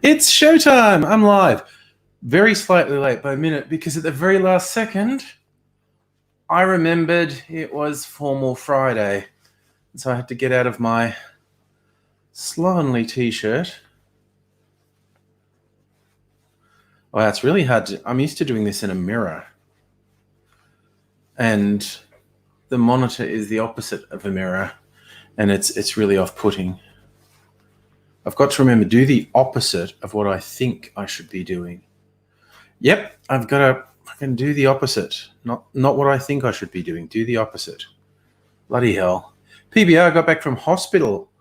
It's showtime. I'm live. Very slightly late by a minute because at the very last second, I remembered it was Formal Friday. So I had to get out of my slovenly t-shirt. Wow, it's really hard I'm used to doing this in a mirror. And the monitor is the opposite of a mirror. And it's really off-putting. I've got to remember, do the opposite of what I think I should be doing. Yep, I've got to fucking do the opposite. Not what I think I should be doing. Do the opposite. Bloody hell. PBR got back from hospital.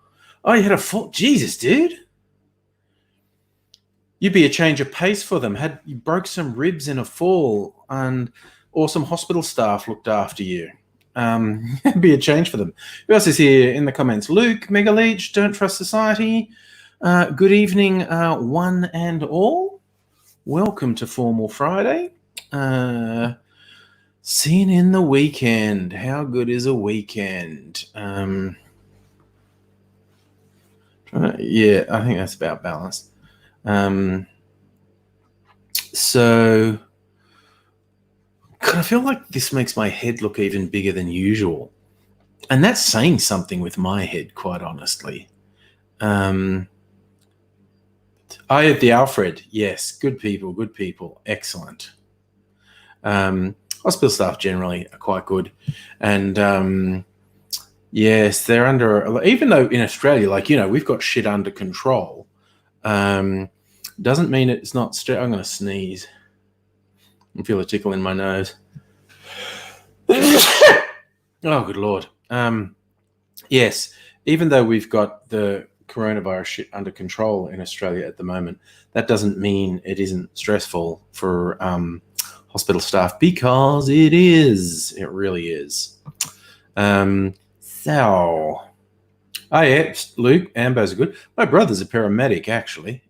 Oh, you had a fall. Jesus, dude. You'd be a change of pace for them. You broke some ribs in a fall, and awesome hospital staff looked after you. Be a change for them. Who else is here in the comments? Luke, Mega Leech, Don't Trust Society. Good evening, one and all. Welcome to Formal Friday. Seen in the weekend. How good is a weekend? Yeah, I think that's about balanced. So, God, I feel like this makes my head look even bigger than usual. And that's saying something with my head, quite honestly. I had the Alfred. Yes, good people. Excellent. Hospital staff generally are quite good. And yes, they're under, even though in Australia, we've got shit under control, doesn't mean it's not, I'm going to sneeze and feel a tickle in my nose. Oh, good Lord. Yes, even though we've got the coronavirus shit under control in Australia at the moment, that doesn't mean it isn't stressful for hospital staff, because it is. It really is. So, oh yeah, Luke, Ambos are good. My brother's a paramedic, actually.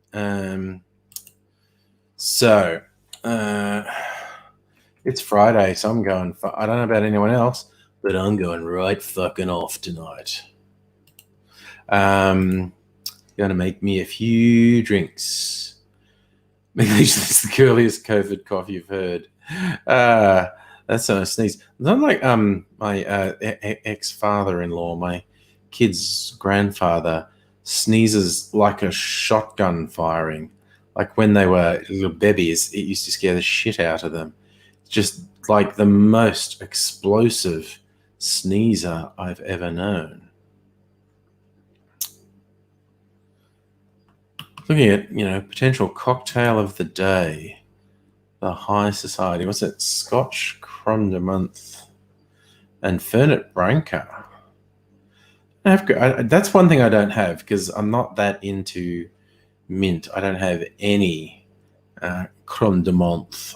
It's Friday, so I'm going. I don't know about anyone else, but I'm going right fucking off tonight. Gonna make me a few drinks. That's the curliest COVID cough you've heard. That's a sneeze. Not like my ex-father-in-law, my kid's grandfather, sneezes like a shotgun firing. Like when they were little babies, it used to scare the shit out of them. Just like the most explosive sneezer I've ever known. Looking at, potential cocktail of the day. The High Society. What's it? Scotch Creme de Menthe and Fernet Branca. That's one thing I don't have, because I'm not that into mint. I don't have any Creme de Menthe.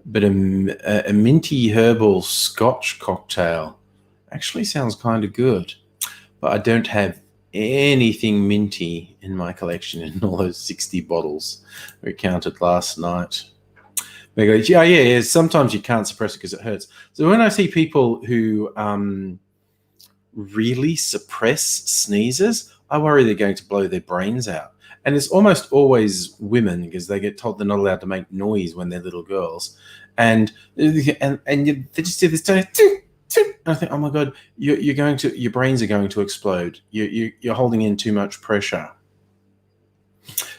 But a minty herbal Scotch cocktail actually sounds kind of good. But I don't have anything minty in my collection in all those 60 bottles we counted last night. They go, yeah. Sometimes you can't suppress it because it hurts. So when I see people who really suppress sneezes, I worry they're going to blow their brains out. And it's almost always women, because they get told they're not allowed to make noise when they're little girls, and they just do this. I think, oh my God, your brains are going to explode. You're holding in too much pressure.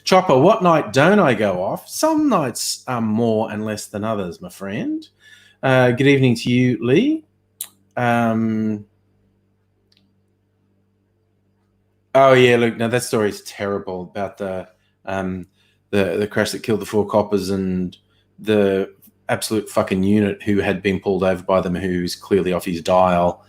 Chopper, what night don't I go off? Some nights are more and less than others, my friend. Good evening to you, Lee. Oh yeah, look, no, that story is terrible about the crash that killed the 4 coppers and the absolute fucking unit who had been pulled over by them, who's clearly off his dial.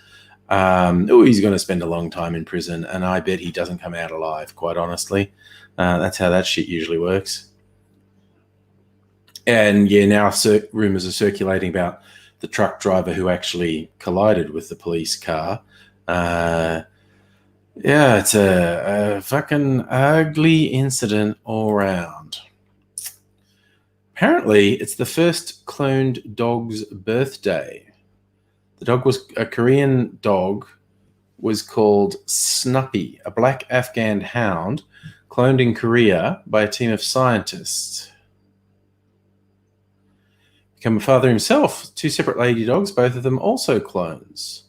He's going to spend a long time in prison, and I bet he doesn't come out alive, quite honestly. That's how that shit usually works. And yeah, now rumors are circulating about the truck driver who actually collided with the police car. Yeah, it's a fucking ugly incident all round. Apparently, it's the first cloned dog's birthday. The dog was a Korean dog was called Snuppy, a black Afghan hound cloned in Korea by a team of scientists. Become a father himself, 2 separate lady dogs, both of them also clones.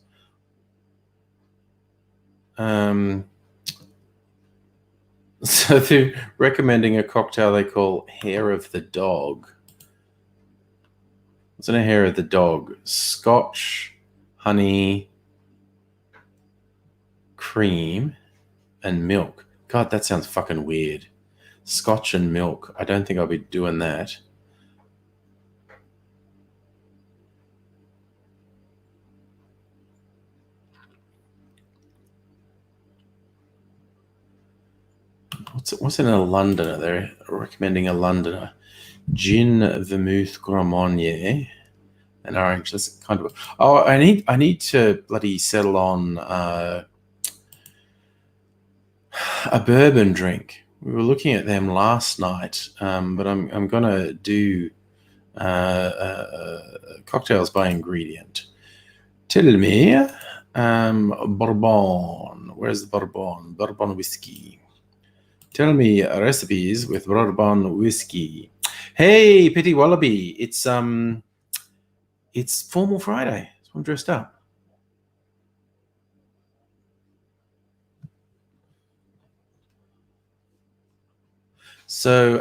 So they're recommending a cocktail they call Hair of the Dog. What's in a Hair of the Dog? Scotch, honey, cream, and milk. God, that sounds fucking weird. Scotch and milk. I don't think I'll be doing that. What's in a Londoner? They're recommending a Londoner. Gin, vermouth, Grand Marnier, and orange. That's kind of. Oh, I need to bloody settle on a bourbon drink. We were looking at them last night, but I'm gonna do cocktails by ingredient. Tell me, Bourbon. Where's the Bourbon? Bourbon whiskey. Tell me recipes with Bourbon whiskey. Hey, Petty Wallaby, it's Formal Friday. So I'm dressed up. So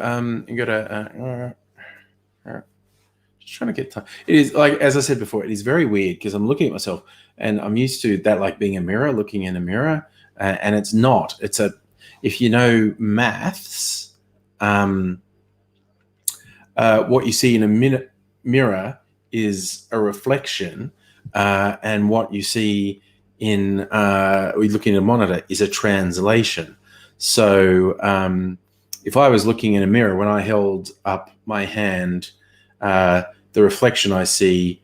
you got to just trying to get time. It is like, as I said before, it is very weird because I'm looking at myself and I'm used to that like being a mirror, looking in a mirror, and it's not. It's a, if you know maths, what you see in a mirror is a reflection, and what you see in we looking at a monitor is a translation. So if I was looking in a mirror, when I held up my hand, the reflection I see,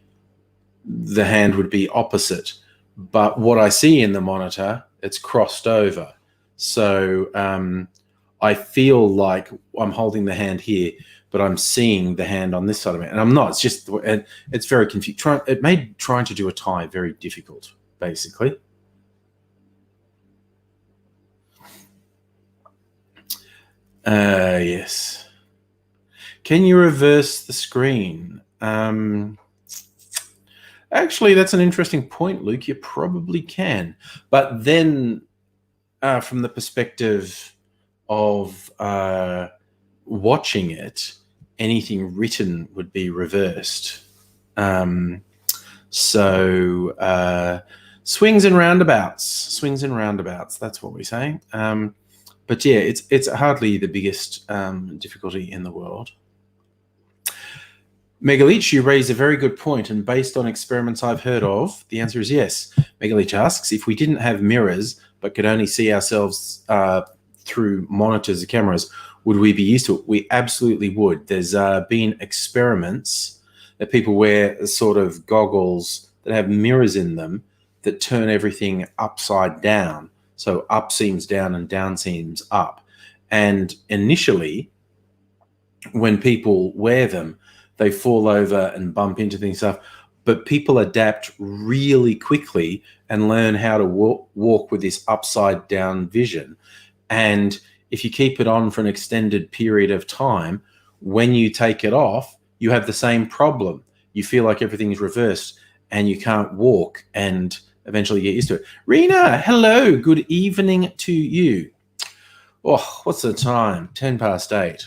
the hand would be opposite. But what I see in the monitor, it's crossed over. So I feel like I'm holding the hand here, but I'm seeing the hand on this side of it. And I'm not. It's just, it's very confusing. It made trying to do a tie very difficult, basically. Yes. Can you reverse the screen? Actually, that's an interesting point, Luke. You probably can. But then from the perspective of watching it, anything written would be reversed. So swings and roundabouts. That's what we're saying. But yeah, it's hardly the biggest difficulty in the world. Megaleech, you raise a very good point, and based on experiments I've heard of, the answer is yes. Megaleech asks, if we didn't have mirrors but could only see ourselves through monitors or cameras, would we be used to it? We absolutely would. There's been experiments that people wear sort of goggles that have mirrors in them that turn everything upside down. So up seems down and down seems up. And initially, when people wear them, they fall over and bump into things and stuff. But people adapt really quickly and learn how to walk with this upside down vision. And if you keep it on for an extended period of time, when you take it off, you have the same problem. You feel like everything's reversed and you can't walk, and eventually get used to it. Rena, hello. Good evening to you. Oh, what's the time? 8:10.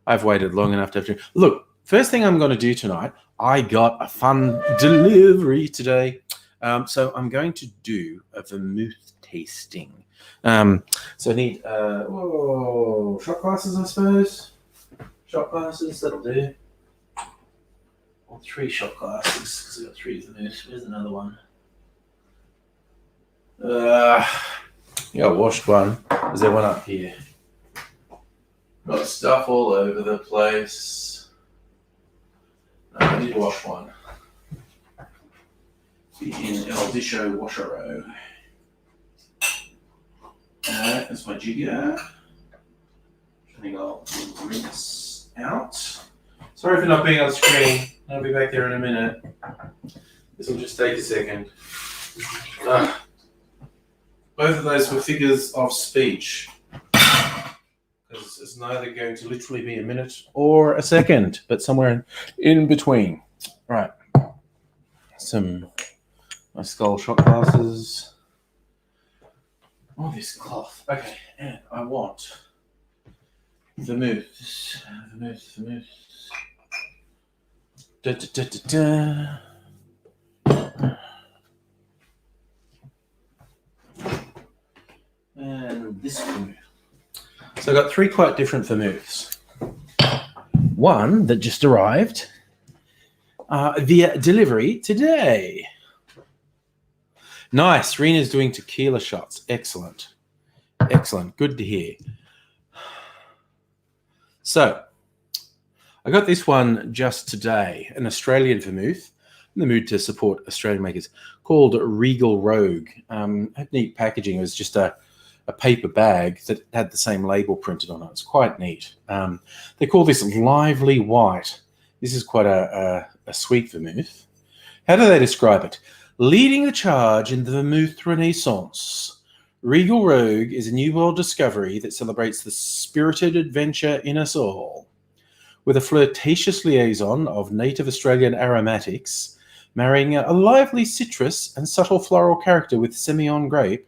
I've waited long enough to have to. Look, first thing I'm going to do tonight, I got a fun delivery today. So I'm going to do a vermouth tasting. So I need shot glasses, I suppose. Shot glasses, that'll do. Or 3 shot glasses, because I've got 3 vermouth. Where's another one? Yeah, I washed one. Is there one up here? Got stuff all over the place. No, I did wash one. In El Disho Washero. That's my jigger. I think I'll rinse out. Sorry for not being on screen. I'll be back there in a minute. This will just take a second. Both of those were figures of speech. Because it's neither going to literally be a minute or a second, but somewhere in between. Right. My skull shot glasses. Oh, this cloth. Okay, and I want vermouth. Da, da, da, da, da. And this vermouth. So I got 3 quite different vermouths. One that just arrived via delivery today. Nice. Rena's doing tequila shots. Excellent. Excellent. Good to hear. So I got this one just today, an Australian vermouth. In the mood to support Australian makers, called Regal Rogue. Had neat packaging. It was just a paper bag that had the same label printed on it. It's quite neat. They call this Lively White. This is quite a sweet vermouth. How do they describe it? Leading the charge in the vermouth renaissance, Regal Rogue is a new world discovery that celebrates the spirited adventure in us all. With a flirtatious liaison of native Australian aromatics, marrying a lively citrus and subtle floral character with Semillon grape,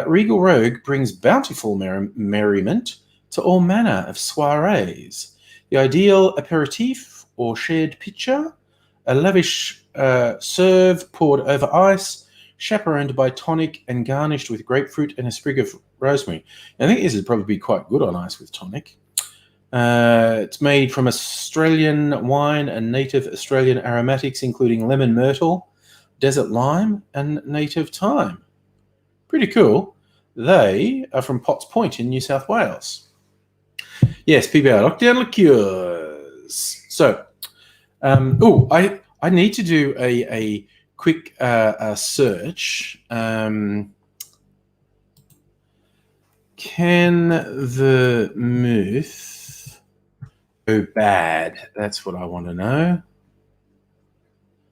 Regal Rogue brings bountiful merriment to all manner of soirees. The ideal aperitif or shared pitcher, a lavish serve poured over ice, chaperoned by tonic and garnished with grapefruit and a sprig of rosemary. I think this would probably be quite good on ice with tonic. It's made from Australian wine and native Australian aromatics, including lemon myrtle, desert lime, and native thyme. Pretty cool. They are from Potts Point in New South Wales. Yes, PBR lockdown liqueurs. So, I need to do a quick search. Can the vermouth go bad? That's what I want to know.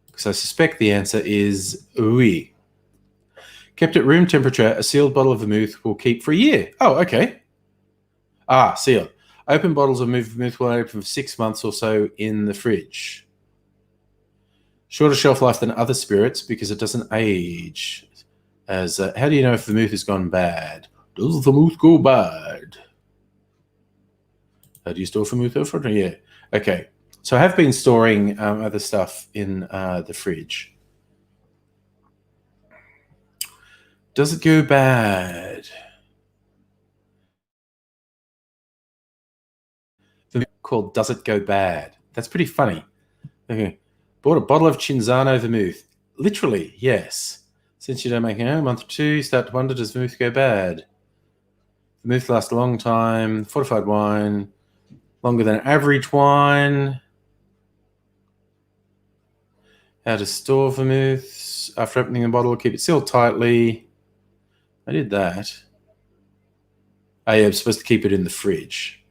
Because I suspect the answer is oui. Kept at room temperature, a sealed bottle of vermouth will keep for a year. Oh, okay. Sealed. Open bottles of vermouth will open for 6 months or so in the fridge. Shorter shelf life than other spirits because it doesn't age. As how do you know if vermouth has gone bad? Does vermouth go bad? Do you store vermouth over? Yeah. Okay. So I have been storing other stuff in the fridge. Does it go bad? Called Does It Go Bad? That's pretty funny. Okay. Bought a bottle of Cinzano vermouth. Literally, yes. Since you don't make it a month or two, you start to wonder, does vermouth go bad? Vermouth lasts a long time. Fortified wine. Longer than average wine. How to store vermouth. After opening the bottle, keep it sealed tightly. I did that. Oh, yeah, I'm supposed to keep it in the fridge.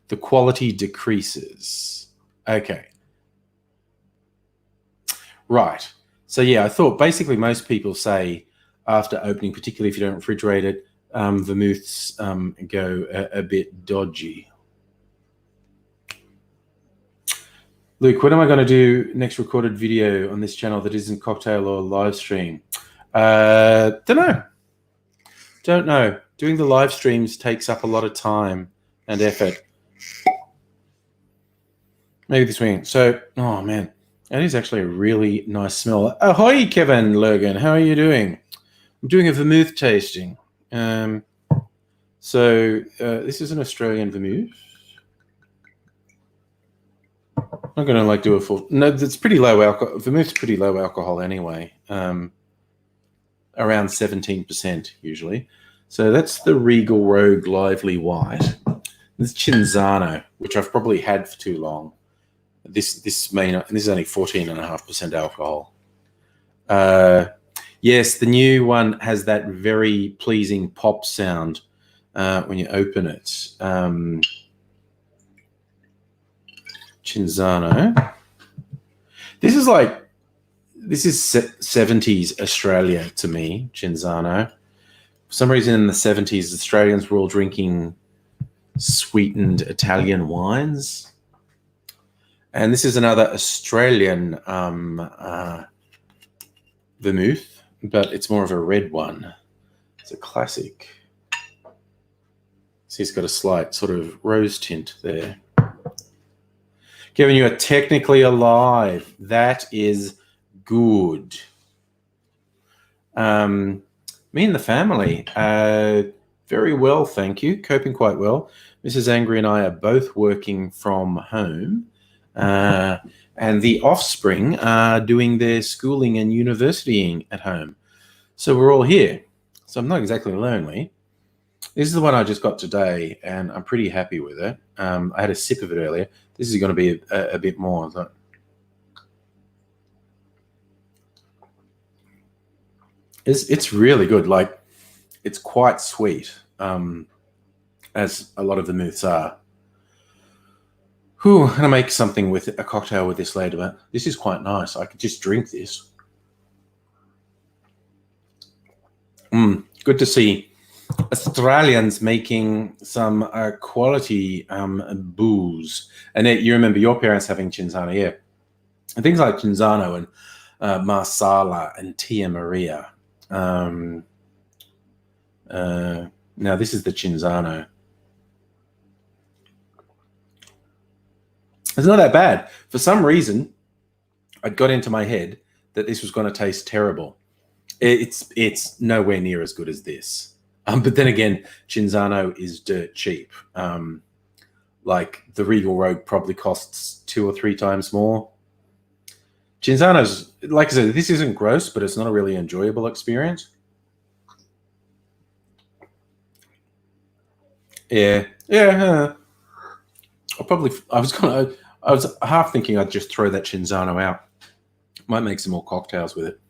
The quality decreases. Okay. Right. So, yeah, I thought basically most people say after opening, particularly if you don't refrigerate it, vermouths go a bit dodgy. Luke, when am I going to do next recorded video on this channel that isn't cocktail or live stream? Don't know. Doing the live streams takes up a lot of time and effort. Maybe this weekend. So, oh man, that is actually a really nice smell. Ahoy, Kevin Logan. How are you doing? I'm doing a vermouth tasting. This is an Australian vermouth. I'm not going to do a full. No, it's pretty low alcohol. Vermouth's pretty low alcohol anyway. Around 17% usually. So that's the Regal Rogue Lively White. This Cinzano, which I've probably had for too long. This may not. And this is only 14.5% alcohol. Yes, the new one has that very pleasing pop sound when you open it. Cinzano. This is like This is 70s Australia to me, Cinzano. For some reason in the 70s, Australians were all drinking sweetened Italian wines. And this is another Australian vermouth, but it's more of a red one. It's a classic. So he's got a slight sort of rose tint there. Kevin, you are technically alive. That is good. Me and the family, very well, thank you. Coping quite well. Mrs. Angry and I are both working from home, and the offspring are doing their schooling and universitying at home. So we're all here. So I'm not exactly lonely. This is the one I just got today, and I'm pretty happy with it. I had a sip of it earlier. This is going to be a bit more. It's really good. Like, it's quite sweet, as a lot of the vermouths are. I'm going to make something with a cocktail with this later, but this is quite nice. I could just drink this. Good to see Australians making some quality booze. And you remember your parents having Cinzano, yeah. And things like Cinzano and Marsala and Tia Maria. Now this is the Cinzano. It's not that bad. For some reason, it got into my head that this was going to taste terrible. It's nowhere near as good as this. But then again, Cinzano is dirt cheap. Like the Regal Rogue probably costs 2 or 3 times more. Cinzano's, like I said, this isn't gross, but it's not a really enjoyable experience. Yeah. I was half thinking I'd just throw that Cinzano out. Might make some more cocktails with it.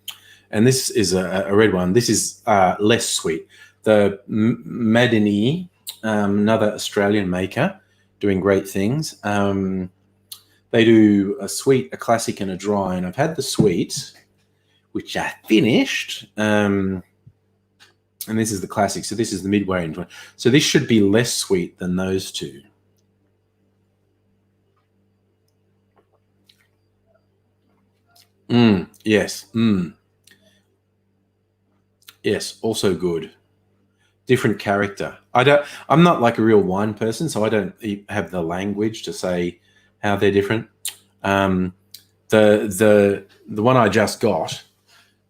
And this is a red one. This is less sweet. The Madini, another Australian maker, doing great things. They do a sweet, a classic, and a dry. And I've had the sweet, which I finished. And this is the classic. So this is the midway into it. So this should be less sweet than those two. Yes. Yes, also good. Different character. I'm not like a real wine person, so I don't have the language to say how they're different. The one I just got,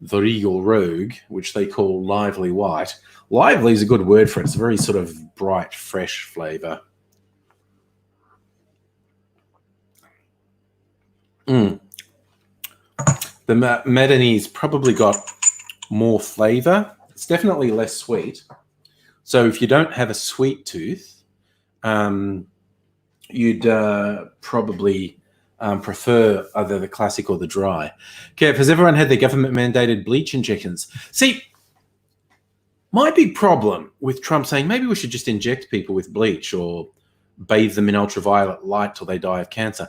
the Regal Rogue, which they call Lively White. Lively is a good word for it. It's a very sort of bright, fresh flavor. The Madini's probably got more flavor. It's definitely less sweet. So if you don't have a sweet tooth, you'd probably prefer either the classic or the dry. Kev, has everyone had their government-mandated bleach injections? See, my big problem with Trump saying maybe we should just inject people with bleach or bathe them in ultraviolet light till they die of cancer.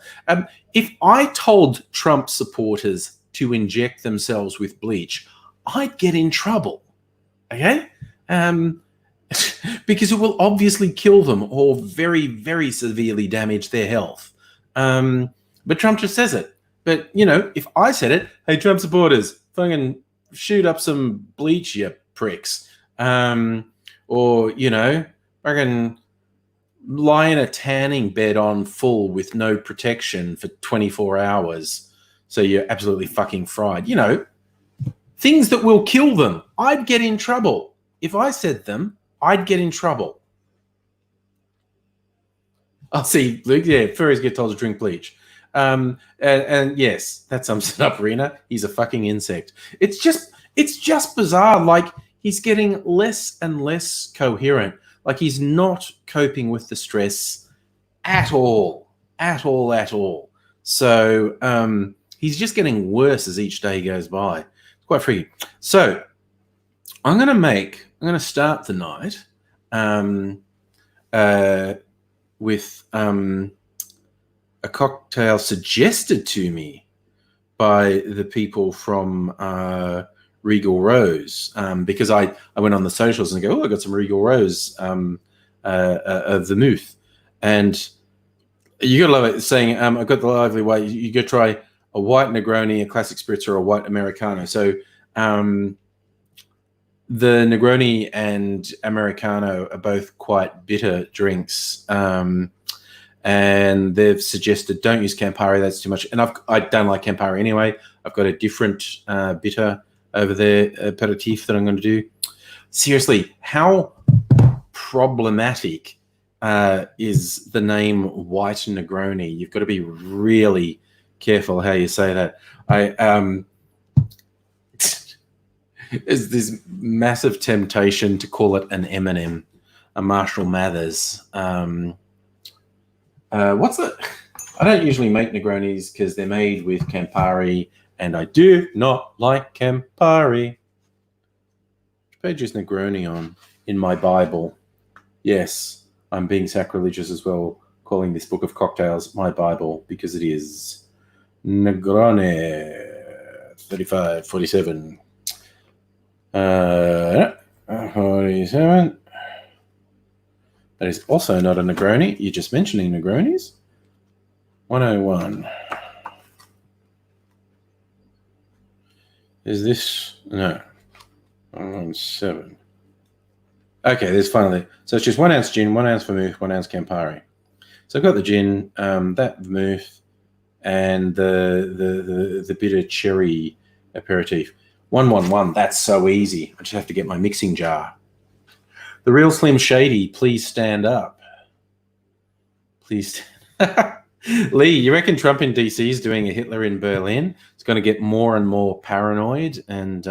If I told Trump supporters to inject themselves with bleach, I'd get in trouble, okay? Because it will obviously kill them or very, very severely damage their health. But Trump just says it. But, you know, if I said it, hey, Trump supporters, fucking shoot up some bleach, you pricks. Or, you know, fucking lie in a tanning bed on full with no protection for 24 hours so you're absolutely fucking fried. You know, things that will kill them. I'd get in trouble. If I said them, I'd get in trouble. I'll see, Luke. Yeah, furries get told to drink bleach. And yes, that sums it up, Rena. He's a fucking insect. It's just bizarre. Like, he's getting less and less coherent. Like, he's not coping with the stress at all. So he's just getting worse as each day goes by. It's quite freaky. So I'm going to start the night with a cocktail suggested to me by the people from Regal Rose because I went on the socials and go, oh, I got some Regal Rose vermouth, and you gotta love it. Saying, I've got the lively white. You go try a white Negroni, a classic spritz, or a white Americano. So the Negroni and Americano are both quite bitter drinks. And they've suggested don't use Campari, that's too much. And I don't like Campari anyway. I've got a different bitter over there, aperitif, that I'm going to do. Seriously, how problematic is the name White Negroni? You've got to be really careful how you say that. There's this massive temptation to call it an M&M, a Marshall Mathers. What's it? I don't usually make Negronis because they're made with Campari, and I do not like Campari. Which page is Negroni on in my Bible? Yes, I'm being sacrilegious as well, calling this book of cocktails my Bible, because it is Negroni 3547. 47. That is also not a Negroni. You're just mentioning Negronis. 101. Is this? No. 117. Okay, there's finally. So it's just 1 ounce gin, 1 ounce vermouth, 1 ounce Campari. So I've got the gin, that vermouth, and the bitter cherry aperitif. 111. That's so easy. I just have to get my mixing jar. The real Slim Shady, please stand up. Please. Lee, you reckon Trump in DC is doing a Hitler in Berlin? It's going to get more and more paranoid and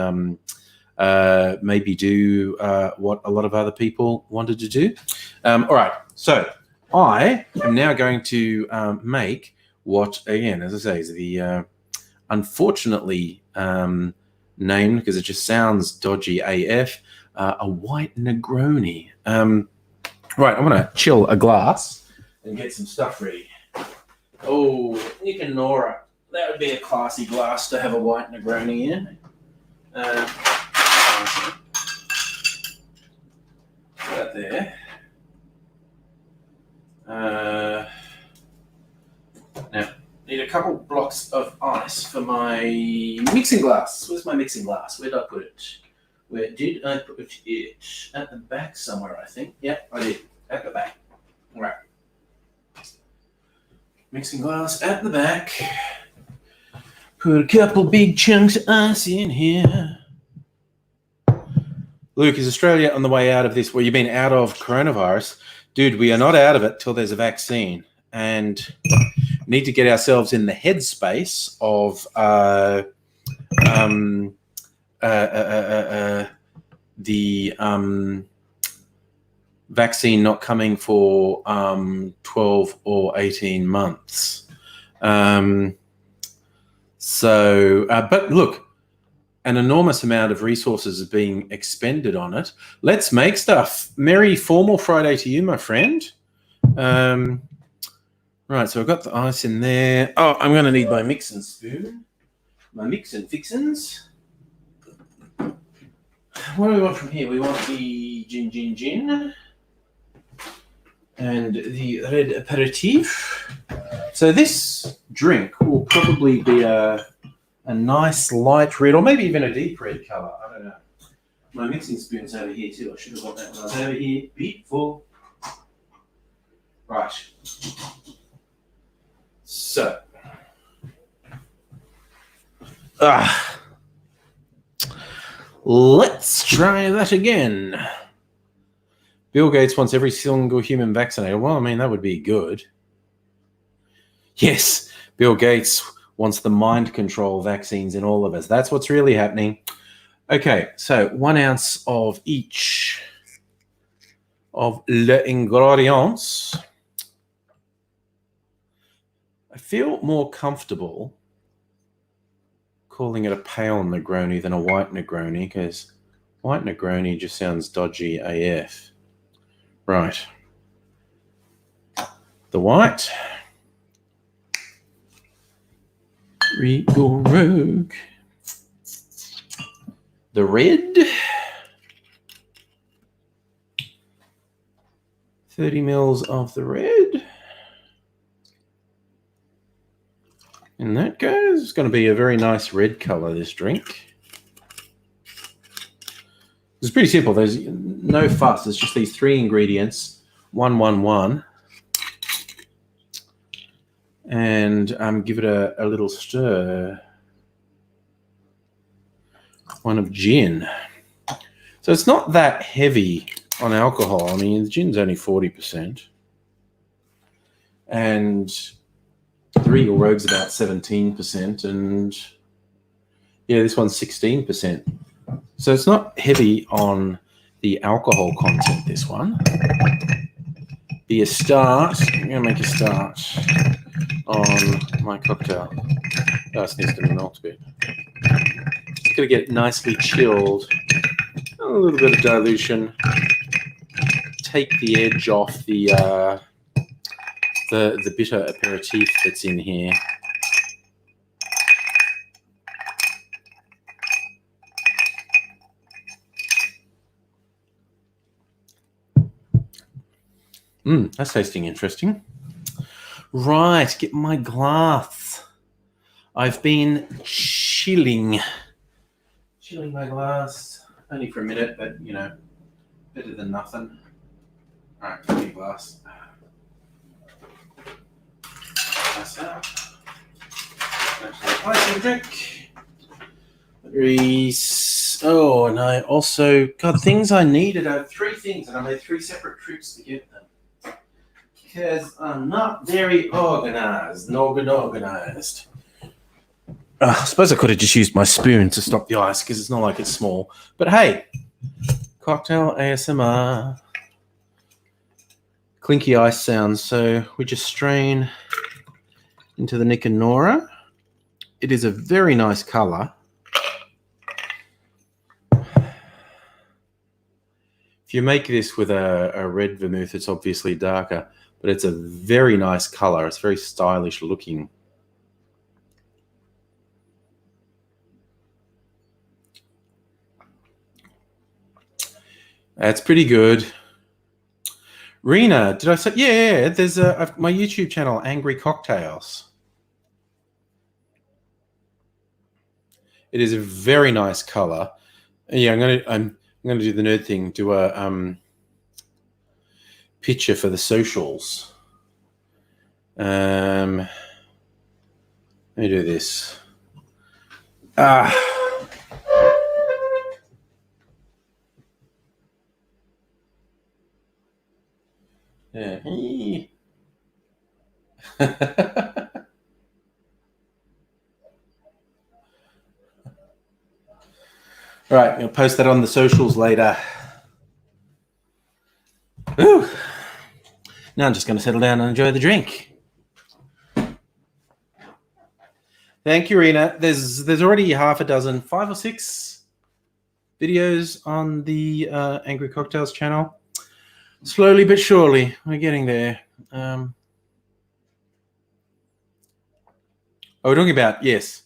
maybe do what a lot of other people wanted to do. All right. So I am now going to make what, again, as I say, is the unfortunately named, because it just sounds dodgy AF, a white Negroni. Right, I'm going to chill a glass and get some stuff ready. Oh, Nick and Nora, that would be a classy glass to have a white Negroni in. That there. Now, need a couple blocks of ice for my mixing glass. Where's my mixing glass? Where did I put it? Where did I put it? At the back somewhere, I think. Yep, I did. At the back. All right. Mixing glass at the back. Put a couple big chunks of ice in here. Luke, is Australia on the way out of this? Well, you've been out of coronavirus. Dude, we are not out of it till there's a vaccine. And need to get ourselves in the headspace of the vaccine not coming for 12 or 18 months. But look, an enormous amount of resources are being expended on it. Let's make stuff. Merry formal Friday to you, my friend. Right, so I've got the ice in there. Oh, I'm going to need my mixing spoon. My mix and fixins. What do we want from here? We want the gin. And the red aperitif. So this drink will probably be a nice light red, or maybe even a deep red colour. I don't know. My mixing spoon's over here too. I should have got that when I was over here. Beautiful. Right. So. Let's try that again. Bill Gates wants every single human vaccinated. Well, I mean, that would be good. Yes, Bill Gates wants the mind control vaccines in all of us. That's what's really happening. Okay, so 1 ounce of each of les ingredients. I feel more comfortable calling it a pale Negroni than a white Negroni, because white Negroni just sounds dodgy AF. Right. The white. Regal Rogue. The red. 30 mils of the red. And that goes. It's going to be a very nice red color, this drink. It's pretty simple. There's no fuss. It's just these 3 ingredients. 1, 1, 1. And give it a little stir. 1 of gin. So it's not that heavy on alcohol. I mean, the gin's only 40%. And the Regal Rogue's about 17%. And yeah, this one's 16%. So it's not heavy on the alcohol content, this one. Be a start. I'm going to make a start on my cocktail. This needs to melt a bit. Just going to get it nicely chilled. A little bit of dilution. Take the edge off the bitter aperitif that's in here. That's tasting interesting. Right, get my glass. I've been chilling my glass. Only for a minute, but, you know, better than nothing. All right, give me a glass. Pass out. Actually, drink. Oh, and I also got things I needed. I have 3 things, and I made 3 separate trips to get them. Because I'm not very organized. I suppose I could have just used my spoon to stop the ice because it's not like it's small. But hey, cocktail ASMR. Clinky ice sounds. So we just strain into the Nick and Nora. It is a very nice color. If you make this with a red vermouth, it's obviously darker, but it's a very nice color. It's very stylish looking. That's pretty good. Rena, did I say? Yeah. There's my YouTube channel, Angry Cocktails. It is a very nice color. Yeah, I'm gonna do the nerd thing. Do a picture for the socials. Let me do this. Yeah. All right, I'll post that on the socials later. Ooh. Now I'm just going to settle down and enjoy the drink. Thank you, Rena. There's already half a dozen, 5 or 6 videos on the Angry Cocktails channel. Slowly but surely, we're getting there. We're talking about, yes,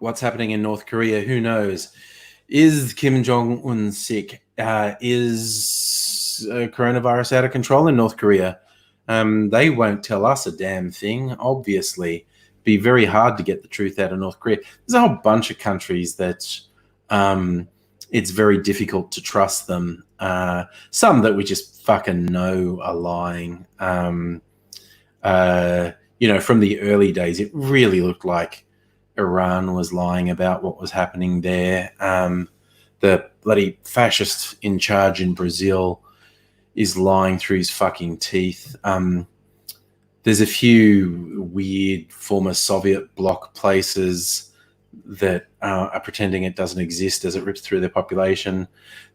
what's happening in North Korea. Who knows? Is Kim Jong-un sick? Is coronavirus out of control in North Korea? They won't tell us a damn thing, obviously. Be very hard to get the truth out of North Korea. There's a whole bunch of countries that it's very difficult to trust them. Some that we just fucking know are lying. You know, from the early days, it really looked like Iran was lying about what was happening there. The bloody fascist in charge in Brazil is lying through his fucking teeth. There's a few weird former Soviet bloc places that are pretending it doesn't exist as it rips through their population.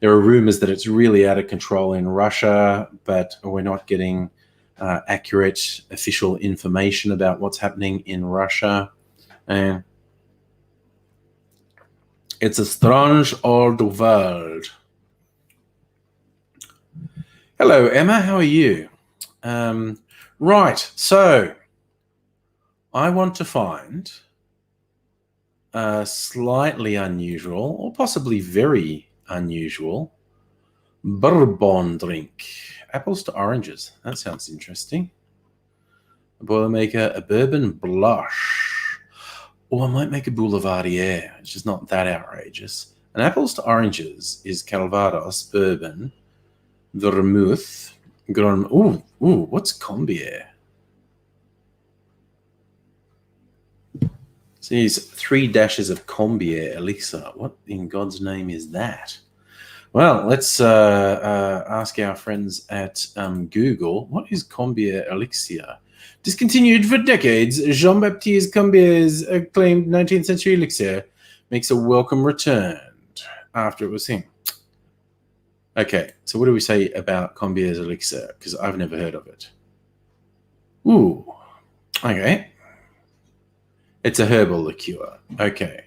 There are rumors that it's really out of control in Russia, but we're not getting accurate official information about what's happening in Russia. And it's a strange old world. Hello, Emma. How are you? Right. So I want to find a slightly unusual, or possibly very unusual, bourbon drink. Apples to oranges. That sounds interesting. A Boilermaker, a bourbon blush. Or I might make a boulevardier, which is not that outrageous. An apples to oranges is Calvados, bourbon, vermouth, ooh, what's Combier? So he's 3 dashes of Combier elixir. What in God's name is that? Well, let's ask our friends at Google. What is Combier elixir? Discontinued for decades, Jean-Baptiste Combier's acclaimed 19th century elixir makes a welcome return after it was seen. Okay, so what do we say about Combier's elixir? Because I've never heard of it. Ooh, okay. It's a herbal liqueur. Okay.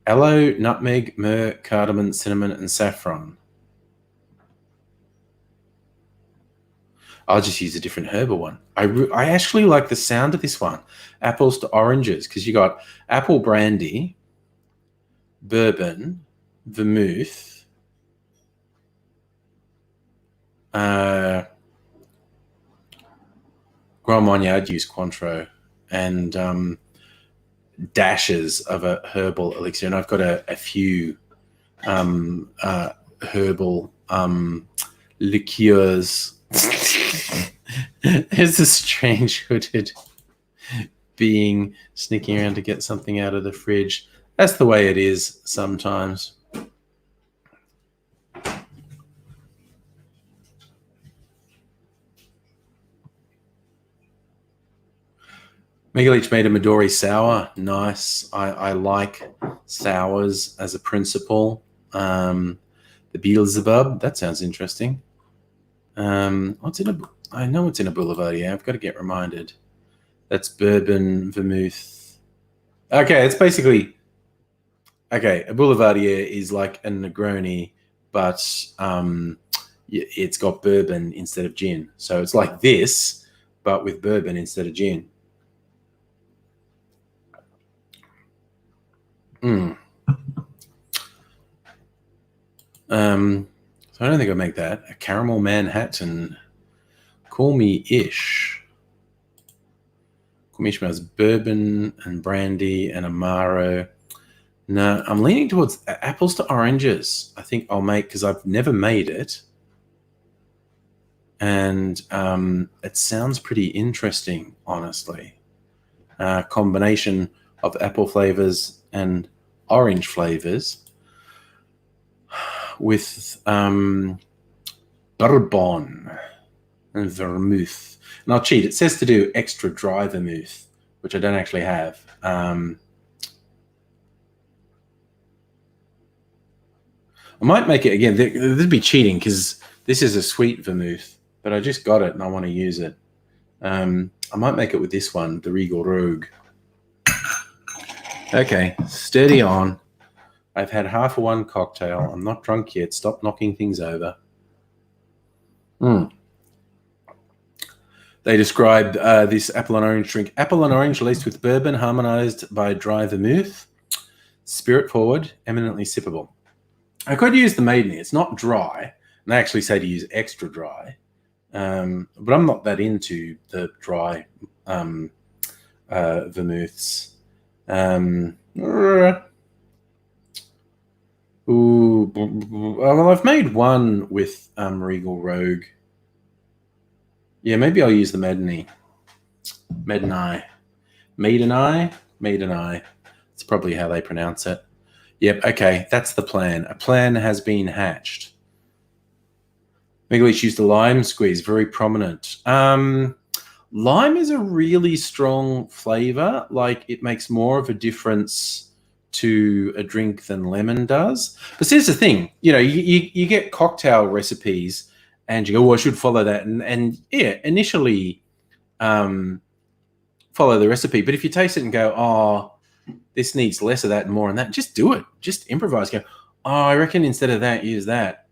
Aloe, nutmeg, myrrh, cardamom, cinnamon, and saffron. I'll just use a different herbal one. I actually like the sound of this one. Apples to oranges, because you got apple brandy, bourbon, vermouth, Grand Marnier, I'd use Cointreau, and dashes of a herbal elixir. And I've got a few herbal liqueurs. There's a strange hooded being sneaking around to get something out of the fridge. That's the way it is sometimes. Megaleech made a Midori sour. Nice. I like sours as a principle. The Beelzebub. That sounds interesting. What's in a? I know it's in a Boulevardier. I've got to get reminded. That's bourbon, vermouth. Okay, it's basically okay. A Boulevardier is like a Negroni, but it's got bourbon instead of gin. So it's like this, but with bourbon instead of gin. So I don't think I'll make that. A caramel Manhattan. Call me Ish. Call me Ish smells bourbon and brandy and Amaro. No, I'm leaning towards apples to oranges. I think I'll make, because I've never made it. And it sounds pretty interesting, honestly. Combination of apple flavors and orange flavors with bourbon and vermouth. And I'll cheat. It says to do extra dry vermouth, which I don't actually have. I might make it again. This would be cheating because this is a sweet vermouth, but I just got it and I want to use it. I might make it with this one, the Regal Rogue. Okay, steady on. I've had half of one cocktail. I'm not drunk yet. Stop knocking things over. They described this apple and orange drink. Apple and orange laced with bourbon, harmonized by dry vermouth. Spirit forward, eminently sippable. I could use the Maiden. It's not dry. And they actually say to use extra dry. But I'm not that into the dry vermouths. Well, I've made one with Regal Rogue. Yeah, maybe I'll use the Maiden. It's probably how they pronounce it. Yep, okay, that's the plan. A plan has been hatched. Megaleech used a lime squeeze, very prominent. Lime is a really strong flavor. Like, it makes more of a difference to a drink than lemon does. But here's the thing, you get cocktail recipes and you go, oh, I should follow that. And yeah, initially follow the recipe. But if you taste it and go, oh, this needs less of that and more of that, just do it. Just improvise. Go, oh, I reckon instead of that, use that.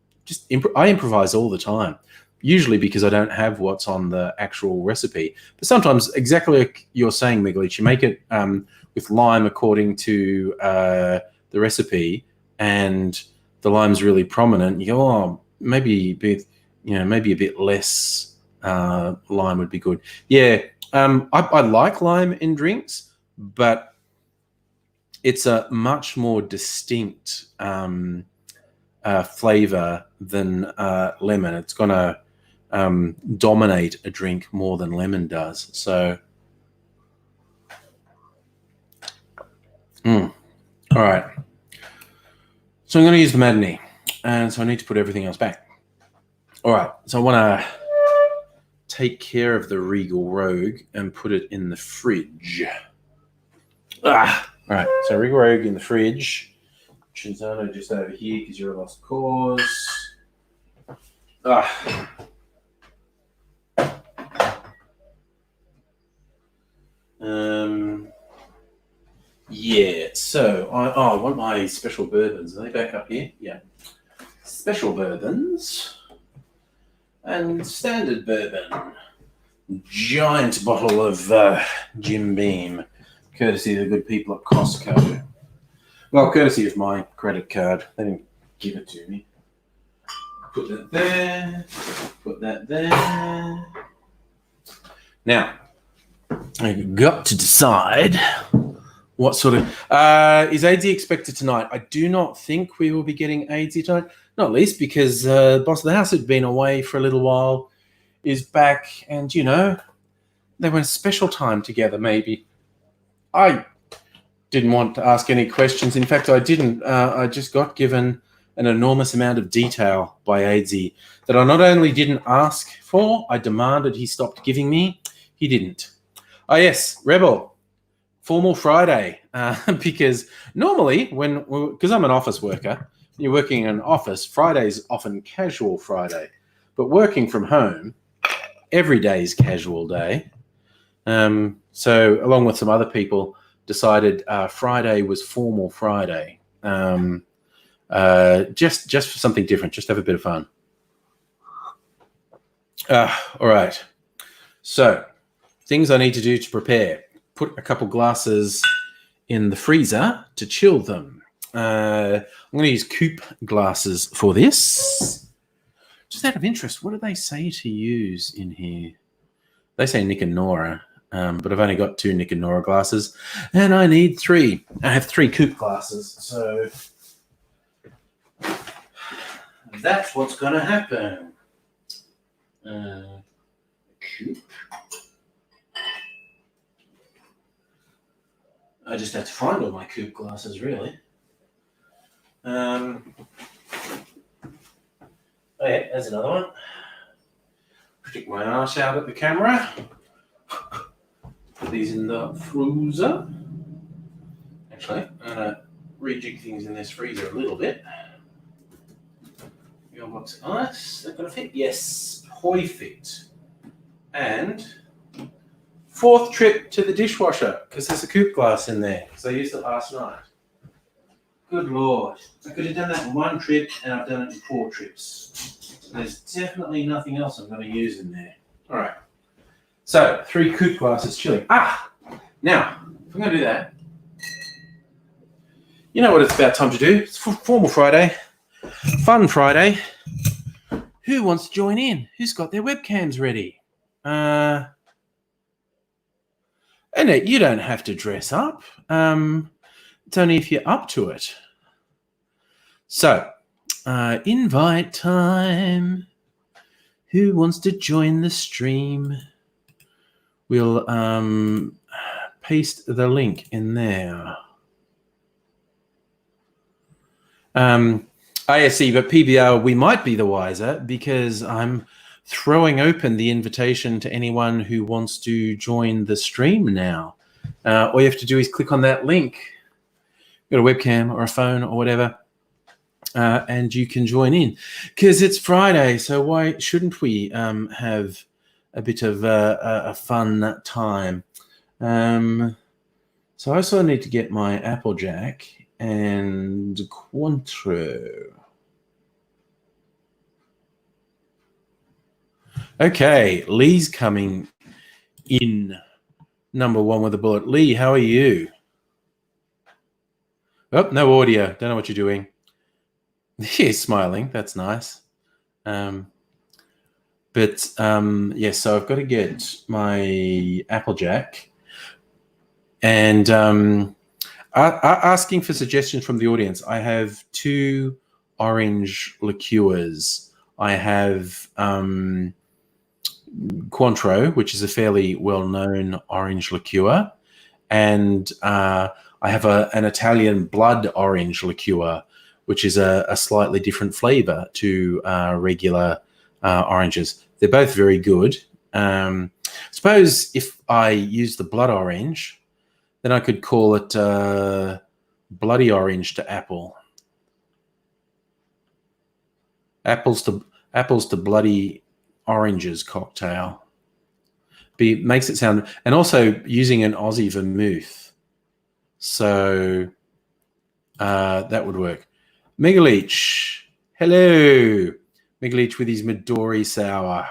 I improvise all the time. usually because I don't have what's on the actual recipe. But sometimes, exactly like you're saying, Miguelich, you make it with lime according to the recipe, and the lime's really prominent. You go, oh, maybe a bit less lime would be good. Yeah, I like lime in drinks, but it's a much more distinct flavor than lemon. It's going to dominate a drink more than lemon does. So, all right. So I'm going to use the Madini, and so I need to put everything else back. All right. So I want to take care of the Regal Rogue and put it in the fridge. All right. So Regal Rogue in the fridge. Cinzano just over here because you're a lost cause. Yeah, so I want my special bourbons. Are they back up here? Yeah. Special bourbons and standard bourbon. Giant bottle of Jim Beam, courtesy of the good people at Costco. Well, courtesy of my credit card. They didn't give it to me. Put that there. Put that there. Now, I've got to decide what sort of... is AZ expected tonight? I do not think we will be getting AZ tonight. Not least because the boss of the house had been away for a little while, is back, and, they went a special time together, maybe. I didn't want to ask any questions. In fact, I didn't. I just got given an enormous amount of detail by AZ that I not only didn't ask for, I demanded he stopped giving me. He didn't. Oh, yes, Rebel. Formal Friday. Because normally, because I'm an office worker, you're working in an office, Friday's often casual Friday. But working from home, every day is casual day. So along with some other people, decided Friday was Formal Friday. Just for something different, just have a bit of fun. All right. So things I need to do to prepare. Put a couple glasses in the freezer to chill them. I'm going to use coupe glasses for this. Just out of interest, what do they say to use in here? They say Nick and Nora, but I've only got 2 Nick and Nora glasses, and I need 3. I have 3 coupe glasses, so that's what's going to happen. Coupe. I just have to find all my coupe glasses, really. Oh yeah, there's another one. Stick my arse out at the camera. Put these in the freezer. Actually, I'm going to rejig things in this freezer a little bit. Your box of ice. They're going to fit? Yes, perfect. And 4th trip to the dishwasher because there's a coupe glass in there because I used it last night. Good Lord. I could have done that in 1 trip and I've done it in 4 trips. There's definitely nothing else I'm going to use in there. All right. So 3 coupe glasses chilling. Now, if I'm going to do that, you know what it's about time to do. It's Formal Friday. Fun Friday. Who wants to join in? Who's got their webcams ready? Annette, you don't have to dress up. It's only if you're up to it. So, invite time. Who wants to join the stream? We'll paste the link in there. ISE, but PBR, we might be the wiser because I'm throwing open the invitation to anyone who wants to join the stream now. All you have to do is click on that link. You've got a webcam or a phone or whatever, and you can join in. Because it's Friday, so why shouldn't we have a bit of a fun time? So I also need to get my Applejack and Cointreau. Okay, Lee's coming in number one with a bullet. Lee, how are you? Oh, no audio. Don't know what you're doing. He's smiling. That's nice. So I've got to get my Applejack and asking for suggestions from the audience. I have 2 orange liqueurs. I have Cointreau, which is a fairly well-known orange liqueur, and I have an Italian blood orange liqueur, which is a slightly different flavor to regular oranges. They're both very good. Suppose if I use the blood orange, then I could call it bloody orange to apple. Apples to bloody oranges cocktail. Makes it sound, and also using an Aussie vermouth. So that would work. Megaleech, hello. Megaleech with his Midori sour.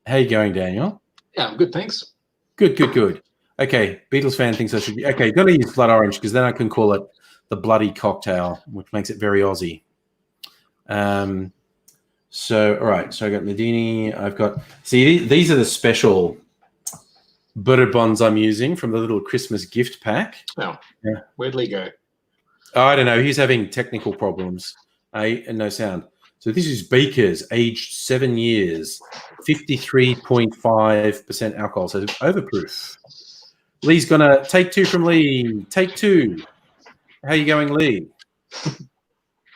How you going, Daniel? Yeah, I'm good, thanks. Good. Okay, Beatles fan thinks I should be. Okay, got to use blood orange because then I can call it the bloody cocktail, which makes it very Aussie. So, all right. So I got Medini. I've got, these are the special bourbons I'm using from the little Christmas gift pack. Oh, yeah. Where'd Lee go? I don't know. He's having technical problems. And no sound. So this is Baker's, aged 7 years, 53.5% alcohol. So overproof. Lee's going to take 2 from Lee. Take 2. How you going, Lee?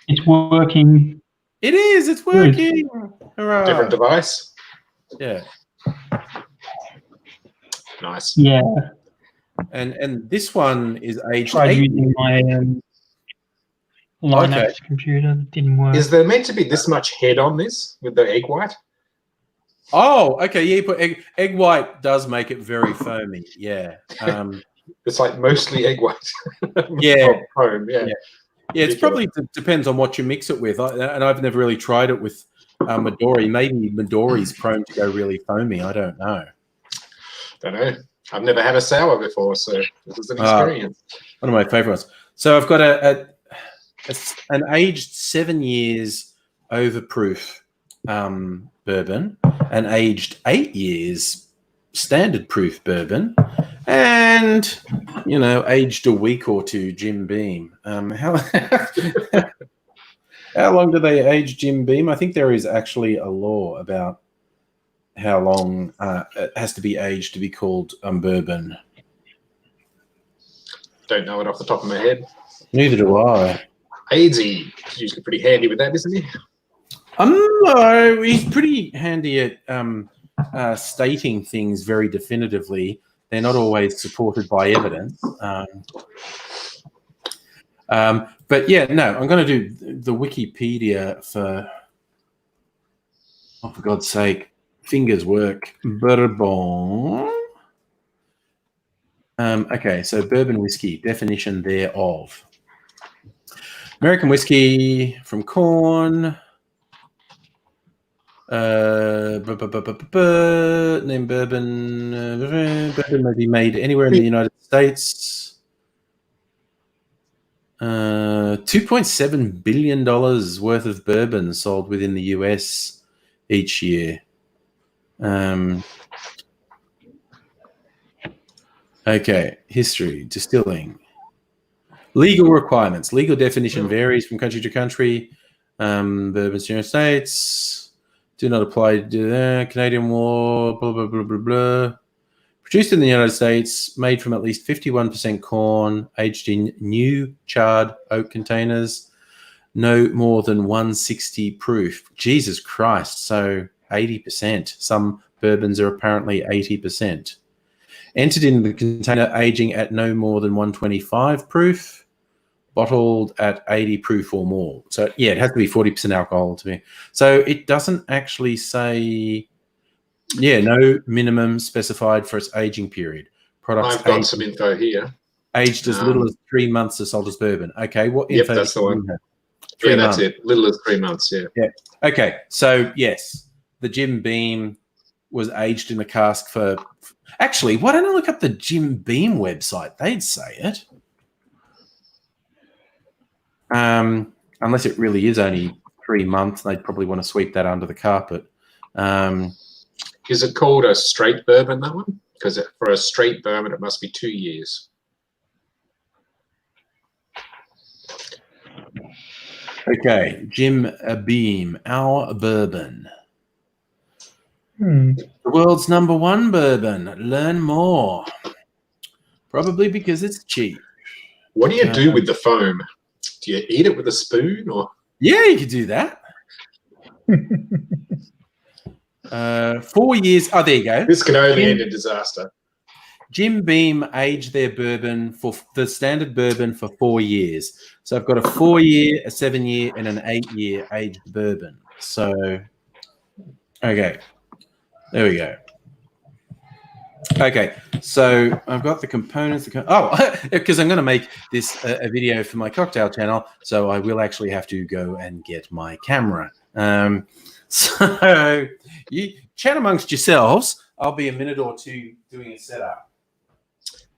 It's working. It is. It's working. Hurrah. Different device? Yeah. Nice. Yeah. And this one is aged Tried 8. using my Linux computer. Didn't work. Is there meant to be this much head on this with the egg white? Oh, okay. Yeah, you put egg white does make it very foamy. Yeah. It's like mostly egg white. Yeah. Foam, yeah. Yeah, it's probably depends on what you mix it with. And I've never really tried it with Midori. Maybe Midori's prone to go really foamy. I don't know. Don't know. I've never had a sour before, so this is an experience. One of my favorite ones. So I've got an aged 7 years overproof bourbon, an aged 8 years standard proof bourbon, and aged a week or 2 Jim Beam. How long do they age Jim Beam? I think there is actually a law about how long it has to be aged to be called bourbon. Don't know it off the top of my head. Neither do I. Aidsy is usually pretty handy with that, isn't he? No, he's pretty handy at stating things very definitively. They're not always supported by evidence. But yeah, no, I'm going to do the Wikipedia for God's sake, fingers work. Bourbon. Okay, so bourbon whiskey, definition thereof. American whiskey from corn. Name bourbon. Bourbon may be made anywhere in the United States. $2.7 billion worth of bourbon sold within the US each year. Okay, history, distilling. Legal requirements. Legal definition varies from country to country. Bourbons in the United States do not apply to Canadian law, blah, blah, blah, blah, blah. Produced in the United States, made from at least 51% corn, aged in new charred oak containers, no more than 160 proof. Jesus Christ, so 80%. Some bourbons are apparently 80%. Entered in the container aging at no more than 125 proof, bottled at 80 proof or more. So, yeah, it has to be 40% alcohol to me. So it doesn't actually say, no minimum specified for its aging period. Products I've got some info here. Aged as little as 3 months as sold as bourbon. Okay, what info? Yep, that's the one. 3 months. That's it. Little as 3 months, yeah. Yeah. Okay, so yes, the Jim Beam was aged in a cask for. Actually, why don't I look up the Jim Beam website? They'd say it. Unless it really is only 3 months, they'd probably want to sweep that under the carpet. Is it called a straight bourbon, that one? Because for a straight bourbon, it must be 2 years. Okay, Jim Beam, our bourbon. The world's #1 bourbon. Learn more. Probably because it's cheap. What do you do with the foam? Do you eat it with a spoon or? Yeah, you could do that. 4 years. Oh, there you go. This could only end in disaster. Jim Beam aged their bourbon for the standard bourbon for 4 years. So I've got a 4-year, a 7-year, and an 8-year aged bourbon. So, okay. There we go. Okay, so I've got the components. Because I'm going to make this a video for my cocktail channel, so I will actually have to go and get my camera. So you chat amongst yourselves. I'll be a minute or two doing a setup.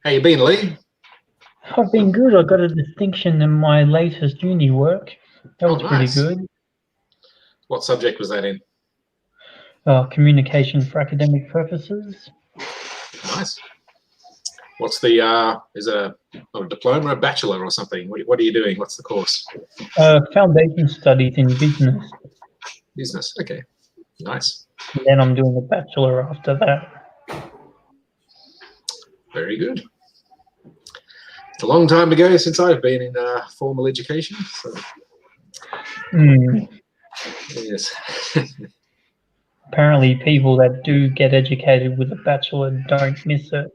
How you been, Lee? I've been good. I got a distinction in my latest uni work. That was nice. pretty good. What subject was that in? Communication for academic purposes. Nice. What's the, is it a diploma, a bachelor or something? What are you doing? What's the course? Foundation studies in business. Business, okay. Nice. And then I'm doing a bachelor after that. Very good. It's a long time ago since I've been in formal education. So. Yes. Apparently, people that do get educated with a bachelor don't miss it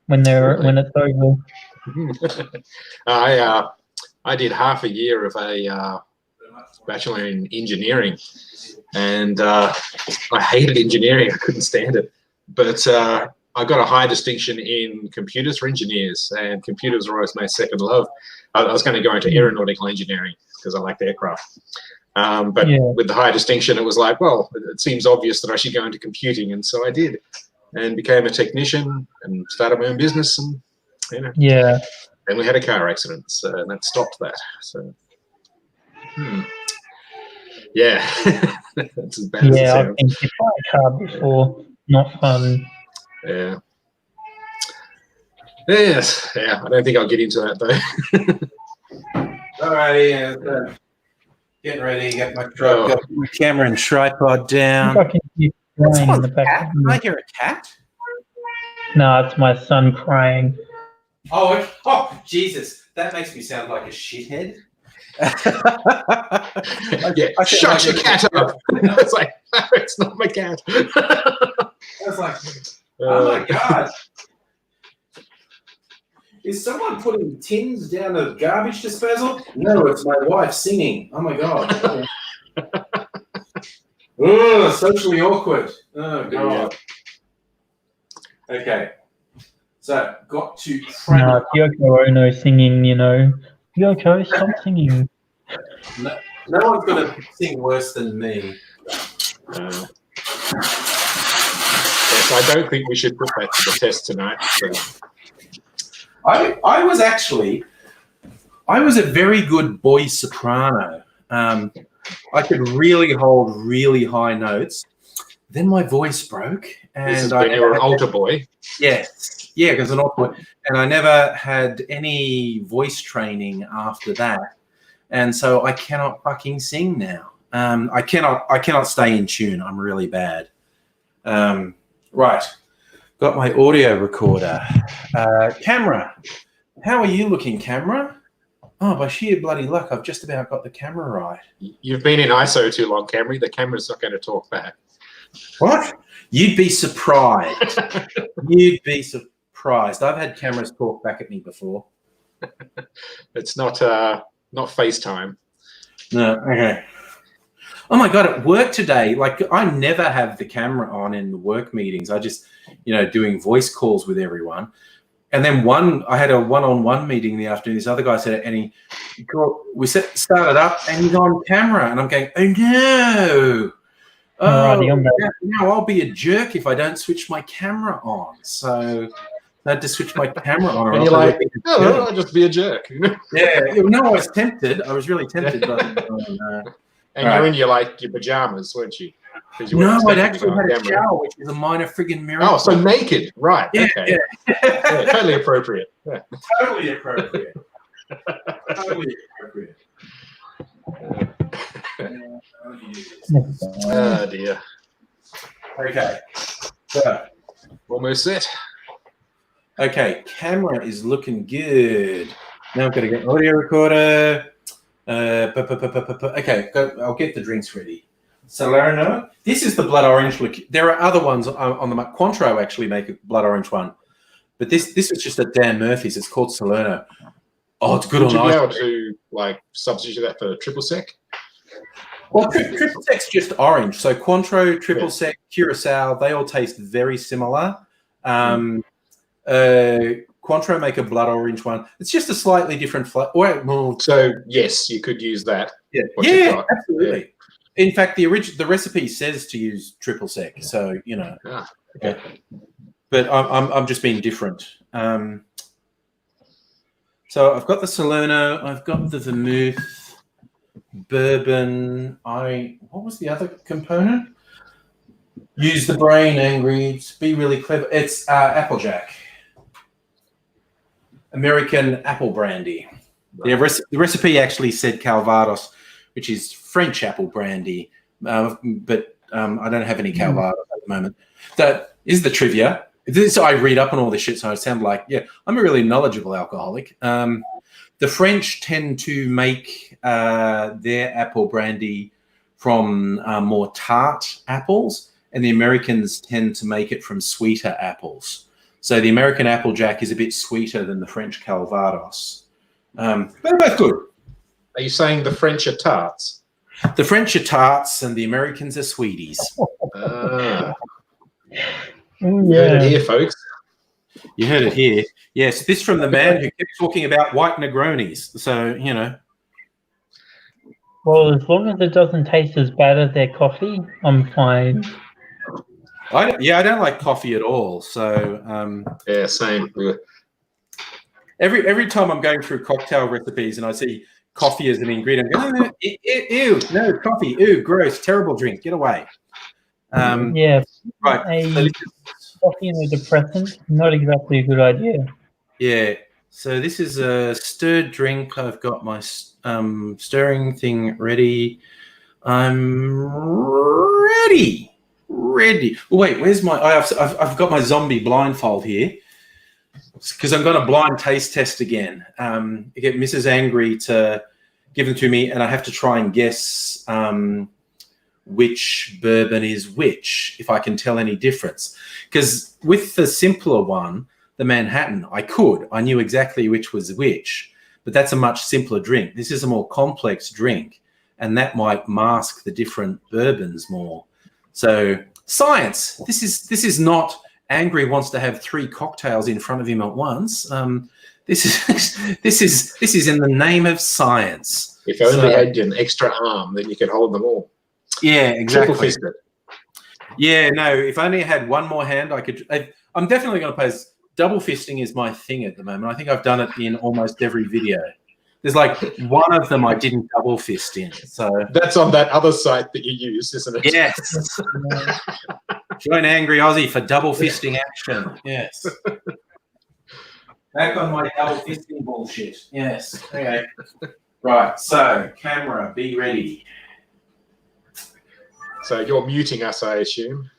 when it's over. I did half a year of a bachelor in engineering, and I hated engineering. I couldn't stand it, but I got a high distinction in computers for engineers, and computers were always my second love. I was going to go into aeronautical engineering because I liked aircraft. But with the high distinction, it was like, well, it seems obvious that I should go into computing, and so I did, and became a technician and started my own business, and then we had a car accident, so and that stopped that. So, yeah, that's as bad as it sounds. I've been hit by a car before. Not fun. Yeah. Yes. Yeah. I don't think I'll get into that though. All right. Getting ready to get my truck, got my camera and tripod down. I can hear crying in the back. Can I hear a cat? No, it's my son crying. Oh, Jesus. That makes me sound like a shithead. Shut your cat up. It's like, no, it's not my cat. I was like, oh my God. Is someone putting tins down a garbage disposal? No, it's my wife singing. Oh my God. Oh, socially awkward. Oh God. Okay. So, got to... No, Yoko Ono singing, Yoko, stop singing. No one's going to sing worse than me. Yes, I don't think we should put that to the test tonight. So. I was a very good boy soprano. I could really hold really high notes. Then my voice broke, and this is when you were an altar boy. Yes, yeah, because an altar boy, and I never had any voice training after that, and so I cannot fucking sing now. I cannot stay in tune. I'm really bad. Right. Got my audio recorder. Camera. How are you looking, camera? Oh, by sheer bloody luck, I've just about got the camera right. You've been in ISO too long, Camry. The camera's not going to talk back. What? You'd be surprised. You'd be surprised. I've had cameras talk back at me before. It's not FaceTime. No, okay. Oh my God, at work today, like I never have the camera on in the work meetings. I just, doing voice calls with everyone. And then I had a one-on-one meeting in the afternoon. This other guy said it, and we started up and he's on camera. And I'm going, oh no. Alrighty, on that. now I'll be a jerk if I don't switch my camera on. So I had to switch my camera on. And you're like, oh, I'll just be a jerk. yeah, no, I was tempted. I was really tempted, but And you're in your pajamas, weren't you? You no, weren't I'd actually expecting had to a be on camera. shower, which is a minor friggin' miracle. Oh, so naked, right? Yeah, Okay, yeah, totally appropriate. Yeah. totally appropriate. Totally appropriate. Oh dear. Okay. So, Almost set. okay, camera is looking good. Now I've got to get audio recorder. Okay, I'll get the drinks ready. Salerno. This is the blood orange liqueur. There are other ones on the Cointreau actually make a blood orange one, but this is just at Dan Murphy's. It's called Salerno. Oh, it's good Would on you be ice. able to substitute that for triple sec? Well, triple sec's just orange. So Cointreau, triple sec, Curacao, they all taste very similar. Cointreau make a blood orange one. It's just a slightly different flavor. Well, So yes, you could use that. yeah, what you've yeah, got. absolutely. In fact, the recipe says to use triple sec. So Okay. but I'm just being different. So I've got the Salerno, I've got the vermouth, bourbon. What was the other component? Use the brain, angry, be really clever. It's Applejack, American apple brandy. The recipe actually said Calvados, which is French apple brandy, but I don't have any Calvados at the moment. That is the trivia. I read up on all this shit, so I sound like, I'm a really knowledgeable alcoholic. The French tend to make their apple brandy from more tart apples, and the Americans tend to make it from sweeter apples. So the American Applejack is a bit sweeter than the French Calvados. They're both good. Are you saying the French are tarts? The French are tarts and the Americans are sweeties. You heard it here, folks. You heard it here. Yes, this from the man who kept talking about white Negronis. So, Well, as long as it doesn't taste as bad as their coffee, I'm fine. I don't like coffee at all. So Yeah, same. every time I'm going through cocktail recipes and I see coffee as an ingredient, I go, ew, no, coffee, ew, gross, terrible drink, get away. Yeah, Right. So coffee and a depressant, not exactly a good idea. yeah. So this is a stirred drink. I've got my stirring thing ready. I'm ready. Oh, wait, where's my? I've got my zombie blindfold here because I'm going to blind taste test again. Get Mrs. Angry to give them to me, and I have to try and guess which bourbon is which, if I can tell any difference. Because with the simpler one, the Manhattan, I knew exactly which was which, but that's a much simpler drink. This is a more complex drink, and that might mask the different bourbons more. So science, this is not Angry wants to have 3 cocktails in front of him at once. This is in the name of science. If only had an extra arm, then you could hold them all. Yeah, exactly. Triple fist it. Yeah, no, if only I had one more hand, I could. I'm definitely going to pose. Double fisting is my thing at the moment. I think I've done it in almost every video. There's like one of them I didn't double fist in. So That's on that other site that you use, isn't it? yes. Join Angry Aussie for double fisting action. Yes. Back on my double fisting bullshit. Yes. Okay. Right. So camera, be ready. So you're muting us, I assume.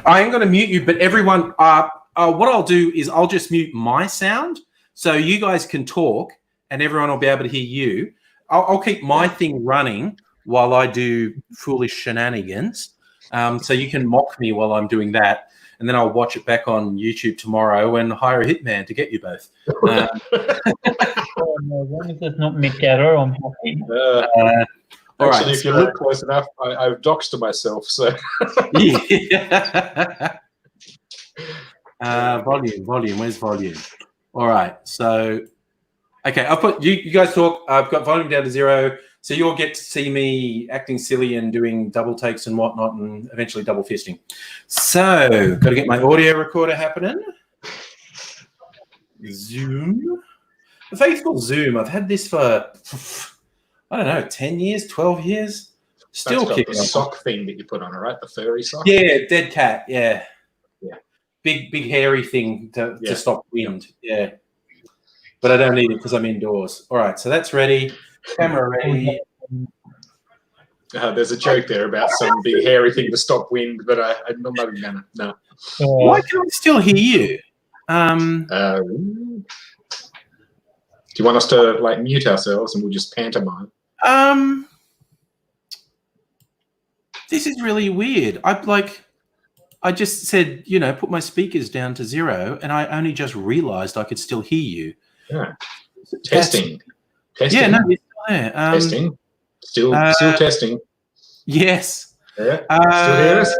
I am going to mute you, but everyone, what I'll do is I'll just mute my sound so you guys can talk and everyone will be able to hear you. I'll keep my thing running while I do foolish shenanigans. So you can mock me while I'm doing that. And then I'll watch it back on YouTube tomorrow and hire a hitman to get you both. As long as it's not Mick Gatto, I'm happy. All Actually, right, if you look close enough, I've doxed myself. So yeah. Volume. Where's volume? All right. So, okay, I'll put you guys talk. I've got volume down to 0. So you'll get to see me acting silly and doing double takes and whatnot, and eventually double fisting. So, got to get my audio recorder happening. Zoom. The faithful Zoom. I've had this for, I don't know, 10 years, 12 years. Still That's got kicking the on. sock thing that you put on it, right? The furry sock. Yeah, dead cat. Yeah. Yeah. Big hairy thing to stop wind. Yeah. But I don't need it because I'm indoors. All right, so that's ready. Camera ready. There's a joke there about some big hairy thing to stop wind, but I'm not even gonna. No. Why can I still hear you? Do you want us to like mute ourselves and we'll just pantomime? This is really weird. I just said, put my speakers down to 0, and I only just realized I could still hear you. Yeah. Testing. Yeah, no, it's still there. Testing. Still testing. Yes. Yeah. Still hear us?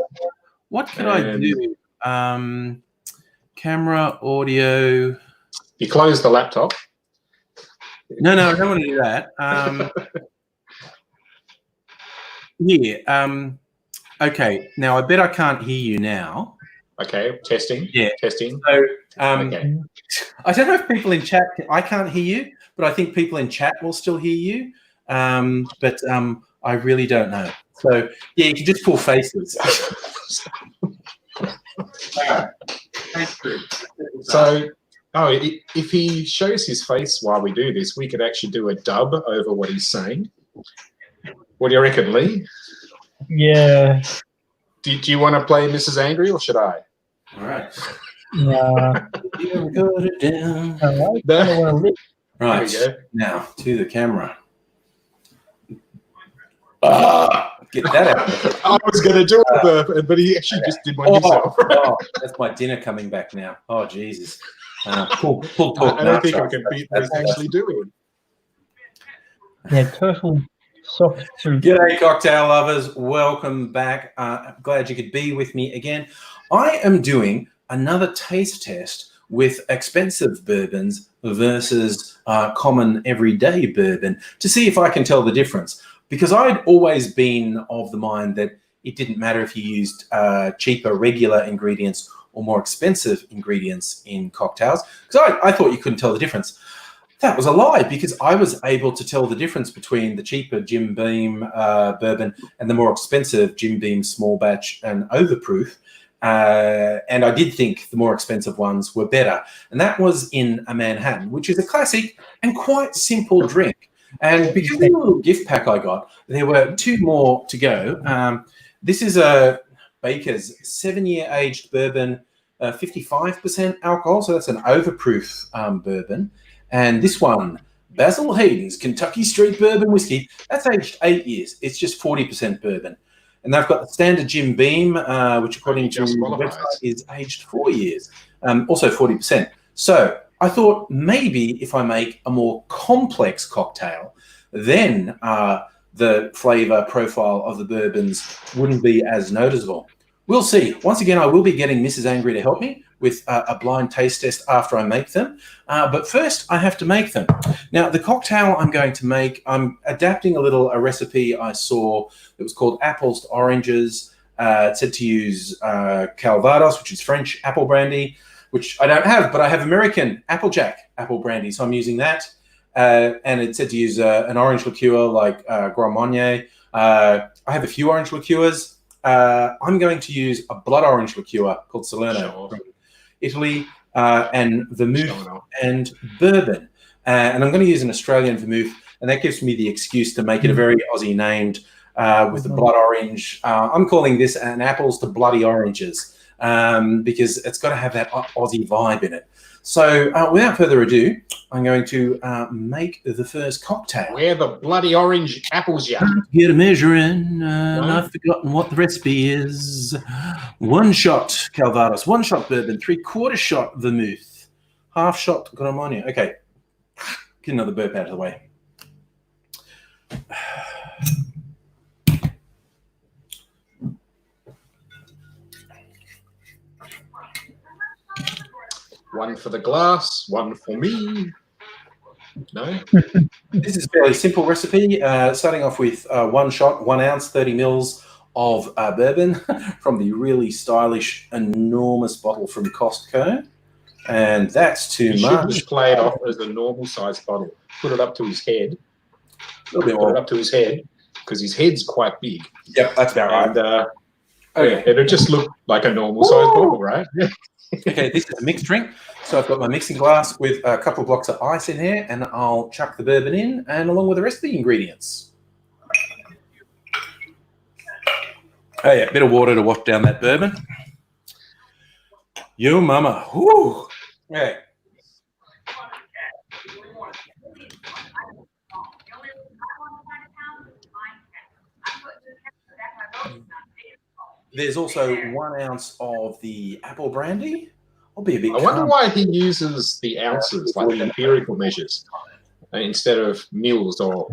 What can I do? Camera, audio. You close the laptop. No, I don't want to do that. Okay. Now I bet I can't hear you now. Okay. Testing. Yeah. Testing. So, okay. I don't know if people in chat. I can't hear you, but I think people in chat will still hear you. But I really don't know. So yeah, you can just pull faces. So, if he shows his face while we do this, we could actually do a dub over what he's saying. What do you reckon, Lee? Yeah. Do you want to play Mrs. Angry, or should I? All right. You Got it down. right. Right. Now to the camera. Get that out. I was going to do it, but he actually just did one himself. That's my dinner coming back now. Oh, Jesus. Pull talk. I don't think I can beat what he's actually doing. Yeah, turtle soft soup. G'day, cocktail lovers. Welcome back. I'm glad you could be with me again. I am doing another taste test with expensive bourbons versus common everyday bourbon to see if I can tell the difference. Because I'd always been of the mind that it didn't matter if you used cheaper regular ingredients or more expensive ingredients in cocktails, because I thought you couldn't tell the difference. That was a lie, because I was able to tell the difference between the cheaper Jim Beam bourbon and the more expensive Jim Beam small batch and overproof. And I did think the more expensive ones were better. And that was in a Manhattan, which is a classic and quite simple drink. And because of the little gift pack I got, there were 2 more to go. This is a Baker's 7-year aged bourbon, 55% alcohol. So that's an overproof bourbon. And this one, Basil Hayden's Kentucky Straight Bourbon Whiskey, that's aged 8 years. It's just 40% bourbon. And they've got the standard Jim Beam, which according to the website is aged 4 years, also 40%. So I thought maybe if I make a more complex cocktail, then the flavor profile of the bourbons wouldn't be as noticeable. We'll see. Once again, I will be getting Mrs. Angry to help me with a blind taste test after I make them. But first, I have to make them. Now, the cocktail I'm going to make, I'm adapting a recipe I saw that was called Apples to Oranges. It said to use Calvados, which is French apple brandy, which I don't have, but I have American Applejack apple brandy, so I'm using that. And it said to use an orange liqueur like Grand Marnier. I have a few orange liqueurs. I'm going to use a blood orange liqueur called Salerno from Italy, and vermouth and bourbon. And I'm going to use an Australian vermouth, and that gives me the excuse to make it a very Aussie named with the blood orange. I'm calling this an apples to bloody oranges because it's got to have that Aussie vibe in it. So without further ado, I'm going to make the first cocktail. Where the bloody orange apples, yeah. Get a measuring, and I've forgotten what the recipe is. 1 shot Calvados, 1 shot bourbon, 3/4 shot vermouth, 1/2 shot Grand Marnier. Okay, get another burp out of the way. One for the glass, one for me. No? This is a fairly simple recipe, starting off with 1 shot, 1 ounce, 30 mils of bourbon from the really stylish, enormous bottle from Costco. And that's too You should much. just play it off as a normal size bottle. Put it up to his head. A little bit Put it more. up to his head because his head's quite big. Yep, that's about right. And Okay. it'll just look like a normal size bottle, right? Okay, this is a mixed drink. So I've got my mixing glass with a couple of blocks of ice in here, and I'll chuck the bourbon in, and along with the rest of the ingredients. Oh yeah, a bit of water to wash down that bourbon. Yo mama. Whoo. Okay. There's also 1 ounce of the apple brandy. I'll be a bit. I wonder why he uses the ounces, like the empirical measures, instead of mils or,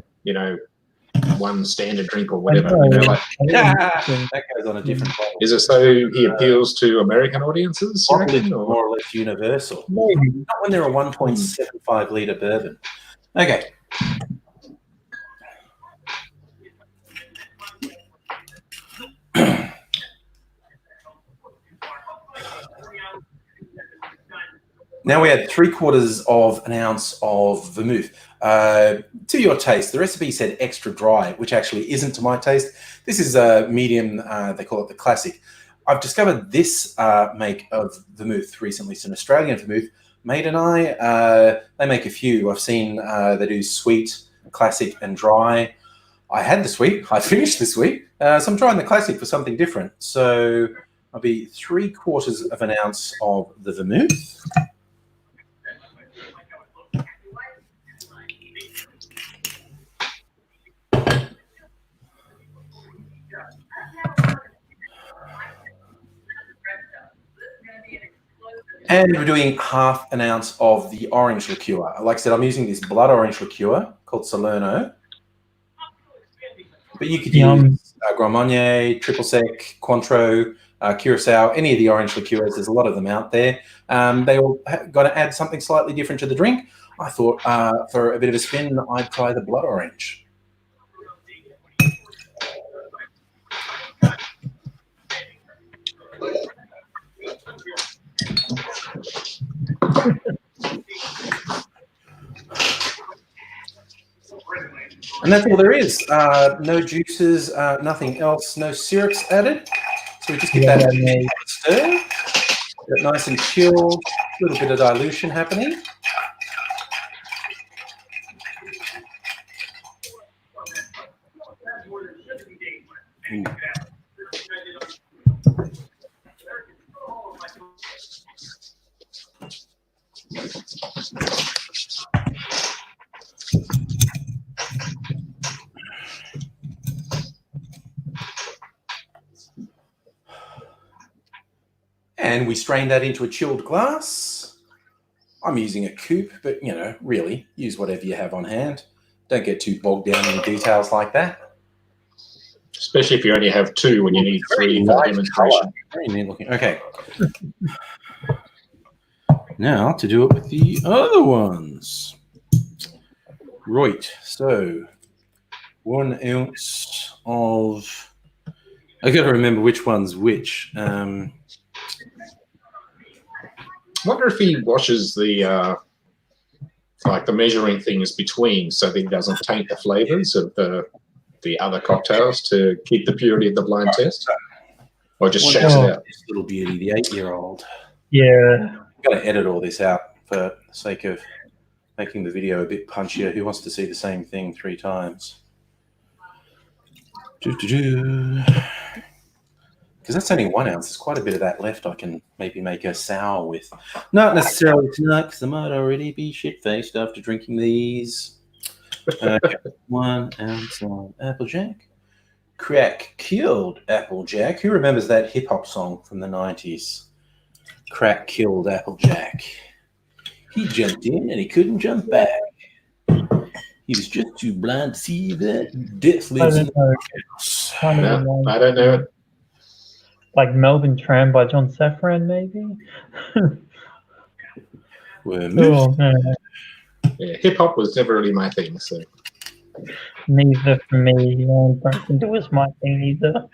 one standard drink or whatever. That goes on a different bottle. Is it so he appeals to American audiences? You Bottle is reckon, or? more or less universal. Maybe. Not when they're a 1.75 litre bourbon. Okay. Now we add 3/4 of an ounce of vermouth. To your taste, the recipe said extra dry, which actually isn't to my taste. This is a medium, they call it the classic. I've discovered this make of vermouth recently. It's an Australian vermouth. Mate and I, they make a few. I've seen they do sweet, classic, and dry. I had the sweet. I finished the sweet. So I'm trying the classic for something different. So I'll be 3/4 of an ounce of the vermouth. And we're doing 1/2 an ounce of the orange liqueur. Like I said, I'm using this blood orange liqueur called Salerno. But you could use Grand Marnier, Triple Sec, Cointreau, Curacao, any of the orange liqueurs. There's a lot of them out there. They all got to add something slightly different to the drink. I thought for a bit of a spin, I'd try the blood orange. And that's all there is. No juices, nothing else, no syrups added. So we just get that stir, get it nice and chilled, a little bit of dilution happening. And we strain that into a chilled glass. I'm using a coupe, but really use whatever you have on hand. Don't get too bogged down in the details like that. Especially if you only have 2 when you need 3 for demonstration. Very neat looking. Okay. Now to do it with the other ones. Right. So 1 ounce of. I got to remember which one's which. Wonder if he washes the the measuring things between, so that he doesn't taint the flavors of the other cocktails to keep the purity of the blind test, or just shakes it out. This little beauty, the 8-year-old. Yeah. I've got to edit all this out for the sake of making the video a bit punchier. Who wants to see the same thing 3 times? Because that's only 1 ounce. There's quite a bit of that left. I can maybe make a sour with. Not necessarily tonight, because I might already be shit-faced after drinking these. 1 ounce of Applejack. Crack-killed Applejack. Who remembers that hip-hop song from the 90s? Crack-killed Applejack. He jumped in and he couldn't jump back. He was just too blind to see that death lives in the house. No, I don't know it. Like Melbourne Tram by John Safran, maybe? We're Oh, no. Yeah, hip hop was never really my thing. So Neither for me. I don't think it was my thing either.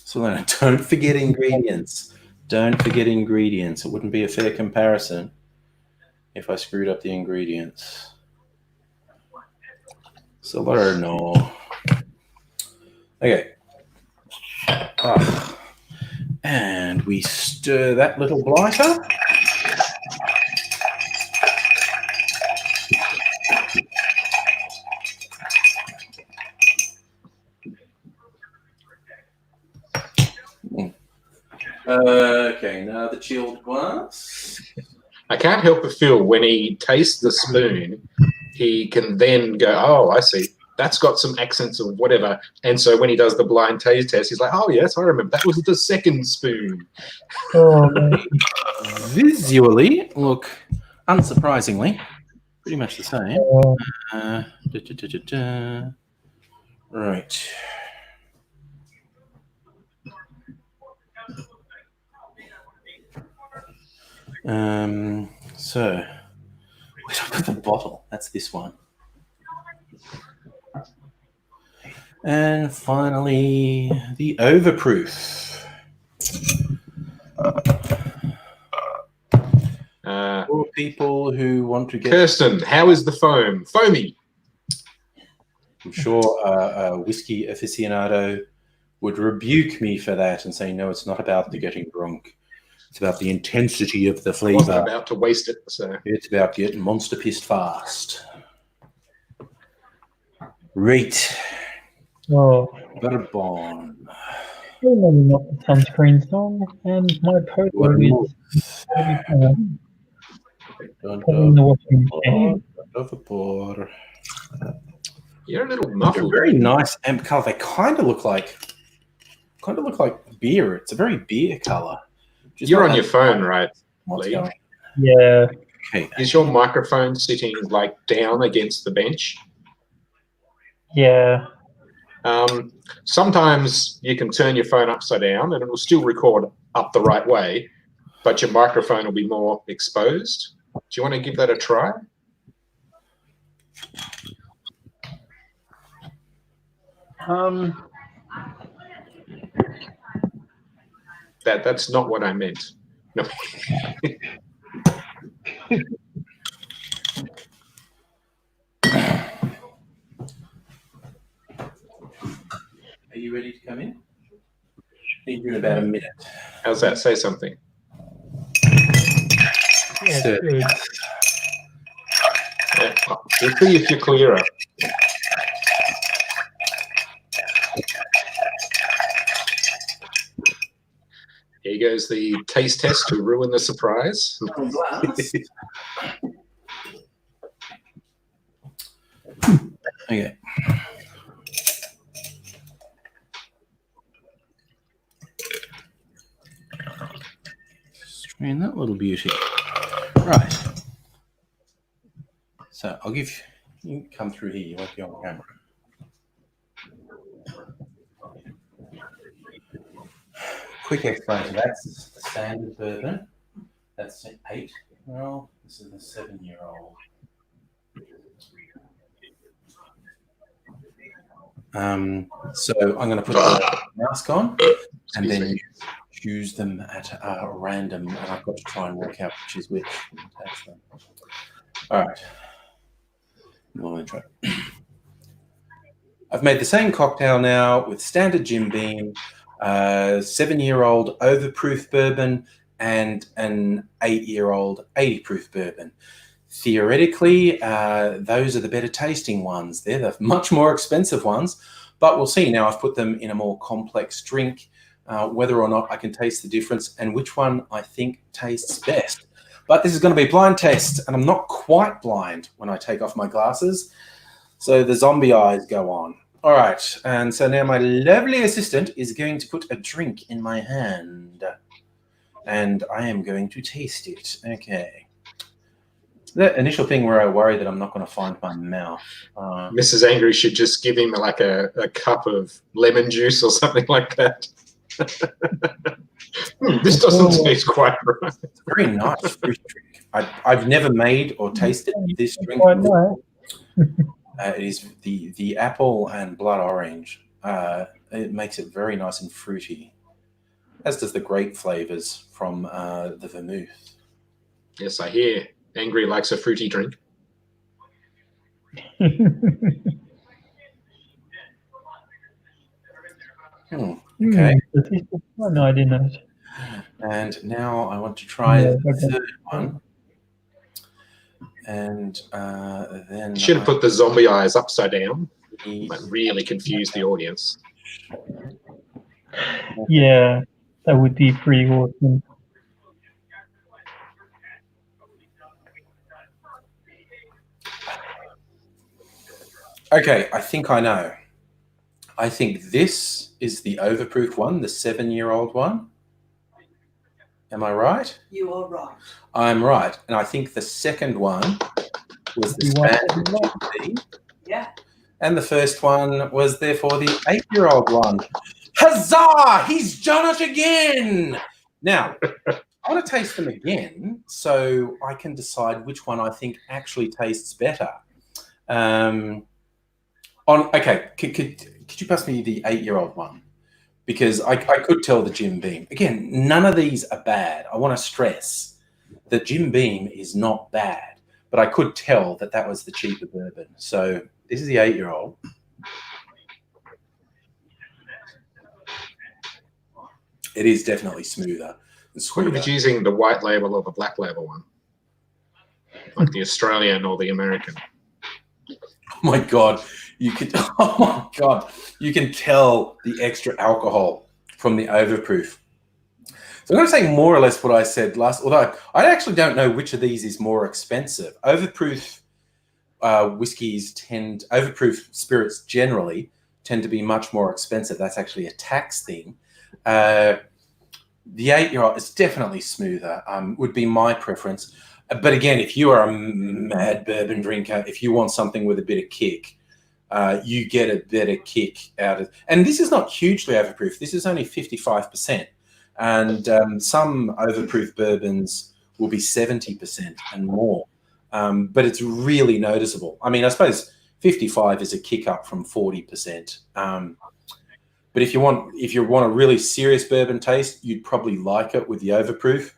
So then, don't forget ingredients. Don't forget ingredients. It wouldn't be a fair comparison if I screwed up the ingredients. Salerno. Okay. And we stir that little blighter. Okay, now the chilled glass. I can't help but feel when he tastes the spoon, he can then go, oh, I see. That's got some accents of whatever. And so when he does the blind taste test, he's like, oh, yes, I remember. That was the second spoon. Oh, man. Visually, look, unsurprisingly, pretty much the same. Right. So, where did I put the bottle? That's this one. And finally, the overproof. For people who want to get... Kirsten, how is the foam? Foamy. I'm sure a whiskey aficionado would rebuke me for that and say, no, it's not about the getting drunk. It's about the intensity of the I wasn't flavour. about to waste it. So It's about getting monster pissed fast. Right. Oh, Bourbon. maybe not the sunscreen song, and my poker is put in the washing machine. Overboard. you're a little They're muffled. very nice amp color. They kind of look like beer. It's a very beer color. Just You're not on your that- phone, right? What's Lee? going? Yeah. Okay. Is your microphone sitting like down against the bench? Yeah. Sometimes you can turn your phone upside down and it will still record up the right way, but your microphone will be more exposed. Do you want to give that a try? That's not what I meant. No. Are you ready to come in? Need you in about a minute. How's that? Say something. Yeah, So- good. Yeah. We'll see if you're clearer. Here goes the taste test to ruin the surprise. Okay. Strain that little beauty. Right. So I'll give you can come through here. You won't be on camera. Quick explanation. That's the standard bourbon. That's an 8-year-old. This is a 7-year-old. So I'm going to put the mask on, and then you choose them at random, and I've got to try and work out which is which. All right. I'm going to try. I've made the same cocktail now with standard Jim Beam, 7-year-old overproof bourbon, and an 8-year-old 80-proof bourbon. Theoretically, those are the better tasting ones. They're the much more expensive ones, but we'll see. Now I've put them in a more complex drink, whether or not I can taste the difference and which one I think tastes best. But this is going to be a blind test, and I'm not quite blind when I take off my glasses, so the zombie eyes go on. All right, and so now my lovely assistant is going to put a drink in my hand, and I am going to taste it. Okay. That initial thing where I worry that I'm not going to find my mouth. Mrs. Angry should just give him like a cup of lemon juice or something like that. This doesn't taste quite right. It's a very nice fruit drink. I've never made or tasted this drink. Quite nice. It is the apple and blood orange. It makes it very nice and fruity, as does the grape flavors from the vermouth. Yes, I hear Angry likes a fruity drink. Okay. No, I didn't know. And now I want to try the third one. And then You should have put the zombie eyes upside down. Might really confuse the audience. Yeah, that would be pretty awesome. Okay, I think I know. I think this is the overproof one, the 7-year-old one. Am I right? You are right. I'm right. And I think the second one was the standard GB. Yeah. And the first one was therefore the 8-year-old one. Huzzah! He's done it again! Now, I want to taste them again so I can decide which one I think actually tastes better. Okay, could you pass me the 8-year-old one? Because I could tell the Jim Beam. Again, none of these are bad. I want to stress that Jim Beam is not bad, but I could tell that that was the cheaper bourbon. So this is the 8-year-old. It is definitely smoother. What if it's using the white label or the black label one? Like the Australian or the American? Oh my God. You can tell the extra alcohol from the overproof. So I'm going to say more or less what I said last, although I actually don't know which of these is more expensive. Overproof overproof spirits generally tend to be much more expensive. That's actually a tax thing. The 8-year-old is definitely smoother, would be my preference. But again, if you are a mad bourbon drinker, if you want something with a bit of kick, you get a better kick out of, and this is not hugely overproof. This is only 55%, and some overproof bourbons will be 70% and more. But it's really noticeable. I mean, I suppose 55 is a kick up from 40%. But if you want a really serious bourbon taste, you'd probably like it with the overproof.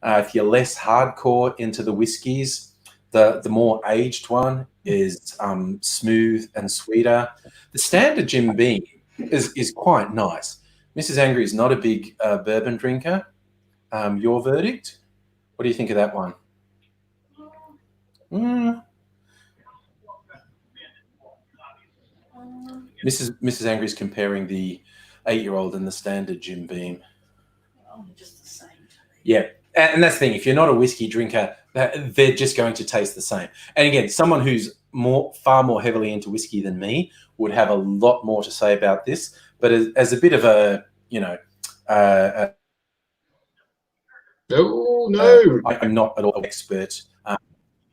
If you're less hardcore into the whiskies, the more aged one is smooth and sweeter. The standard Jim Beam is quite nice. Mrs. Angry is not a big bourbon drinker. Your verdict? What do you think of that one? Mrs. Angry is comparing the 8-year-old and the standard Jim Beam. Oh, just the same. Yeah. And that's the thing. If you're not a whiskey drinker, they're just going to taste the same. And again, someone who's far more heavily into whiskey than me would have a lot more to say about this. But as a bit of a, I'm not at all an expert.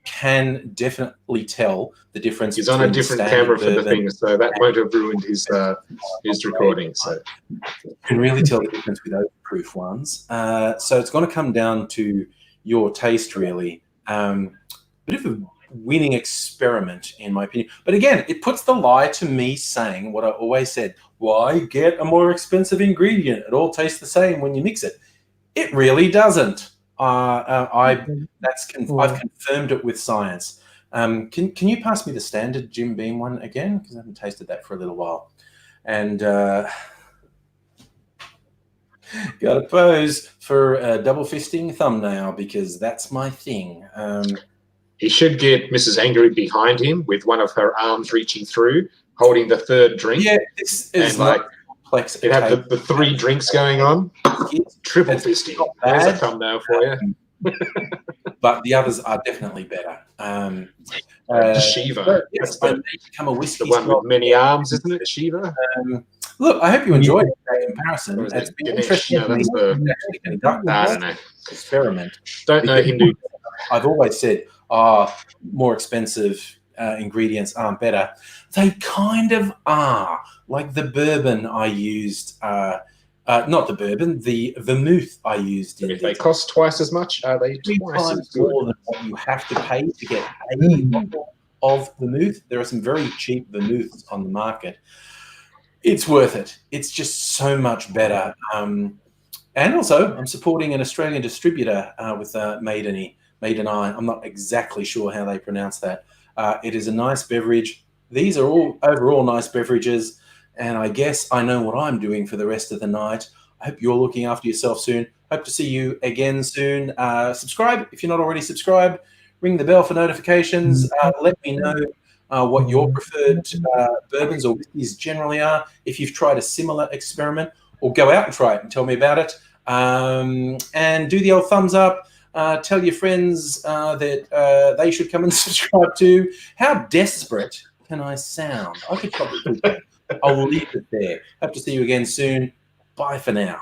Can definitely tell the difference. He's on a different camera for the thing, so that won't have ruined his recording. So you can really tell the difference with overproof ones. So it's going to come down to your taste, really. Bit of a winning experiment, in my opinion. But again, it puts the lie to me saying what I always said: why get a more expensive ingredient? It all tastes the same when you mix it. It really doesn't. I've confirmed it with science. Can you pass me the standard Jim Beam one again? Because I haven't tasted that for a little while. And got to pose for a double fisting thumbnail because that's my thing. He should get Mrs. Angry behind him with one of her arms reaching through, holding the third drink. Yeah, this is like complex. It have the 3 drinks going on. Triple fisting. There's a thumbnail for you. But the others are definitely better. Shiva. Yes, I need to become a whiskey. The one with many arms, isn't it? Shiva. Look, I hope you enjoyed that comparison. It's been interesting No, to actually conduct I don't know. experiment. Don't know Hindu. I've always said, more expensive ingredients aren't better. They kind of are. Like the bourbon I used not the bourbon, the vermouth I used in If they this. cost twice as much, are they 3 twice as times good? more than what you have to pay to get a bottle of vermouth. There are some very cheap vermouths on the market. It's worth it. It's just so much better. And also, I'm supporting an Australian distributor with Maiden Eye. I'm not exactly sure how they pronounce that. It is a nice beverage. These are all overall nice beverages. And I guess I know what I'm doing for the rest of the night. I hope you're looking after yourself soon. Hope to see you again soon. Subscribe if you're not already subscribed. Ring the bell for notifications. Let me know what your preferred bourbons or whiskeys generally are. If you've tried a similar experiment, or go out and try it and tell me about it. And do the old thumbs up. Tell your friends that they should come and subscribe too. How desperate can I sound? I could probably do that. I'll leave it there. Hope to see you again soon. Bye for now.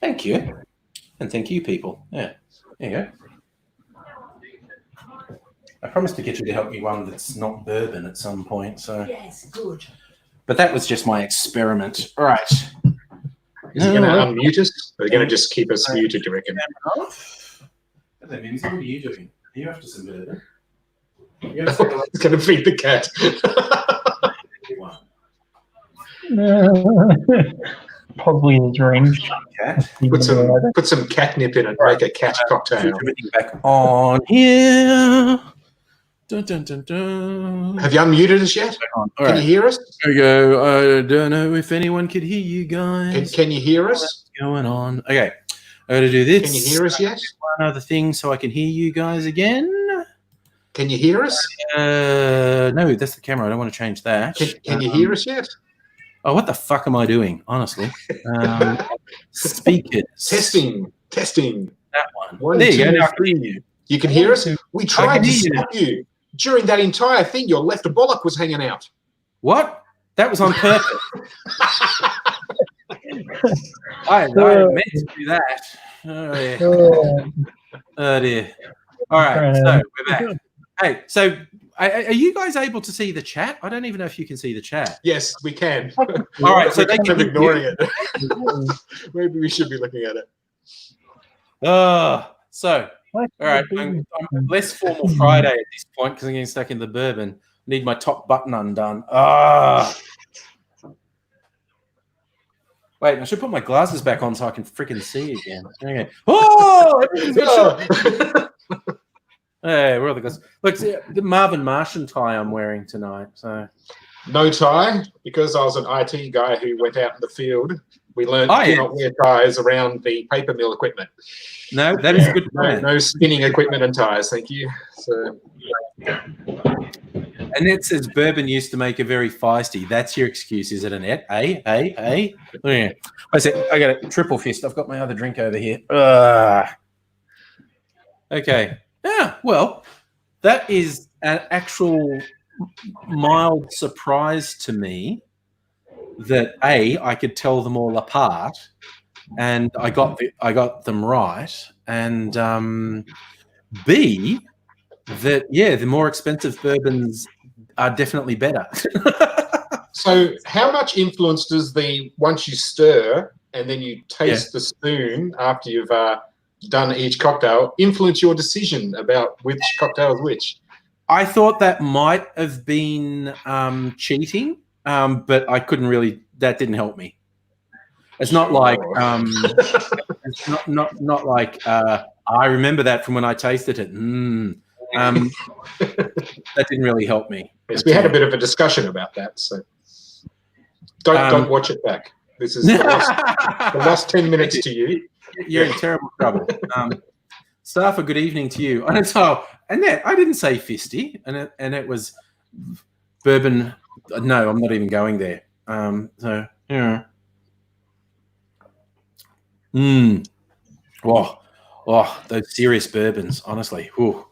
Thank you. And thank you, people. Yeah. There you go. I promised to get you to help me one that's not bourbon at some point. So, Yes, good. but that was just my experiment. All right. Is he going to unmute us? Or are they going to just keep us muted, do you reckon? That means what are you doing? Are you after some bourbon? He's going to feed the cat. Probably a drink. Cat. Put some catnip in it, make a cat cocktail. Switch everything back on here. Dun, dun, dun, dun. Have you unmuted us yet? All Can right. you hear us? There we go. I don't know if anyone could hear you guys. Can you hear us? What's going on? Okay. I got to do this. Can you hear us yet? One other thing so I can hear you guys again. Can you hear us? No, that's the camera. I don't want to change that. Can you hear us yet? Oh, what the fuck am I doing? Honestly. Speakers. Testing. That one. One, there you go. two, Now I can hear you. You can hear us? We tried to hear you. stop you. During that entire thing, your left bollock was hanging out. What? That was on purpose. I meant to do that. Oh, yeah. Oh, dear. All right, so we're back. Hey, so are you guys able to see the chat? I don't even know if you can see the chat. Yes, we can. All right, so we're they kind can of ignoring it. Maybe we should be looking at it. So, all right, I'm less formal Friday at this point because I'm getting stuck in the bourbon. Need my top button undone. Wait, I should put my glasses back on so I can freaking see again. Okay. Oh! Hey, where are the glasses? Look, see, the Marvin Martian tie I'm wearing tonight. So No tie, because I was an IT guy who went out in the field. We learned Oh, to yeah. not wear ties around the paper mill equipment. no, that is a good No, plan. no spinning equipment and ties, thank you. So Annette says bourbon used to make her very feisty. That's your excuse, is it, Annette? Hey. Yeah. I said, I got a triple fist. I've got my other drink over here. Okay. Yeah, well, that is an actual mild surprise to me that I could tell them all apart, and I got them right, and B, that the more expensive bourbons are definitely better. So how much influence does the once you stir and then you taste the spoon after you've done each cocktail influence your decision about which cocktail is which? I thought that might have been cheating, but I couldn't really. That didn't help me. It's not like it's not like I remember that from when I tasted it. That didn't really help me. Yes, we had a bit of a discussion about that, so don't watch it back. This is the last 10 minutes to you. You're in terrible trouble. Staff, a good evening to you. And so, Annette, I didn't say fisty, and it was bourbon. No, I'm not even going there. So yeah. Oh, those serious bourbons, honestly. Whew.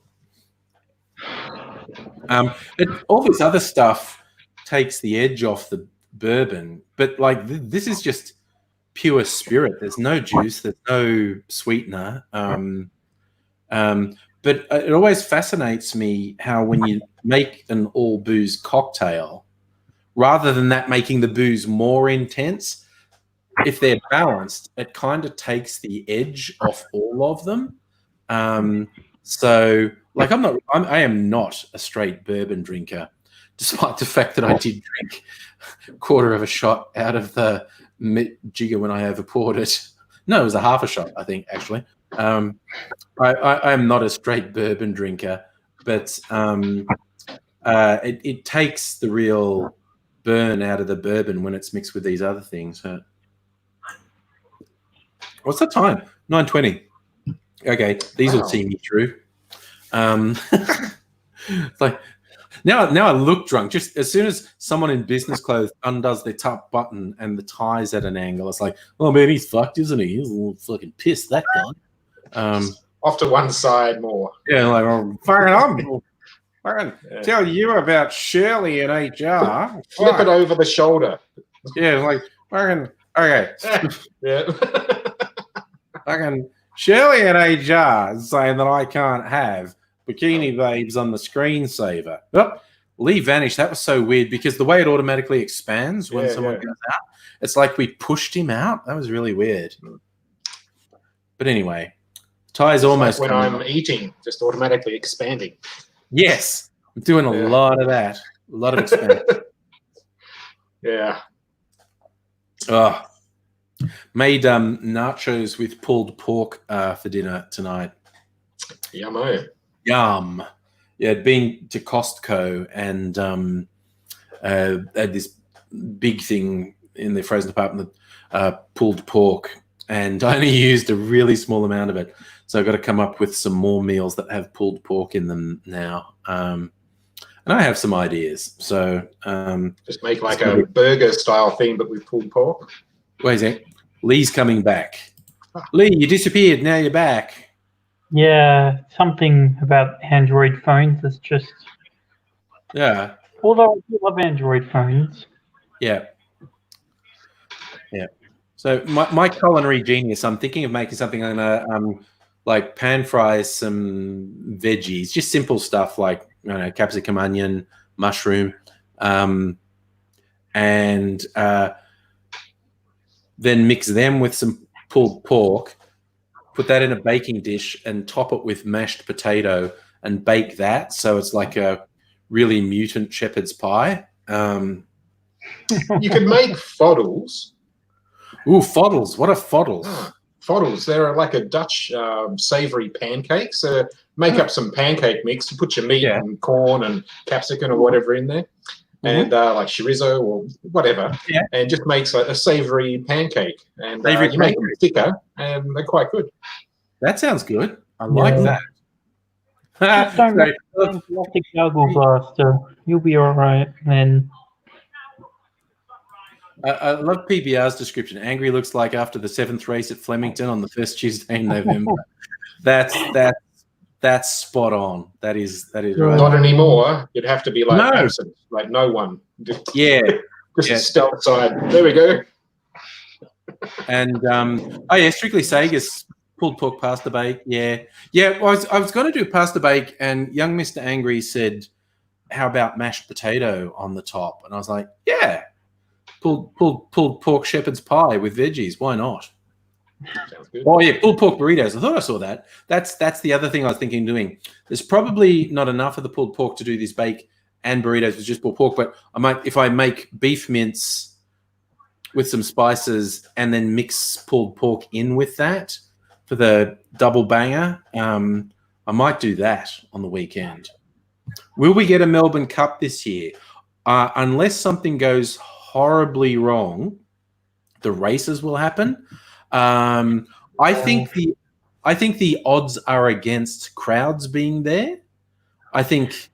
All this other stuff takes the edge off the bourbon, but like this is just pure spirit. There's no juice, there's no sweetener. But it always fascinates me how when you make an all booze cocktail, rather than that making the booze more intense, if they're balanced, it kind of takes the edge off all of them. So, like, I am not a straight bourbon drinker, despite the fact that I did drink a quarter of a shot out of the jigger when I overpoured it. No, it was a half a shot, I think, actually. I am not a straight bourbon drinker, but it takes the real burn out of the bourbon when it's mixed with these other things. What's the time? 9:20. Okay, these will see me through. It's like now I look drunk. Just as soon as someone in business clothes undoes their top button and the tie's at an angle, it's like, oh man, he's fucked, isn't he? He's a little fucking pissed, that guy. Off to one side more. Yeah, like, oh, fucking tell you about Shirley in HR. Flip it over the shoulder. Yeah, like fucking okay. Yeah. Fucking Shirley in HR is saying that I can't have bikini babes on the screensaver. Oh, Lee vanished. That was so weird because the way it automatically expands when someone goes out, it's like we pushed him out. That was really weird. But anyway, Ty's almost like when I'm eating, just automatically expanding. Yes, I'm doing a lot of that. A lot of expansion. Yeah. Oh, made nachos with pulled pork for dinner tonight. Yummo. Yum. Yeah, I'd been to Costco and had this big thing in the frozen department, pulled pork, and I only used a really small amount of it. So I've got to come up with some more meals that have pulled pork in them now. And I have some ideas. So just make like a burger style thing, but with pulled pork. Wait a sec. Lee's coming back. Lee, you disappeared. Now you're back. Yeah, something about Android phones is just... Yeah. Although I do love Android phones. Yeah. Yeah. So my culinary genius, I'm thinking of making something. I'm gonna like pan fry some veggies, just simple stuff like capsicum, onion, mushroom, and then mix them with some pulled pork. Put that in a baking dish and top it with mashed potato and bake that. So it's like a really mutant shepherd's pie. You could make foddles. Ooh, foddles. What are foddles? Foddles. They're like a Dutch savory pancakes. Make up some pancake mix. You put your meat and corn and capsicum or whatever in there. And like chorizo or whatever, and just makes a savory pancake. And you make them thicker, and they're quite good. That sounds good. I like that. Just don't make plastic gargle blaster. You'll be all right. And I love PBR's description. Angry looks like after the 7th race at Flemington on the first Tuesday in November. That's spot on. That is right. Not anymore. You'd have to be like absent, like no one. Just stealth side. There we go. And Strictly Sega's pulled pork pasta bake. Yeah. Well, I was going to do pasta bake, and young Mr. Angry said, "How about mashed potato on the top?" And I was like, "Yeah, pulled pork shepherd's pie with veggies. Why not?" Sounds good. Oh yeah, pulled pork burritos. I thought I saw that. That's the other thing I was thinking of doing. There's probably not enough of the pulled pork to do this bake and burritos with just pulled pork, but I might, if I make beef mince with some spices and then mix pulled pork in with that for the double banger, I might do that on the weekend. Will we get a Melbourne Cup this year? Unless something goes horribly wrong, the races will happen. I think the odds are against crowds being there. I think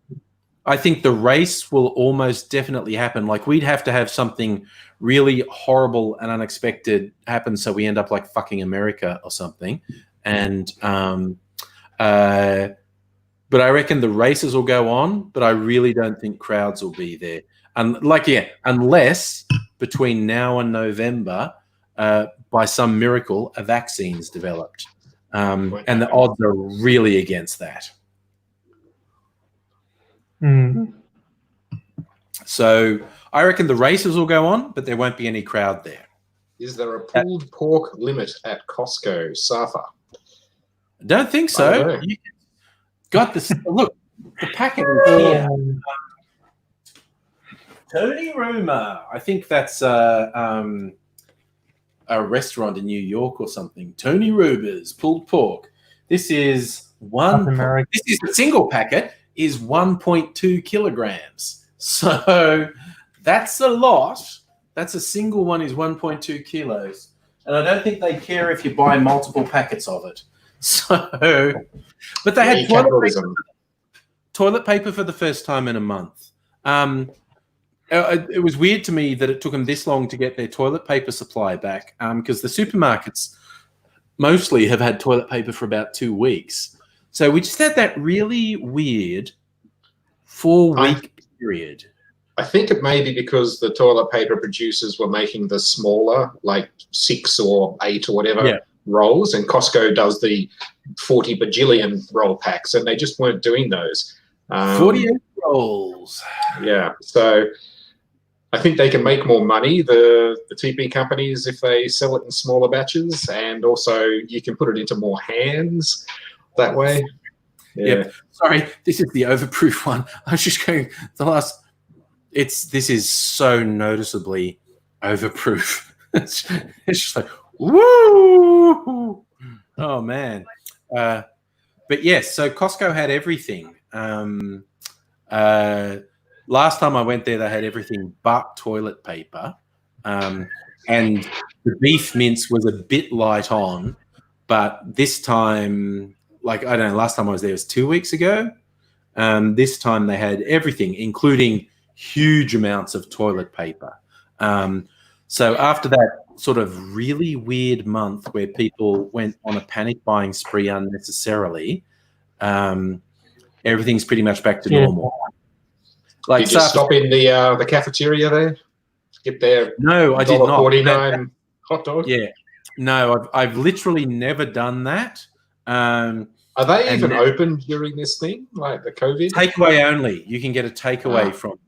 the race will almost definitely happen. Like, we'd have to have something really horrible and unexpected happen so we end up like fucking America or something. And but I reckon the races will go on, but I really don't think crowds will be there. And unless between now and November, by some miracle, a vaccine's developed. And the odds are really against that. So I reckon the races will go on, but there won't be any crowd there. Is there a pulled pork limit at Costco, Safa? Don't think I so. don't know. You got this. Look, the packet is here. Tony Roma. I think that's a restaurant in New York or something. Tony Roma's pulled pork. This is America. This is a single packet. Is 1.2 kilograms. So that's a lot. That's a single one is 1.2 kilos. And I don't think they care if you buy multiple packets of it. So, but they had toilet paper for the first time in a month. It was weird to me that it took them this long to get their toilet paper supply back because the supermarkets mostly have had toilet paper for about 2 weeks. So we just had that really weird 4-week period. I think it may be because the toilet paper producers were making the smaller, like 6 or 8 or whatever rolls, and Costco does the 40 bajillion roll packs, and they just weren't doing those. 48 rolls. Yeah, so I think they can make more money, the TP companies, if they sell it in smaller batches, and also you can put it into more hands that way. Yeah. Yep. Sorry, this is the overproof one. I was just going this is so noticeably overproof. It's just like woo. Oh man. But yes, so Costco had everything. Last time I went there, they had everything but toilet paper. And the beef mince was a bit light on, but this time, like, I don't know, last time I was there was 2 weeks ago. This time they had everything, including huge amounts of toilet paper. So after that sort of really weird month where people went on a panic buying spree unnecessarily, everything's pretty much back to normal. Like, did you stop in the cafeteria there? Get their no, I did not. $1.49 hot dog? Yeah. No, I've literally never done that. Are they even open during this thing, like the COVID? Takeaway only. You can get a takeaway from.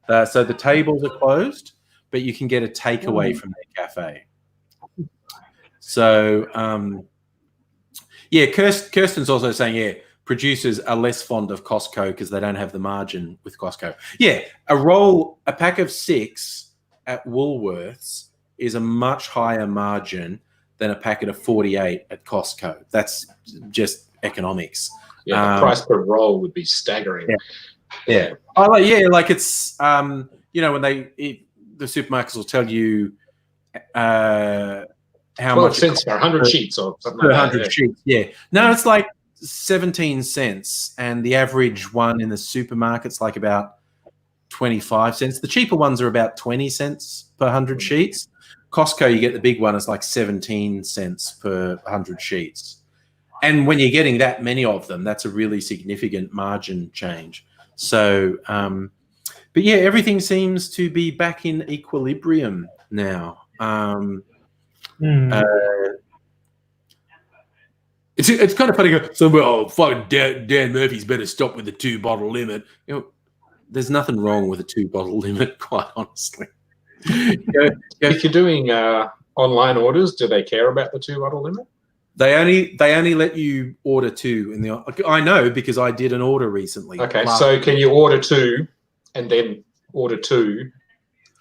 So the tables are closed, but you can get a takeaway from their cafe. So, Kirsten's also saying, producers are less fond of Costco because they don't have the margin with Costco. Yeah, a pack of 6 at Woolworths is a much higher margin than a packet of 48 at Costco. That's just economics. Yeah, the price per roll would be staggering. Yeah. Like it's when the supermarkets will tell you how much cents for 100 sheets or something like that. 100 sheets. Yeah. No, it's like 17 cents, and the average one in the supermarket's like about 25 cents. The cheaper ones are about 20 cents per 100 sheets. Costco, you get the big one, it's like 17 cents per 100 sheets. And when you're getting that many of them, that's a really significant margin change. So, but yeah, everything seems to be back in equilibrium now. It's kind of funny. Fucking Dan Murphy's better stop with the 2-bottle limit. There's nothing wrong with a 2-bottle limit, quite honestly. If you're doing online orders, do they care about the 2-bottle limit? They only let you order 2 I know because I did an order recently. Okay, so can you order 2 and then order 2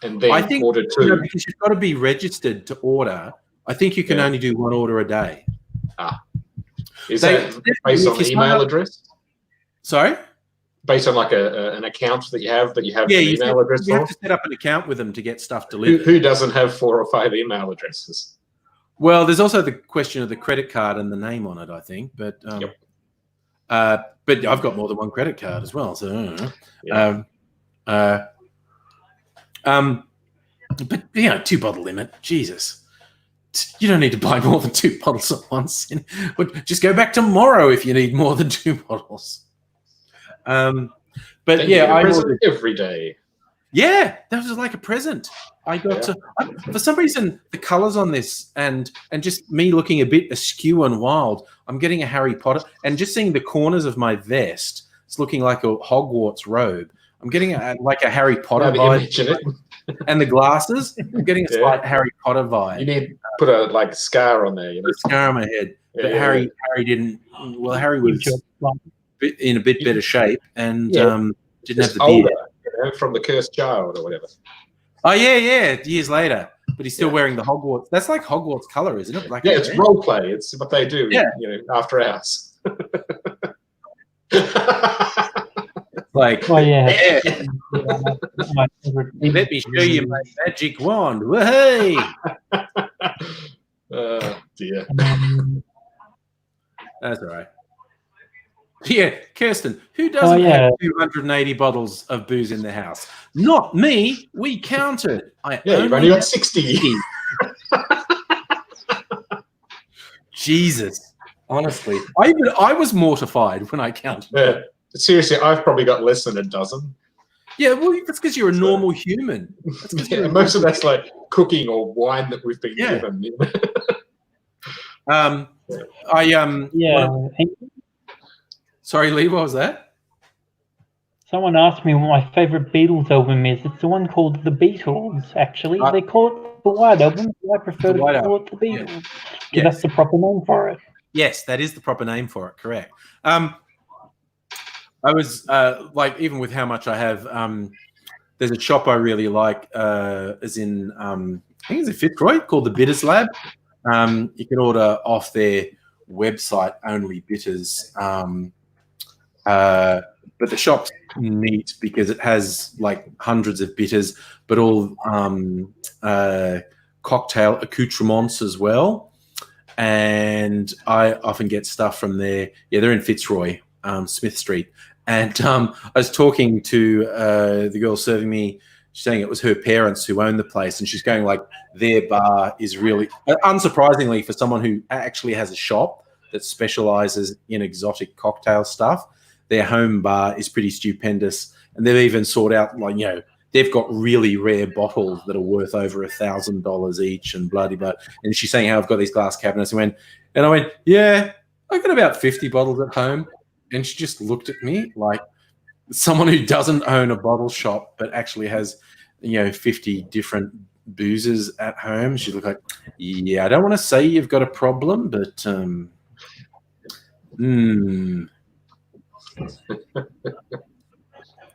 and then order 2? Because you've got to be registered to order. I think you can only do 1 order a day. Is that based on the email address? Sorry? Based on like an account that you have an email address for? You have to set up an account with them to get stuff delivered. Who doesn't have 4 or 5 email addresses? Well, there's also the question of the credit card and the name on it, I think. But but I've got more than 1 credit card as well. So I don't know. But 2-bottle limit, Jesus. You don't need to buy more than 2 bottles at once. Just go back tomorrow if you need more than 2 bottles. But I ordered every day. Yeah, that was like a present. I got for some reason the colors on this and just me looking a bit askew and wild. I'm getting a Harry Potter and just seeing the corners of my vest. It's looking like a Hogwarts robe. I'm getting like a Harry Potter vibe. And the glasses, I'm getting a Yeah. slight Harry Potter vibe. You need to put a scar on there. You know? A scar on my head. Yeah, But yeah, Harry didn't. Well, Harry was in a bit better shape and Yeah. didn't have Just the beard. older, from the cursed child or whatever. Oh yeah, years later, but he's still Yeah. wearing the Hogwarts. That's like Hogwarts color, isn't it? Black Yeah, and it's red. role play. It's what they do. Yeah. After hours. Like, Oh yeah. yeah, My favorite thing. let me show you my magic wand. Hey, Dear. that's all right. Yeah, Kirsten, who doesn't yeah. have 280 bottles of booze in the house? Not me. We counted. Yeah, you've only got 60. Jesus, honestly, I was mortified when I counted. Yeah. Seriously, I've probably got less than a dozen. Yeah, well, that's because you're a normal human. That's 'cause you're Yeah, a most of that's like cooking or wine that we've been Yeah. given. Yeah. Sorry, Lee, what was that? Someone asked me what my favorite Beatles album is. It's the one called The Beatles, actually. They call it the White Album. I prefer The to White call it The Beatles. Yeah. Because that's the proper name for it. Yes, that is the proper name for it. Correct. I was like, even with how much I have, there's a shop I really like, as in, I think it's in Fitzroy, called the Bitters Lab. You can order off their website only bitters. But the shop's neat because it has like hundreds of bitters, but all cocktail accoutrements as well. And I often get stuff from there. Yeah, they're in Fitzroy, Smith Street. And I was talking to the girl serving me, saying it was her parents who own the place, and she's going like, their bar is really, unsurprisingly for someone who actually has a shop that specializes in exotic cocktail stuff, their home bar is pretty stupendous. And they've even sought out, like, you know, they've got really rare bottles that are worth over $1,000 each and bloody blah. And she's saying how I've got these glass cabinets. And I went, yeah, I've got about 50 bottles at home. And she just looked at me like someone who doesn't own a bottle shop but actually has, 50 different boozes at home. She looked like, yeah, I don't want to say you've got a problem, but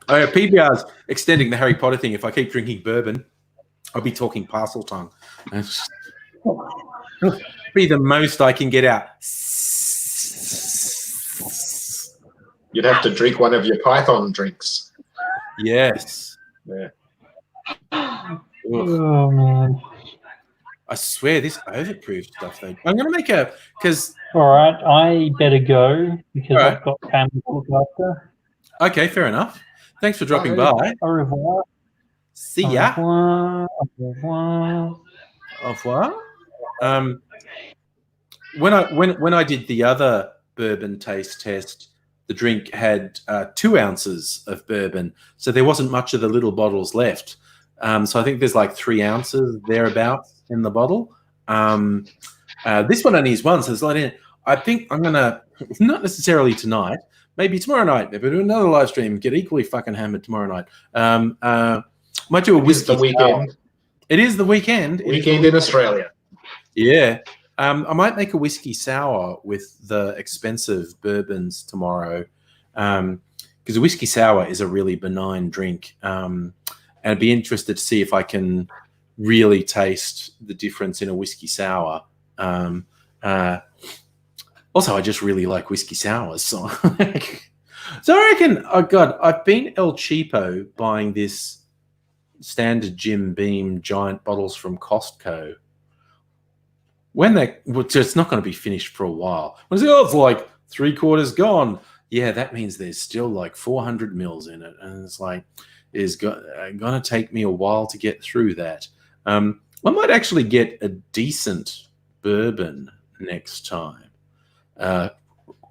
Oh, yeah, PBR's extending the Harry Potter thing. If I keep drinking bourbon, I'll be talking parcel tongue. Be the most I can get out. You'd have to drink one of your Python drinks. Yes. Yeah. Oh, man. I swear, this overproof stuff, though. I'm going to make a... Because... All right, I better go because All right. I've got family to look after. Okay, fair enough. Thanks for dropping Oh, by. Au revoir. See Au ya. revoir. Au revoir. Au revoir. When I did the other bourbon taste test, the drink had 2 ounces of bourbon, so there wasn't much of the little bottles left. So I think there's like 3 ounces thereabouts in the bottle. This one only is 1, so there's a lot in it. I think I'm gonna, not necessarily tonight, maybe tomorrow night, maybe do another live stream, get equally fucking hammered tomorrow night. Might do a It's whiskey the weekend. sour. It is the weekend. It is the Weekend in Australia. Yeah. I might make a whiskey sour with the expensive bourbons tomorrow, because a whiskey sour is a really benign drink. And I'd be interested to see if I can really taste the difference in a whiskey sour. Also, I just really like whiskey sours. So, so I reckon, oh God, I've been El Cheapo buying this standard Jim Beam giant bottles from Costco. It's not going to be finished for a while. When it's like 3/4 gone. Yeah, that means there's still like 400 mils in it. And it's like, it's going to take me a while to get through that. I might actually get a decent bourbon next time. Like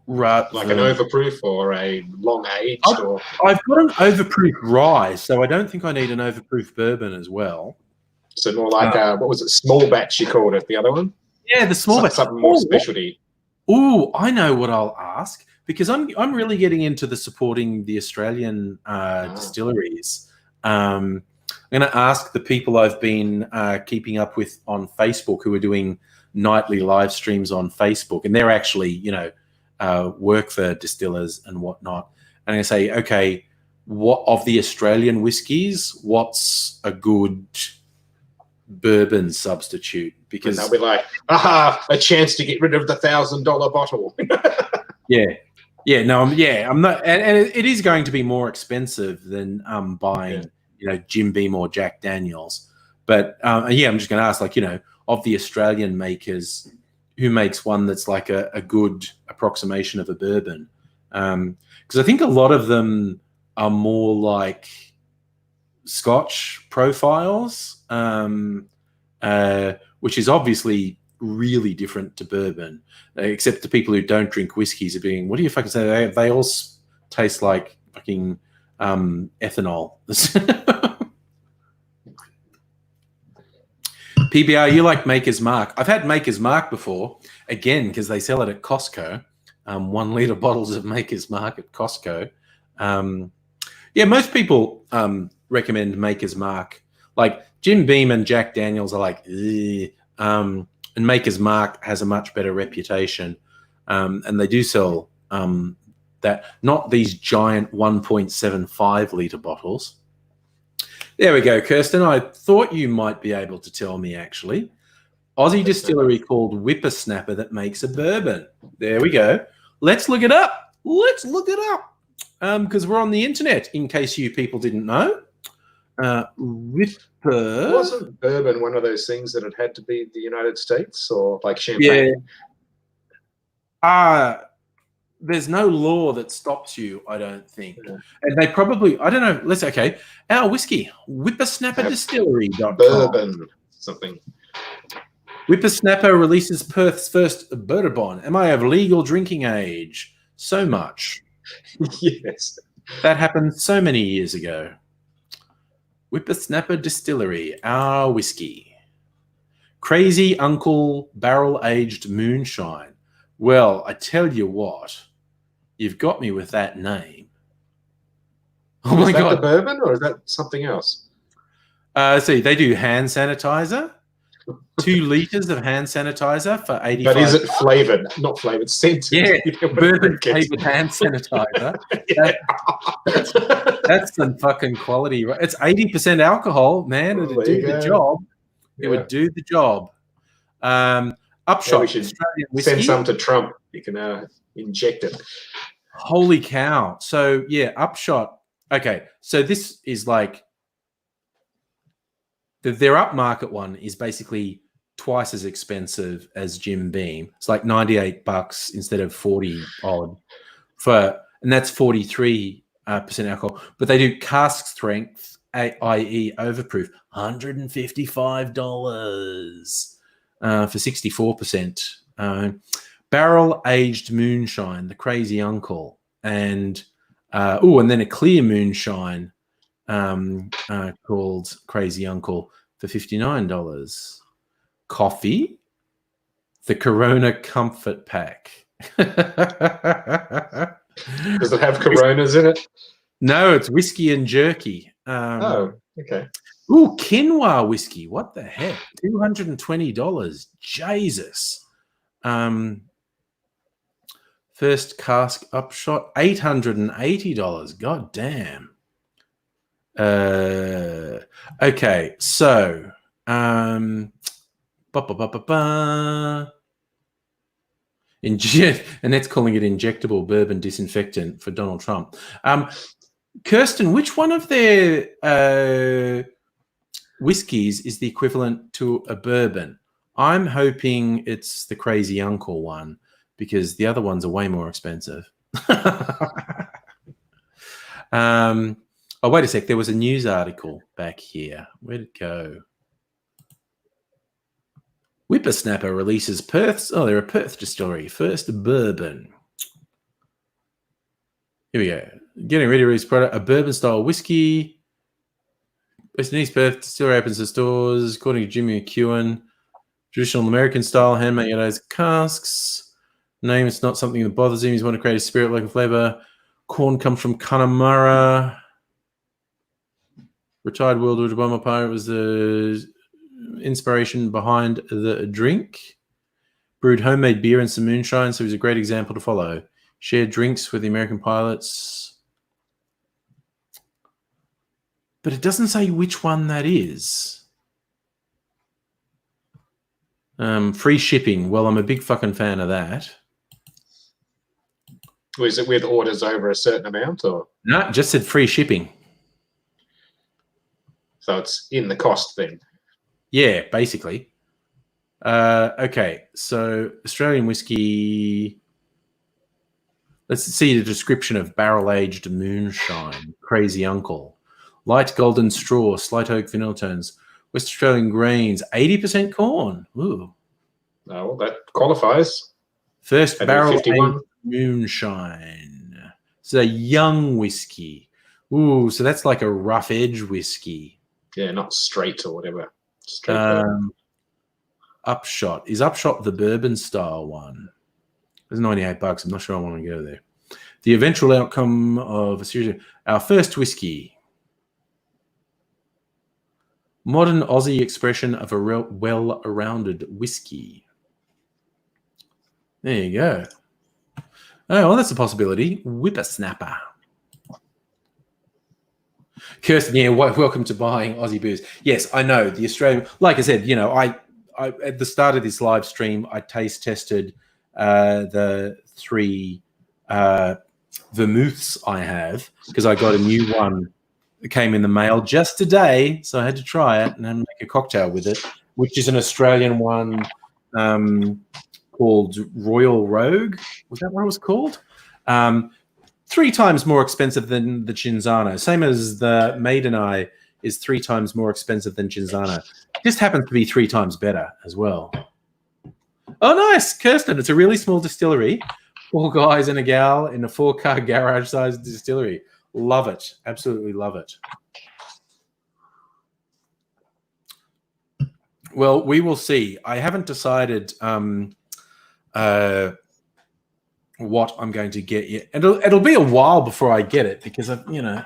an overproof or a long aged or I've got an overproof rye, so I don't think I need an overproof bourbon as well. so more like what was it, small batch you called it, the other one? Yeah, the small batch. Something more specialty. Oh, I know what I'll ask, because I'm really getting into supporting the Australian distilleries. I'm going to ask the people I've been keeping up with on Facebook who are doing nightly live streams on Facebook, and they're actually, work for distillers and whatnot. And I'm going to say, okay, what of the Australian whiskies, what's a good bourbon substitute? Because they'll be like, a chance to get rid of the $1,000 bottle. I'm not, and it is going to be more expensive than buying, Jim Beam or Jack Daniels. But I'm just going to ask, of the Australian makers, who makes one that's like a good approximation of a bourbon? Because I think a lot of them are more like Scotch profiles, which is obviously really different to bourbon, except the people who don't drink whiskeys are being, what do you fucking say? They all taste like fucking ethanol. PBR, you like Maker's Mark. I've had Maker's Mark before, again, because they sell it at Costco. 1 litre bottles of Maker's Mark at Costco. Most people recommend Maker's Mark. Like Jim Beam and Jack Daniels are like, and Maker's Mark has a much better reputation. And they do sell that, not these giant 1.75 litre bottles. There we go, Kirsten. I thought you might be able to tell me, actually. Aussie distillery called Whippersnapper that makes a bourbon. There we go. Let's look it up. Because we're on the internet, in case you people didn't know. Wasn't bourbon one of those things that it had to be the United States, or like champagne? Yeah. There's no law that stops you, I don't think. Yeah. And they probably, I don't know, our whiskey, whippersnapperdistillery.com. Bourbon, something. Whippersnapper releases Perth's first bourbon. Am I of legal drinking age? So much. Yes. That happened so many years ago. Whippersnapper Distillery, our whiskey. Crazy Uncle barrel-aged moonshine. Well, I tell you what, you've got me with that name. Oh my God. Is that the bourbon, or is that something else? See, they do hand sanitizer. 2 liters of hand sanitizer for 85. But is it flavored? Not flavored, scented. Yeah, bourbon flavored hand sanitizer. That's some fucking quality. It's 80% alcohol, man. It'd do the job. It would do the job. Upshot. We should send some to Trump. You can inject it. Holy cow. So, Upshot. Okay, so this is like their upmarket one is basically twice as expensive as Jim Beam. It's like $98 instead of 40 odd and that's 43% alcohol. But they do cask strength, i.e. overproof, $155 for 64%. Barrel aged moonshine, the Crazy Uncle, and then a clear moonshine called Crazy Uncle for $59. Coffee, the Corona Comfort Pack. Does it have Coronas in it? No, it's whiskey and jerky. Okay. Ooh, quinoa whiskey. What the heck? $220. Jesus. First cask upshot, $880. God damn. Okay, so and that's calling it injectable bourbon disinfectant for Donald Trump. Kirsten, which one of their whiskeys is the equivalent to a bourbon? I'm hoping it's the Crazy Uncle one, because the other ones are way more expensive. Oh, wait a sec. There was a news article back here. Where'd it go? Whippersnapper releases they're a Perth distillery. First bourbon. Here we go. Getting ready to release product. A bourbon-style whiskey. West and East Perth distillery opens the stores. According to Jimmy McEwen. Traditional American-style handmade iodized casks. Name, it's not something that bothers him. He's want to create a spirit-like flavor. Corn comes from Connemara. Retired World War Bomber pilot was the inspiration behind the drink. Brewed homemade beer and some moonshine, so he was a great example to follow. Shared drinks with the American pilots. But it doesn't say which one that is. Free shipping. Well, I'm a big fucking fan of that. Was it with orders over a certain amount, or No, just said free shipping. so it's in the cost then? Yeah, basically. Okay, so Australian whiskey. Let's see the description of barrel-aged moonshine. Crazy Uncle. Light golden straw, slight oak vanilla tones. West Australian grains, 80% corn. Ooh. Oh, well, that qualifies. First Maybe barrel 51. moonshine. It's a young whiskey. Ooh, so that's like a rough edge whiskey. Yeah, not straight or whatever. Straight bourbon. Upshot. Is Upshot the bourbon style one? It's $98. I'm not sure I want to go there. The eventual outcome of a series of our first whiskey. Modern Aussie expression of a well-rounded whiskey. There you go. Oh, well, that's a possibility. Whippersnapper. Kirsten, yeah, welcome to buying Aussie booze. Yes, I know the Australian. Like I said, you know, I at the start of this live stream, I taste tested the 3 vermouths I have because I got a new one that came in the mail just today, so I had to try it and then make a cocktail with it, which is an Australian one called Royal Rogue. Was that what it was called? 3 times more expensive than the Cinzano. Same as the Maiden Eye is 3 times more expensive than Cinzano. Just happens to be 3 times better as well. Oh, nice, Kirsten. It's a really small distillery. 4 guys and a gal in a 4-car garage-sized distillery. Love it. Absolutely love it. Well, we will see. I haven't decided what I'm going to get yet. And it'll be a while before I get it because I've, you know,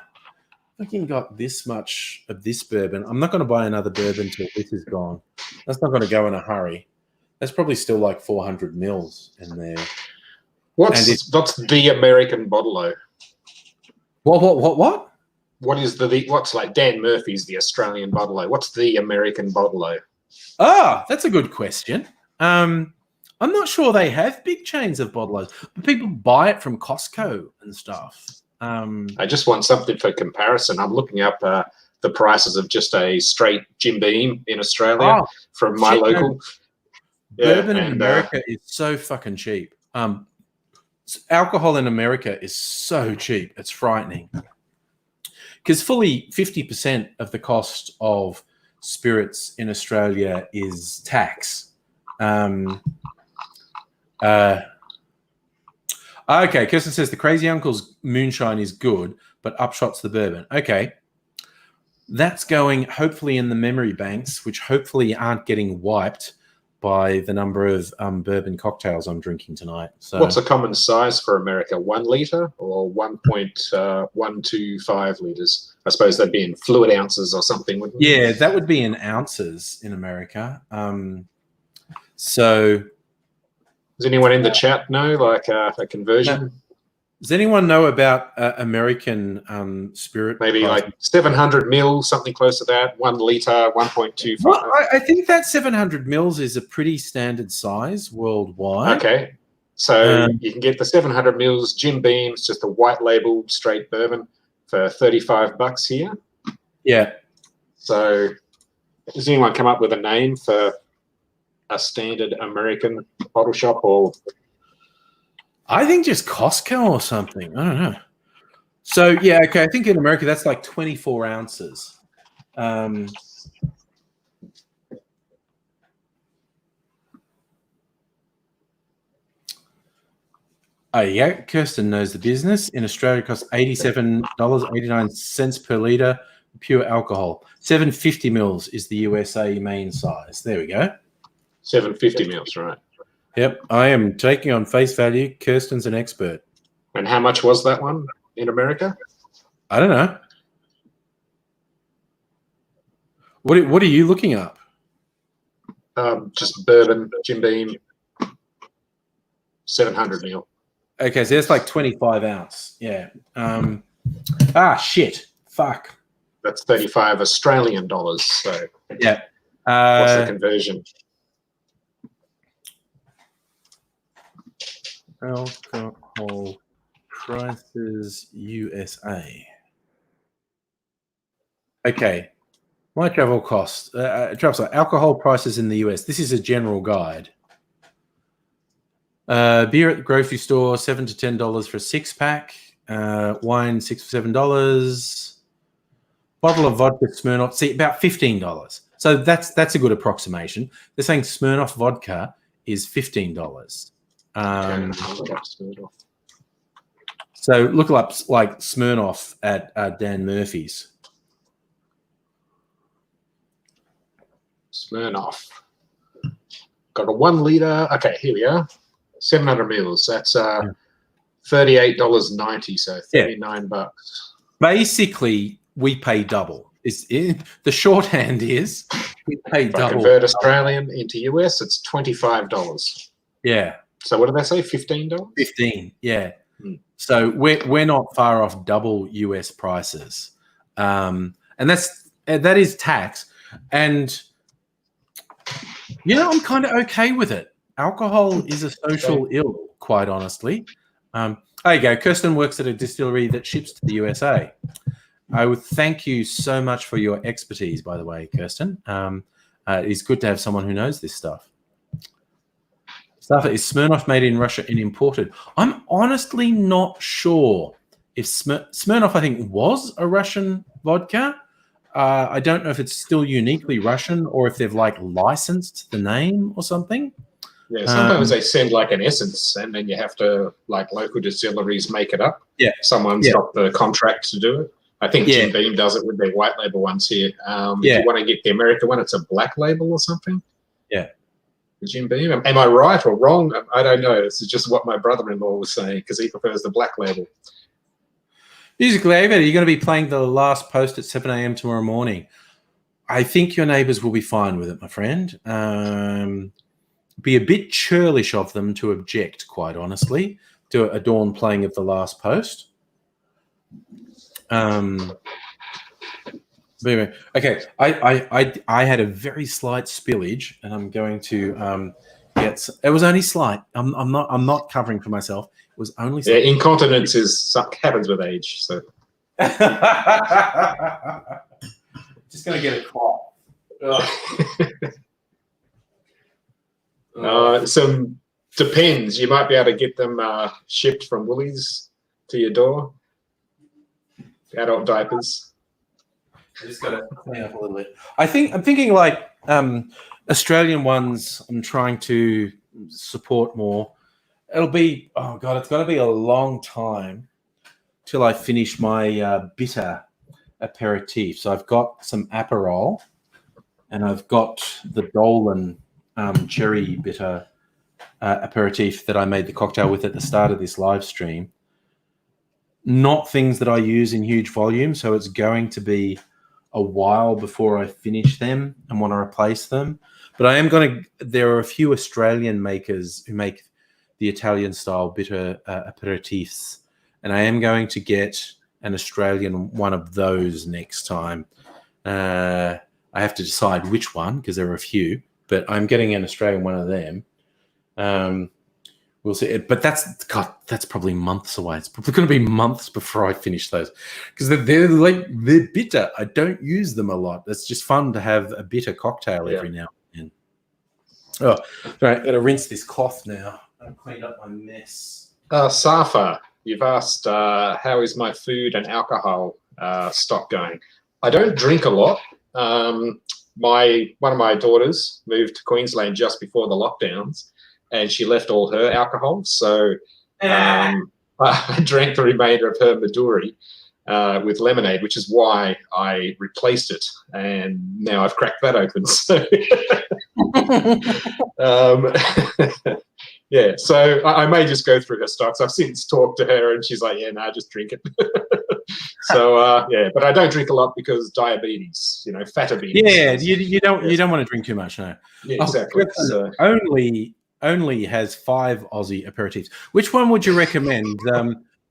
fucking got this much of this bourbon. I'm not going to buy another bourbon till this is gone. That's not going to go in a hurry. There's probably still like 400 mils in there. What's the American bottle-o? What? What's like Dan Murphy's the Australian bottle-o? What's the American bottle-o? Ah, that's a good question. I'm not sure they have big chains of bottlers, but people buy it from Costco and stuff. I just want something for comparison. I'm looking up the prices of just a straight Jim Beam in Australia from my local. Bourbon in America is so fucking cheap. Alcohol in America is so cheap. It's frightening. Because fully 50% of the cost of spirits in Australia is tax. Okay, Kirsten says the Crazy Uncle's moonshine is good, but Upshot's the bourbon. Okay. That's going hopefully in the memory banks, which hopefully aren't getting wiped by the number of bourbon cocktails I'm drinking tonight. So, what's a common size for America? 1 liter or 1.125 liters? I suppose that'd be in fluid ounces or something, wouldn't it? Yeah, that would be in ounces in America. So, does anyone in the chat know, like a conversion? Does anyone know about American spirit? Maybe price? like 700 mil, something close to that. 1 liter, 1.25. Well, I think that 700 mils is a pretty standard size worldwide. Okay, so you can get the 700 mils Jim Beam. It's just a white label straight bourbon for $35 here. Yeah. So, does anyone come up with a name for a standard American bottle shop? Or I think just Costco or something. I don't know. So, yeah, okay. I think in America that's like 24 ounces. Oh, yeah. Kirsten knows the business. In Australia, it costs $87.89 per litre pure alcohol. 750 mils is the USA main size. There we go. 750 mils, right? Yep, I am taking on face value. Kirsten's an expert. And how much was that one in America? I don't know. What are you looking up? Just bourbon, Jim Beam, 700 ml. Okay, so that's like 25 ounce. Yeah. Shit. Fuck. That's 35 Australian dollars. So Yeah. what's the conversion? Alcohol prices USA. Okay. My travel costs. Alcohol prices in the US. This is a general guide. Beer at the grocery store, $7 to $10 for a 6-pack. Wine, $6 to $7. Bottle of vodka Smirnoff, see, about $15. So that's a good approximation. They're saying Smirnoff vodka is $15. So look up like Smirnoff at Dan Murphy's. Smirnoff. Got a 1 liter. Okay, here we are. 700 mils. That's $38.90. So $39. Basically, we pay double. The shorthand is we pay If I double. convert Australian into US, it's $25. Yeah. So what did they say? $15? 15. Yeah. So we're not far off double US prices, and that is tax. And I'm kind of okay with it. Alcohol is a social ill, quite honestly. There you go. Kirsten works at a distillery that ships to the USA. I would thank you so much for your expertise, by the way, Kirsten. It's good to have someone who knows this stuff. Is Smirnoff made in Russia and imported? I'm honestly not sure if Smirnoff, I think, was a Russian vodka. I don't know if it's still uniquely Russian or if they've licensed the name or something. Yeah, sometimes they send an essence and then you have to, local distilleries make it up. Yeah. Someone's got the contract to do it. I think Jim Beam does it with their white label ones here. If you want to get the American one, it's a black label or something. Yeah. Jim Beam. Am I right or wrong? I don't know. This is just what my brother-in-law was saying because he prefers the black label. Musically, are you going to be playing the last post at 7 a.m. tomorrow morning? I think your neighbours will be fine with it, my friend. Be a bit churlish of them to object, quite honestly, to a dawn playing of the last post. But anyway, okay. I had a very slight spillage, and I'm going to get. It was only slight. I'm not covering for myself. It was only. Slight. Yeah, incontinence happens with age. So. Just gonna get a cough. Some depends. You might be able to get them shipped from Woolies to your door. Adult diapers. I just got to clean up a little bit. I'm thinking Australian ones. I'm trying to support more. It'll be it's going to be a long time till I finish my bitter aperitif. So I've got some Aperol, and I've got the Dolan cherry bitter aperitif that I made the cocktail with at the start of this live stream. Not things that I use in huge volume, so it's going to be a while before I finish them and want to replace them. But I am going to. There are a few Australian makers who make the Italian style bitter aperitifs, and I am going to get an Australian one of those next time. I have to decide which one because there are a few, but I'm getting an Australian one of them. We'll see. But that's probably months away. It's probably going to be months before I finish those because they're bitter. I don't use them a lot. It's just fun to have a bitter cocktail every now and then. Oh, right. Got to rinse this cloth now. I've cleaned up my mess. Safa, you've asked how is my food and alcohol stock going? I don't drink a lot. One of my daughters moved to Queensland just before the lockdowns. And she left all her alcohol, so I drank the remainder of her Midori with lemonade, which is why I replaced it. And now I've cracked that open. So, yeah, so I may just go through her stocks. I've since talked to her, and she's like, "Yeah, no, just drink it." So yeah, but I don't drink a lot because diabetes, fatabetes. Yeah, you don't want to drink too much, no. Yeah, exactly. So. Only has 5 Aussie aperitifs. Which one would you recommend?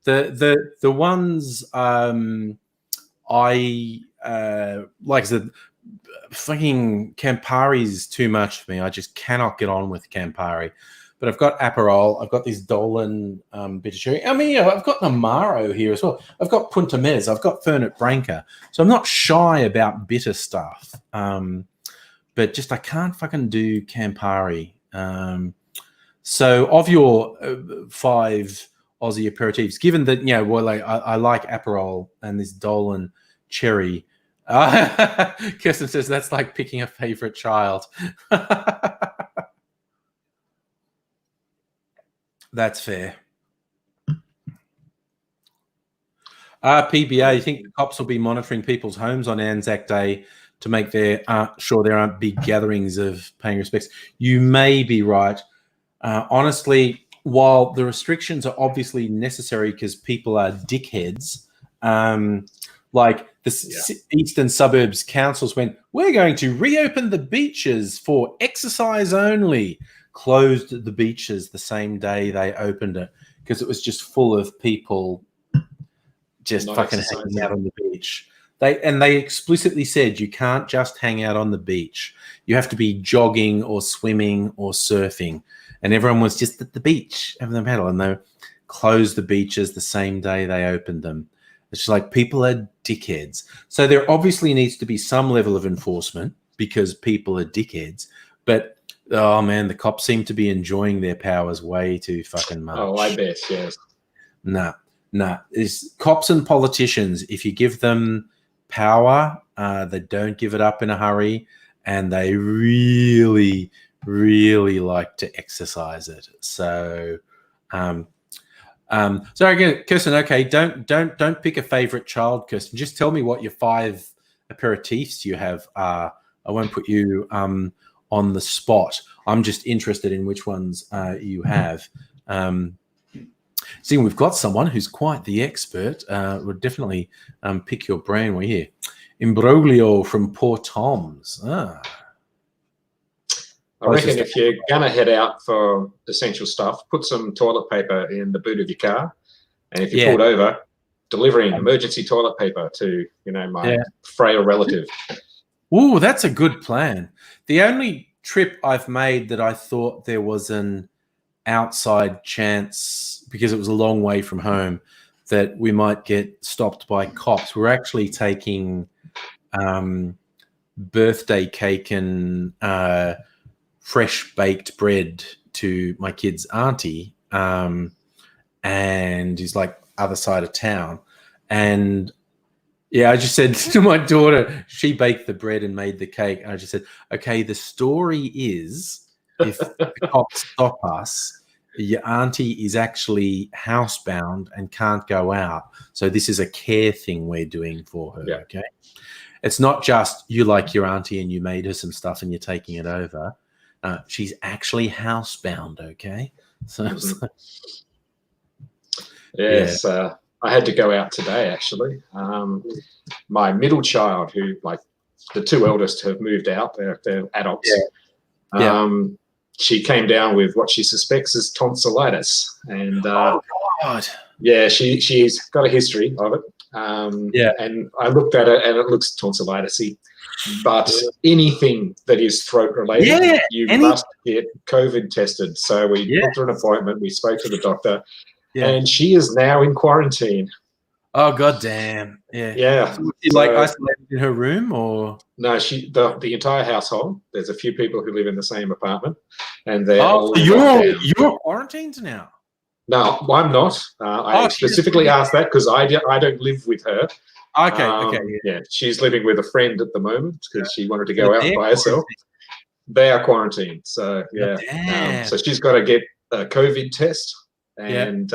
The ones I like the fucking Campari's too much for me. I just cannot get on with Campari. But I've got Aperol. I've got this Dolan bitter cherry. I mean, I've got Amaro here as well. I've got Punta Mez. I've got Fernet Branca. So I'm not shy about bitter stuff. But just I can't fucking do Campari. So of your 5 Aussie aperitifs, given that, I like Aperol and this Dolan cherry. Kirsten says that's like picking a favorite child. That's fair. PBA, you think the cops will be monitoring people's homes on Anzac Day to make sure there aren't big gatherings of paying respects? You may be right. Honestly, while the restrictions are obviously necessary because people are dickheads, like the Eastern Suburbs councils went, we're going to reopen the beaches for exercise only. Closed the beaches the same day they opened it because it was just full of people just not fucking hanging out on the beach. They explicitly said you can't just hang out on the beach. You have to be jogging or swimming or surfing. And everyone was just at the beach having the paddle, and they closed the beaches the same day they opened them. It's just like people are dickheads. So there obviously needs to be some level of enforcement because people are dickheads. But oh man, the cops seem to be enjoying their powers way too fucking much. Oh, I bet, yes. Nah. It's cops and politicians. If you give them power, they don't give it up in a hurry, and they really, really like to exercise it. So, so again, Kirsten, okay, don't pick a favorite child, Kirsten. Just tell me what your 5 aperitifs you have are. I won't put you on the spot. I'm just interested in which ones you have. See, we've got someone who's quite the expert. We'll definitely pick your brain. We're here. Imbroglio from Poor Tom's. I reckon if you're going to head out for essential stuff, put some toilet paper in the boot of your car. And if you're pulled over, delivering emergency toilet paper to, my frail relative. Ooh, that's a good plan. The only trip I've made that I thought there was an outside chance, because it was a long way from home, that we might get stopped by cops. We're actually taking birthday cake and fresh baked bread to my kid's auntie, and he's like other side of town. And I just said to my daughter, she baked the bread and made the cake. And I just said, okay, the story is if the cops stop us, your auntie is actually housebound and can't go out. So this is a care thing we're doing for her, okay? It's not just you like your auntie and you made her some stuff and you're taking it over. She's actually housebound, okay? So yes, I had to go out today, actually. My middle child, who, like, the 2 eldest have moved out. They're adults. She came down with what she suspects is tonsillitis. And, oh, God. Yeah, she's got a history of it. And I looked at it, and it looks tonsillitis-y. But anything that is throat-related, you must get COVID tested. So we booked her an appointment. We spoke to the doctor. And she is now in quarantine. Oh, God damn. Yeah. So is like isolated in her room, or? No, the entire household. There's a few people who live in the same apartment, and they're all you're quarantined now? No, I'm not. I specifically asked that because I don't live with her. Okay. Yeah, she's living with a friend at the moment because she wanted to go out by herself. They are quarantined. So, so she's got to get a COVID test. And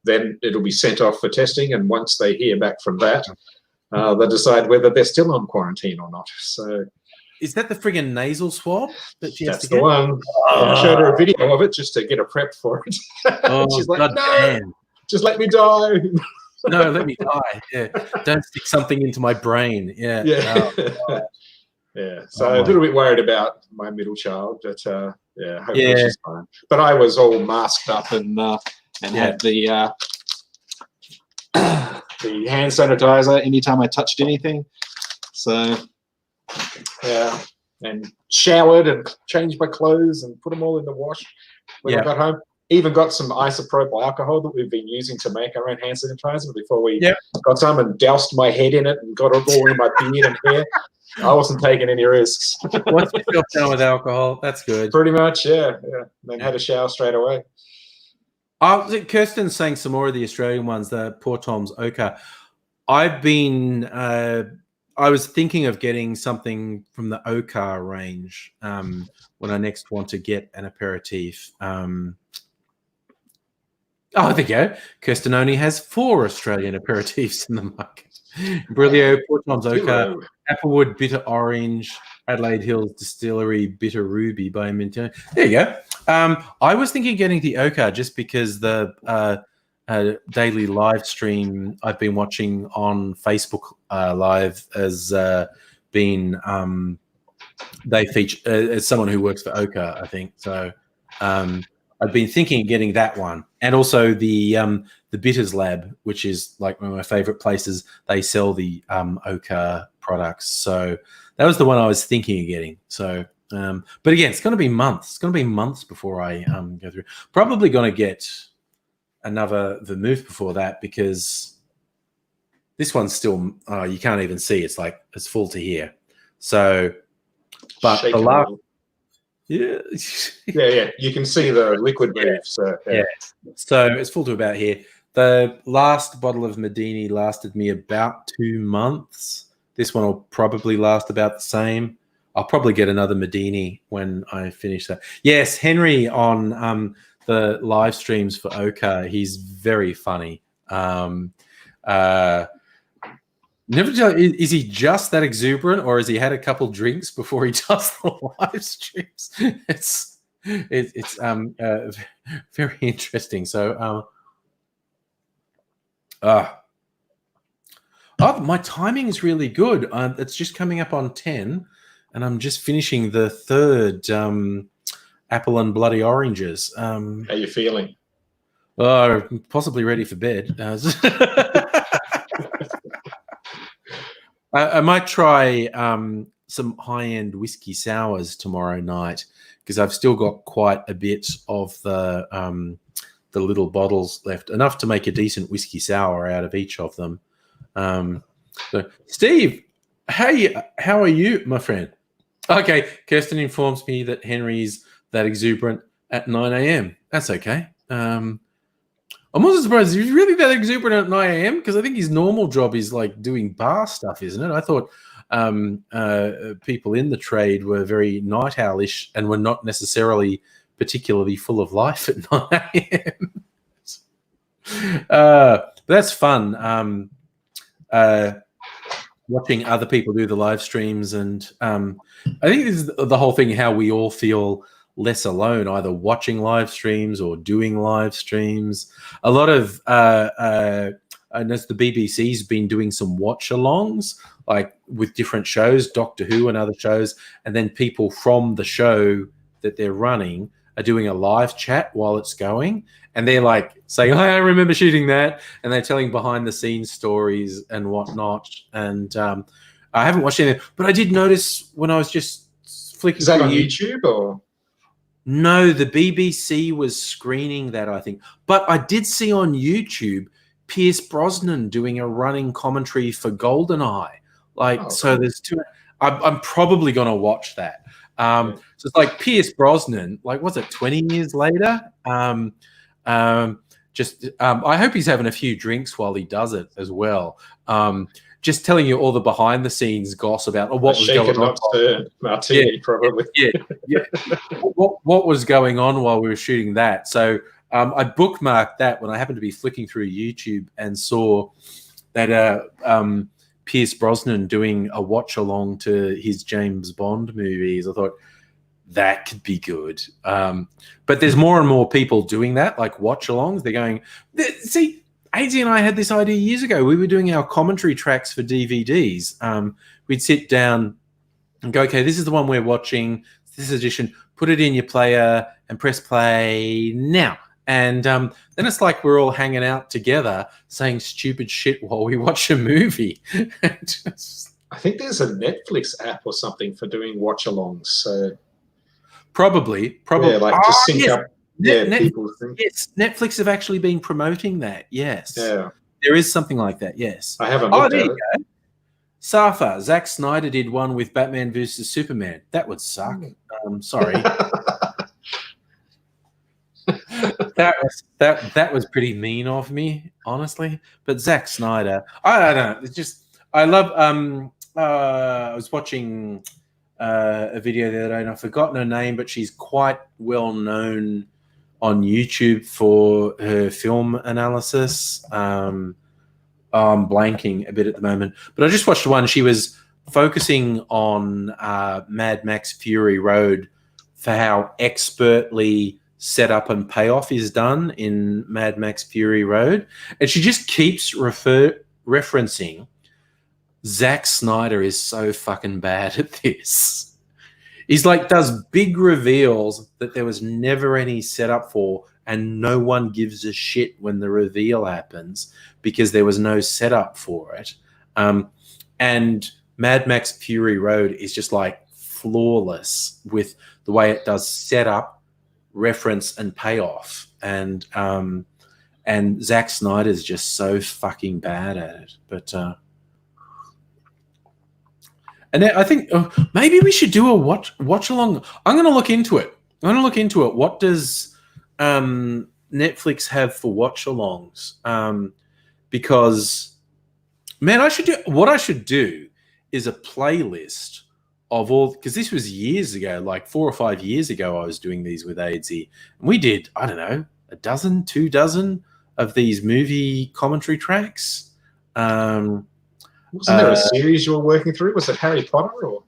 then it'll be sent off for testing. And once they hear back from that, they'll decide whether they're still on quarantine or not. So, is that the friggin' nasal swab that she has to get? That's the one. I showed her a video of it just to get her prepped for it. Oh, she's like, God no, damn. just let me die. No, let me die. Yeah, don't stick something into my brain. Yeah, Yeah. Oh, Yeah. So a little bit worried about my middle child, but yeah, hopefully Yeah. she's fine. But I was all masked up and had the the hand sanitizer anytime I touched anything. So yeah, and showered and changed my clothes and put them all in the wash when I got home. Even got some isopropyl alcohol that we've been using to make our own hand sanitizer before we got some, and doused my head in it and got it all in my beard and hair. I wasn't taking any risks. What's yourself down with alcohol? That's good. Pretty much, yeah. Then had a shower straight away. Kirsten's saying some more of the Australian ones, the Poor Tom's Oka. I've been, I was thinking of getting something from the Oka range when I next want to get an aperitif. Oh, there you go. Kirsten only has 4 Australian aperitifs in the market. Brilio, Poor Tom's Oka, Applewood Bitter Orange, Adelaide Hills Distillery Bitter Ruby by Mintino. There you go. I was thinking of getting the Oka just because the daily live stream I've been watching on Facebook Live has been they feature as someone who works for Oka, I think. So I've been thinking of getting that one, and also the Bitters Lab, which is like one of my favorite places. They sell the Oka products, so that was the one I was thinking of getting. So, but again, it's going to be months. It's going to be months before I go through. Probably going to get another vermouth before that, because this one's still you can't even see. It's like it's full to here. So, but the last. Yeah, you can see the liquid move. So so it's full to about here. The last bottle of Medini lasted me about 2 months. This one will probably last about the same. I'll probably get another Medini when I finish that. Yes, Henry on the live streams for Oka, he's very funny. Never tell. Is he just that exuberant, or has he had a couple drinks before he does the live streams? It's very interesting. So, my timing is really good. It's just coming up on 10, and I'm just finishing the 3rd apple and bloody oranges. How you feeling? Possibly ready for bed. I might try some high-end whiskey sours tomorrow night, because I've still got quite a bit of the little bottles left, enough to make a decent whiskey sour out of each of them. So, Steve, how are you, my friend? Okay, Kirsten informs me that Henry's that exuberant at 9 a.m. That's okay. I'm also surprised he's really that exuberant at 9 a.m. because I think his normal job is like doing bar stuff, isn't it? I thought people in the trade were very night owlish and were not necessarily particularly full of life at 9 a.m. That's fun. Watching other people do the live streams, and I think this is the whole thing, how we all feel less alone, either watching live streams or doing live streams. A lot of I noticed the BBC's been doing some watch-alongs, like with different shows, Doctor Who and other shows, and then people from the show that they're running are doing a live chat while it's going, and they're like saying, "Hi, I remember shooting that," and they're telling behind-the-scenes stories and whatnot. And I haven't watched anything, but I did notice when I was just flicking. Is that on YouTube or? No, the BBC was screening that, I think. But I did see on YouTube Pierce Brosnan doing a running commentary for GoldenEye. So there's two. I'm probably going to watch that. So it's like Pierce Brosnan, like, what's it, 20 years later? I hope he's having a few drinks while he does it as well. Just telling you all the behind the scenes gossip about what was going on. Martini, probably. Yeah. What was going on while we were shooting that? So I bookmarked that when I happened to be flicking through YouTube and saw that Pierce Brosnan doing a watch along to his James Bond movies. I thought that could be good. But there's more and more people doing that, like watch alongs. They're going, see, AZ and I had this idea years ago. We were doing our commentary tracks for DVDs. We'd sit down and go, okay, this is the one we're watching, this edition, put it in your player and press play now. And then it's like we're all hanging out together saying stupid shit while we watch a movie. I think there's a Netflix app or something for doing watch-alongs. So probably. Yeah, like to sync yes. up. Yeah, people think. Yes, Netflix have actually been promoting that. Yes. Yeah. There is something like that, yes. I haven't looked there at you it. go. Safa, Zack Snyder did one with Batman vs Superman. That would suck. Sorry. that was pretty mean of me, honestly. But Zack Snyder, I don't know. It's just I love. I was watching a video the other day, and I've forgotten her name, but she's quite well known on YouTube for her film analysis. I'm blanking a bit at the moment, but I just watched one. She was focusing on Mad Max Fury Road for how expertly setup and payoff is done in Mad Max Fury Road. And she just keeps referencing Zack Snyder is so fucking bad at this. He's like, does big reveals that there was never any setup for, and no one gives a shit when the reveal happens because there was no setup for it. And Mad Max Fury Road is just like flawless with the way it does setup, reference, and payoff. And Zack Snyder's just so fucking bad at it. But and I think maybe we should do a watch along. I'm going to look into it. What does Netflix have for watch alongs? Because man, I should do is a playlist of all, because this was years ago, like 4 or 5 years ago, I was doing these with AZ, and we did, I don't know, 2 dozen of these movie commentary tracks. Wasn't there a series you were working through? Was it Harry Potter? Or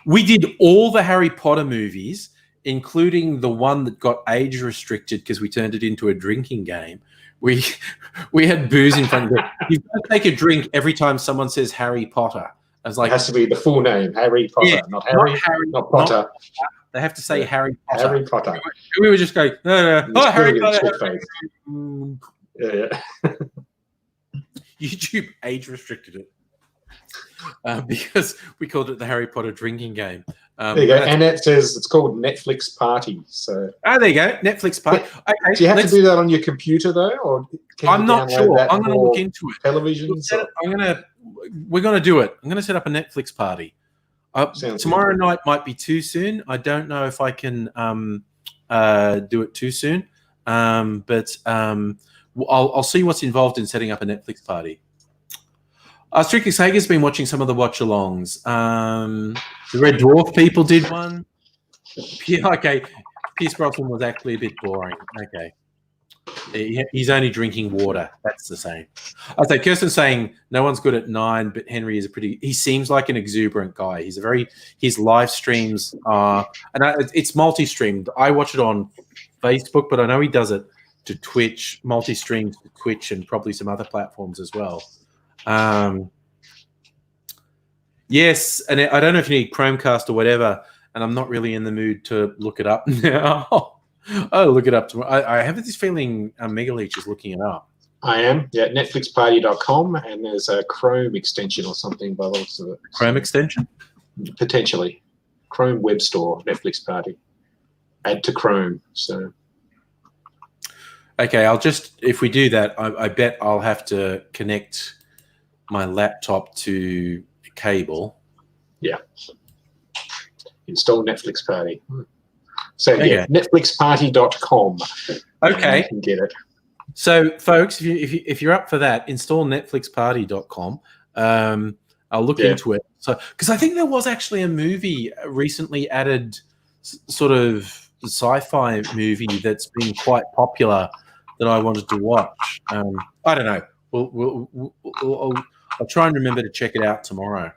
we did all the Harry Potter movies, including the one that got age restricted because we turned it into a drinking game. We had booze in front of it. You've got to take a drink every time someone says Harry Potter. I was like, it has to be the full name, Harry Potter, yeah, not Harry, not Potter. They have to say Harry Potter. Harry Potter. And we were just going, no. Oh, Harry Potter. Yeah. YouTube age restricted it because we called it the Harry Potter drinking game. There you go. And it says it's called Netflix Party. So there you go, Netflix Party. Okay, do you have to do that on your computer though, or can I'm you not download sure. that I'm going to for look into it. Television. We're going to do it. I'm going to set up a Netflix party. Tomorrow good. night might be too soon. I don't know if I can do it too soon. But I'll see what's involved in setting up a Netflix party. Strictly Sega's been watching some of the watch-alongs. The Red Dwarf people did one. Yeah, okay. Pierce Brosnan was actually a bit boring. Okay. He's only drinking water. That's the same. I'd say Kirsten's saying no one's good at 9, but Henry is he seems like an exuberant guy. His live streams are, and it's multi-streamed. I watch it on Facebook, but I know he does it to Twitch, multi-streams to Twitch and probably some other platforms as well. Yes, and I don't know if you need Chromecast or whatever, and I'm not really in the mood to look it up now. I'll look it up tomorrow. I have this feeling Megaleech is looking it up. I am. Yeah, netflixparty.com, and there's a Chrome extension or something by the looks of it. Chrome extension? Potentially. Chrome Web Store, Netflix Party. Add to Chrome. So. Okay, if we do that, I bet I'll have to connect my laptop to cable. Yeah. Install Netflix Party. So yeah, netflixparty.com. Okay. You can get it. So folks, if you're up for that, install netflixparty.com. I'll look into it. So because I think there was actually a movie recently added, sort of sci-fi movie that's been quite popular that I wanted to watch. I don't know. I'll try and remember to check it out tomorrow.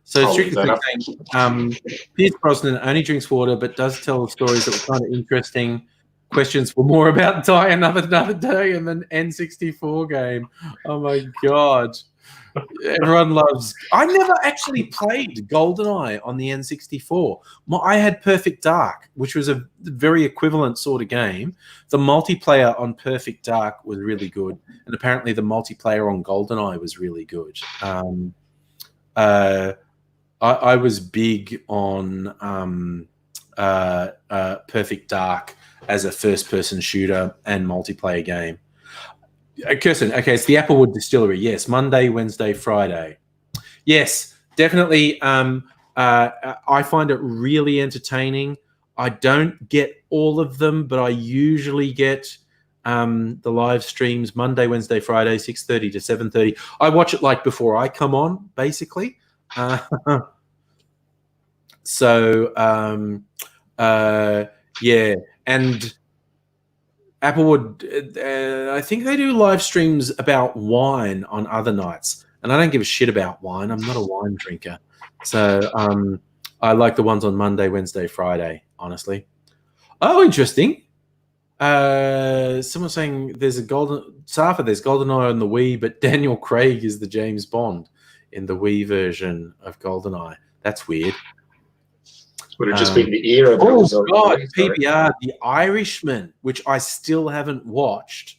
So strictly saying, Pierce Brosnan only drinks water, but does tell stories that were kind of interesting. questions were more about Die Another Day and an N64 game. Oh my god. Everyone loves. I never actually played GoldenEye on the N64. I had Perfect Dark, which was a very equivalent sort of game. The multiplayer on Perfect Dark was really good, and apparently the multiplayer on GoldenEye was really good. I was big on Perfect Dark as a first-person shooter and multiplayer game. Kirsten, okay, it's the Applewood Distillery. Yes, Monday, Wednesday, Friday. Yes, definitely. I find it really entertaining. I don't get all of them, but I usually get the live streams Monday, Wednesday, Friday, 6:30 to 7:30. I watch it like before I come on, basically. Yeah, and Applewood, I think they do live streams about wine on other nights, and I don't give a shit about wine. I'm not a wine drinker, so I like the ones on Monday, Wednesday, Friday. Honestly, oh, interesting. Someone's saying there's GoldenEye on the Wii, but Daniel Craig is the James Bond in the Wii version of GoldenEye. That's weird. Would have just been the era. Oh God, PBR, The Irishman, which I still haven't watched.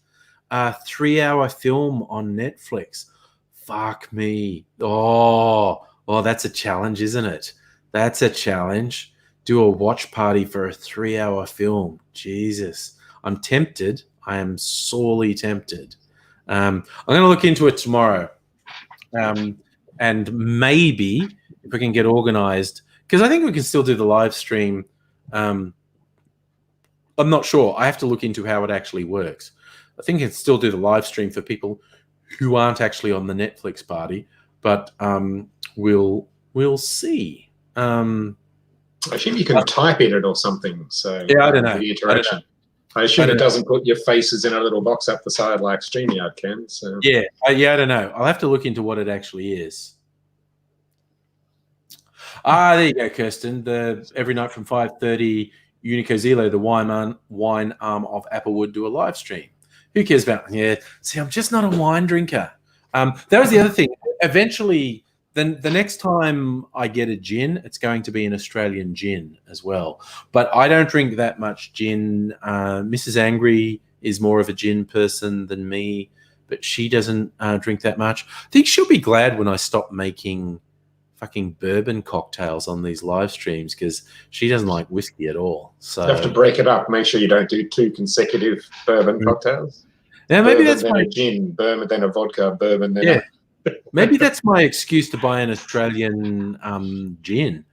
3-hour film on Netflix. Fuck me. Oh, that's a challenge, isn't it? That's a challenge. Do a watch party for a 3-hour film. Jesus, I'm tempted. I am sorely tempted. I'm going to look into it tomorrow, and maybe if we can get organized. Because I think we can still do the live stream. I'm not sure. I have to look into how it actually works. I think I can still do the live stream for people who aren't actually on the Netflix party, but we'll see. I assume you can type in it or something. So yeah, I don't know. The interaction. I assume it doesn't put your faces in a little box up the side like StreamYard can. So yeah, I don't know. I'll have to look into what it actually is. There you go, Kirsten. Every night from 5:30, Unico Zelo, the wine arm of Applewood, do a live stream. Who cares about? Yeah. See, I'm just not a wine drinker. That was the other thing. Eventually, then the next time I get a gin, it's going to be an Australian gin as well. But I don't drink that much gin. Mrs. Angry is more of a gin person than me, but she doesn't drink that much. I think she'll be glad when I stop making fucking bourbon cocktails on these live streams because she doesn't like whiskey at all. So you have to break it up. Make sure you don't do 2 consecutive bourbon cocktails. Yeah, maybe bourbon, that's then a gin, bourbon, then a vodka, bourbon, then maybe that's my excuse to buy an Australian gin.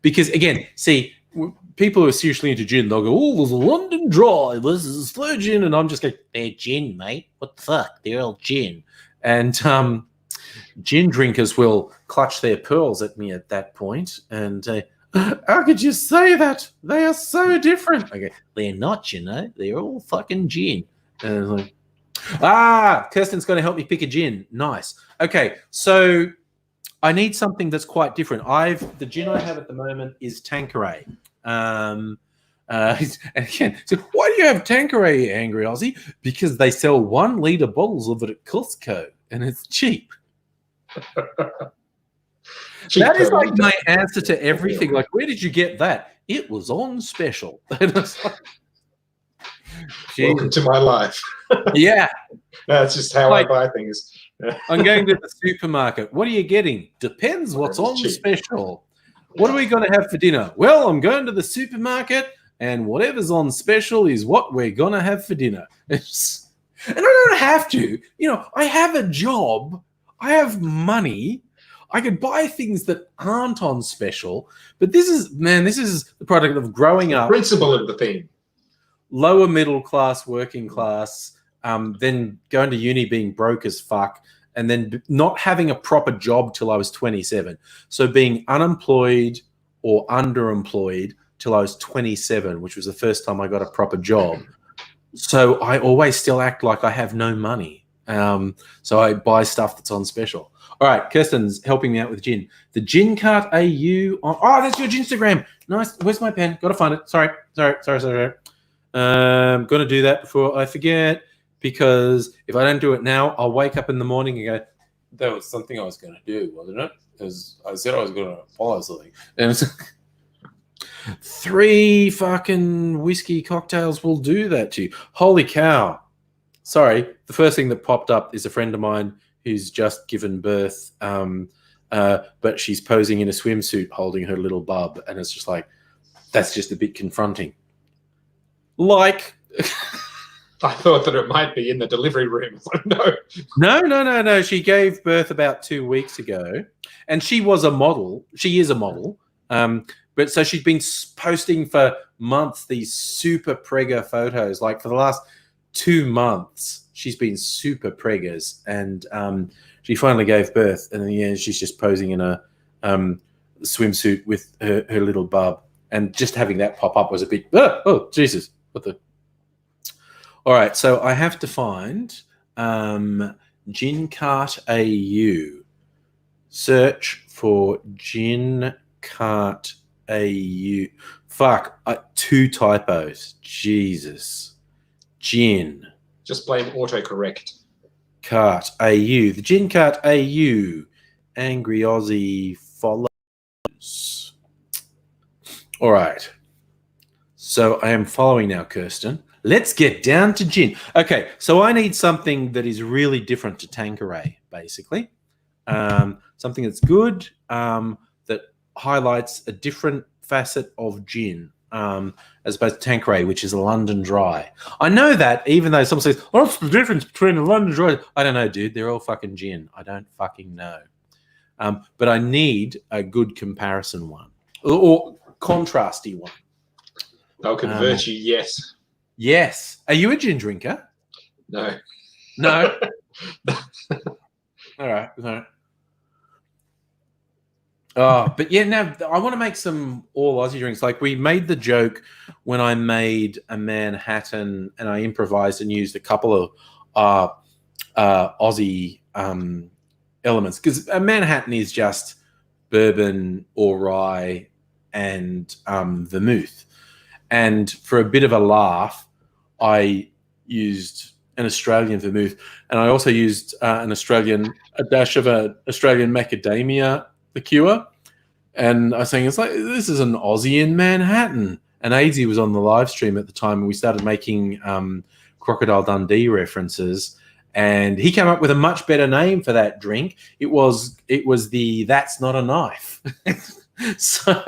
Because again, see, people who are seriously into gin, they'll go, "Oh, there's a London Dry, this is a slow gin," and I'm just going, "They're gin, mate. What the fuck? They're all gin." And gin drinkers will clutch their pearls at me at that point and how could you say that? They are so different. Okay, they're not, they're all fucking gin. And I was like, Kirsten's going to help me pick a gin. Nice. Okay, so I need something that's quite different. The gin I have at the moment is Tanqueray. And again, so why do you have Tanqueray, Angry Aussie? Because they sell 1 litre bottles of it at Costco and it's cheap. That is like my answer to everything. Like, where did you get that? It was on special. Welcome to my life. Yeah. That's just how I buy things. I'm going to the supermarket. What are you getting? Depends what's on special. What are we going to have for dinner? Well, I'm going to the supermarket and whatever's on special is what we're going to have for dinner. And I don't have to. I have a job. I have money. I could buy things that aren't on special, but this is the product of growing up. Principle of the thing. Lower middle class, working class, then going to uni being broke as fuck, and then not having a proper job till I was 27. So being unemployed or underemployed till I was 27, which was the first time I got a proper job. So I always still act like I have no money. So I buy stuff that's on special. All right, Kirsten's helping me out with gin. The Gin Cart AU. That's your Ginstagram. Nice. Where's my pen? Got to find it. Sorry. I'm going to do that before I forget, because if I don't do it now, I'll wake up in the morning and go, that was something I was going to do, wasn't it? Because I said I was going to follow something. And it's 3 fucking whiskey cocktails will do that to you. Holy cow. Sorry, the first thing that popped up is a friend of mine who's just given birth, but she's posing in a swimsuit holding her little bub, and it's just like, that's just a bit confronting. Like... I thought that it might be in the delivery room. No. She gave birth about 2 weeks ago, and she was a model. She is a model. But so she's been posting for months these super pregger photos. Like for the last 2 months, she's been super preggers, and she finally gave birth. And then she's just posing in a swimsuit with her little bub, and just having that pop up was a bit. Oh Jesus! What the? All right, so I have to find Gin Cart AU. Search for Gin Cart AU. Fuck, 2 typos. Jesus. Gin Just blame autocorrect. Cart AU. The Gin Cart AU. Angry Aussie follows. All right. So I am following now, Kirsten. Let's get down to gin. Okay, so I need something that is really different to Tanqueray, basically. Something that's good, that highlights a different facet of gin, as opposed to Tanqueray, which is a London Dry. I know that, even though someone says, what's the difference between a London Dry? I don't know, dude. They're all fucking gin. I don't fucking know. But I need a good comparison one, or contrasty one. They'll convert you, yes. Yes. Are you a gin drinker? No. No. All right. No. Oh, but yeah, now I want to make some all Aussie drinks. Like we made the joke when I made a Manhattan, and I improvised and used a couple of Aussie elements, because a Manhattan is just bourbon or rye and vermouth. And for a bit of a laugh, I used an Australian vermouth, and I also used a dash of an Australian macadamia liqueur. And I was saying, it's like, this is an Aussie in Manhattan. And AZ was on the live stream at the time, and we started making Crocodile Dundee references. And he came up with a much better name for that drink. It was the That's Not a Knife. So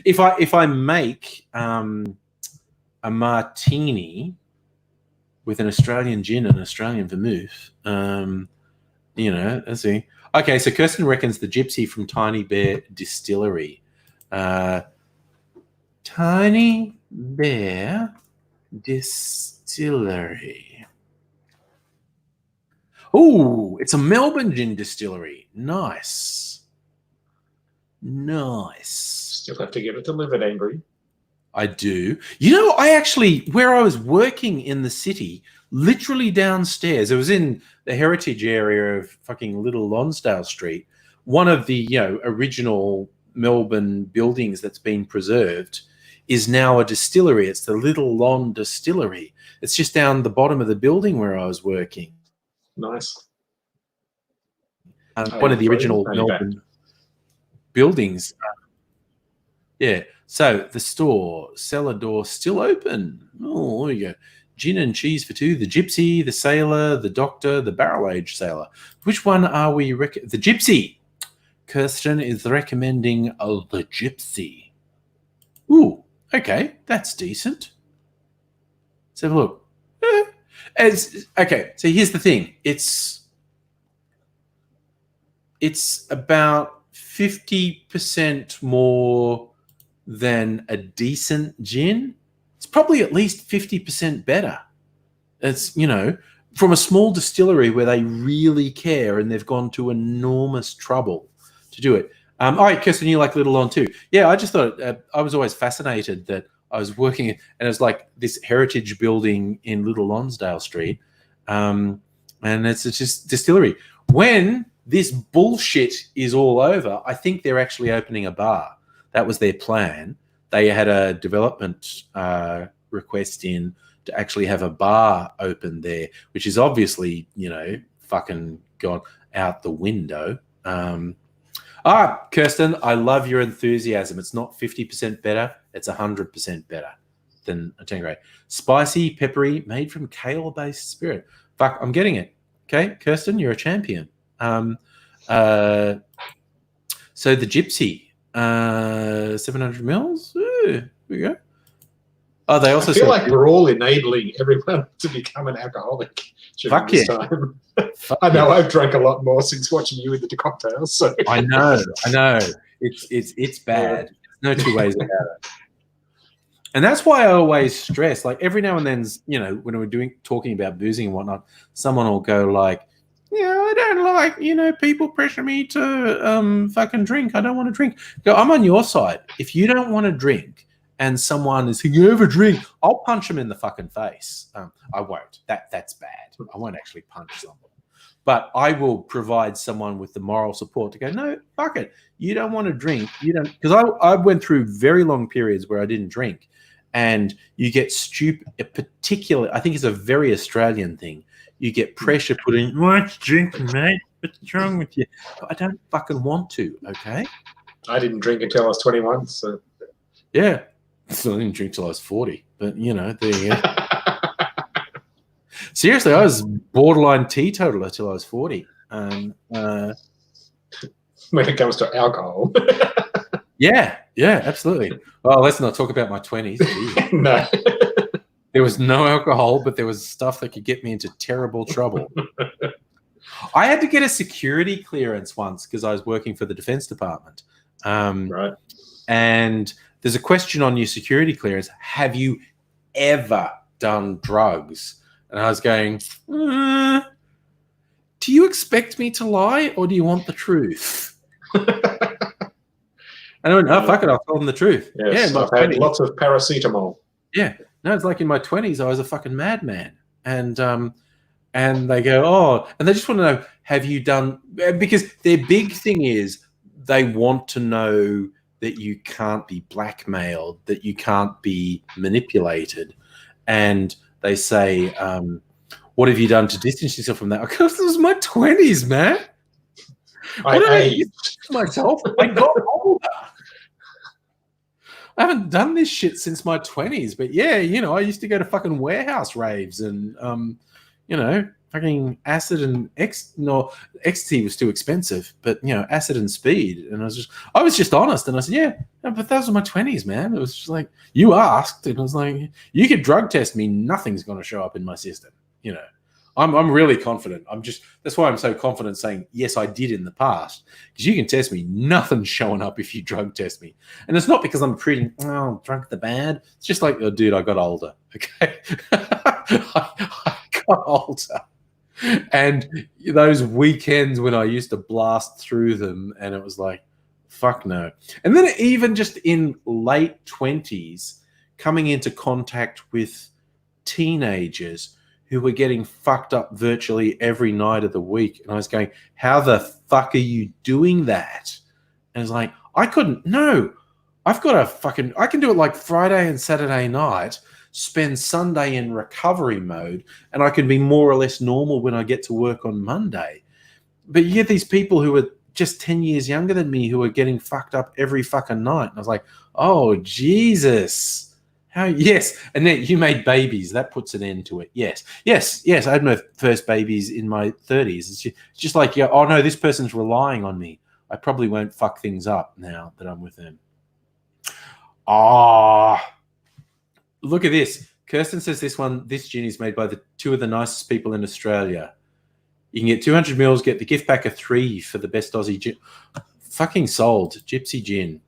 if I make a martini with an Australian gin and an Australian vermouth, let's see. Okay, so Kirsten reckons the Gypsy from Tiny Bear Distillery. Tiny Bear Distillery. Oh, it's a Melbourne gin distillery. Nice. Still have to get it delivered, Angry. I do. You know, I actually, where I was working in the city, literally downstairs, it was in the heritage area of fucking Little Lonsdale Street, one of the, original Melbourne buildings that's been preserved is now a distillery. It's the Little Lon Distillery. It's just down the bottom of the building where I was working. Nice. One of the original Melbourne buildings. Yeah. So the store, cellar door still open. Oh, there you go. Gin and cheese for 2. The Gypsy, the Sailor, the Doctor, the Barrel Aged Sailor. Which one are we? The Gypsy. Kirsten is recommending the Gypsy. Ooh, okay. That's decent. Let's have a look. Okay, so here's the thing. It's about 50% more than a decent gin. It's probably at least 50% better. It's, from a small distillery where they really care and they've gone to enormous trouble to do it. All right, Kirsten, you like Little Lon too. Yeah, I just thought, I was always fascinated that I was working, and it was like this heritage building in Little Lonsdale Street. And it's just distillery. When this bullshit is all over, I think they're actually opening a bar. That was their plan. They had a development request in to actually have a bar open there, which is obviously, fucking gone out the window. All right, Kirsten, I love your enthusiasm. It's not 50% better. It's 100% better than a Tanqueray. Spicy, peppery, made from kale-based spirit. Fuck, I'm getting it. Okay, Kirsten, you're a champion. So the Gypsy, 700 mils. Ooh, here we go. Oh, they also I feel like we're all enabling everyone to become an alcoholic during this time. I know I've drank a lot more since watching you with the cocktails. So. I know. It's bad. No two ways about it. And that's why I always stress, like every now and then, when we're talking about boozing and whatnot, someone will go like, I don't like, people pressure me to fucking drink. I don't want to drink. Go, I'm on your side. If you don't want to drink and someone is saying, you have a drink, I'll punch them in the fucking face. I won't. That's bad. I won't actually punch someone. But I will provide someone with the moral support to go, no, fuck it. You don't want to drink. You don't, because I went through very long periods where I didn't drink. And you get stupid, particularly, I think it's a very Australian thing. You get pressure put in, what's drinking, mate? What's wrong with you? I don't fucking want to, okay? I didn't drink until I was 21, so. Yeah. So I didn't drink till I was 40. But, there you go. Seriously, I was borderline teetotaler till I was 40. When it comes to alcohol. Yeah, absolutely. Well, let's not talk about my 20s. No. There was no alcohol, but there was stuff that could get me into terrible trouble. I had to get a security clearance once because I was working for the Defense Department. Right. And there's a question on your security clearance. Have you ever done drugs? And I was going, do you expect me to lie or do you want the truth? And I went, oh, fuck it, I'll tell them the truth. Yes, I've had lots of paracetamol. Yeah. No, it's like in my 20s, I was a fucking madman. And they go, oh, and they just want to know, have you done, because their big thing is they want to know that you can't be blackmailed, that you can't be manipulated. And they say, what have you done to distance yourself from that? Because this was my 20s, man. I myself. I got older. I haven't done this shit since my 20s, but yeah, I used to go to fucking warehouse raves and, fucking acid and ecstasy was too expensive, but acid and speed. And I was just honest, and I said, yeah, but those were my 20s, man. It was just like, you asked, and I was like, you could drug test me, nothing's going to show up in my system. I'm really confident. That's why I'm so confident saying, yes, I did in the past. Because you can test me. Nothing's showing up if you drug test me. And it's not because I'm treating, drunk the bad. It's just like, oh, dude, I got older. Okay. I got older. And those weekends when I used to blast through them and it was like, fuck no. And then even just in late 20s, coming into contact with teenagers who were getting fucked up virtually every night of the week. And I was going, how the fuck are you doing that? And it's like, I've got I can do it like Friday and Saturday night, spend Sunday in recovery mode, and I can be more or less normal when I get to work on Monday. But you get these people who are just 10 years younger than me who are getting fucked up every fucking night. And I was like, oh, Jesus. Yes, and then you made babies. That puts an end to it. Yes. I had my first babies in my 30s. It's just like, oh no, this person's relying on me. I probably won't fuck things up now that I'm with them. Look at this. Kirsten says this gin is made by the two of the nicest people in Australia. You can get 200 mils, get the gift pack of 3 for the best Aussie gin. Fucking sold. Gypsy gin.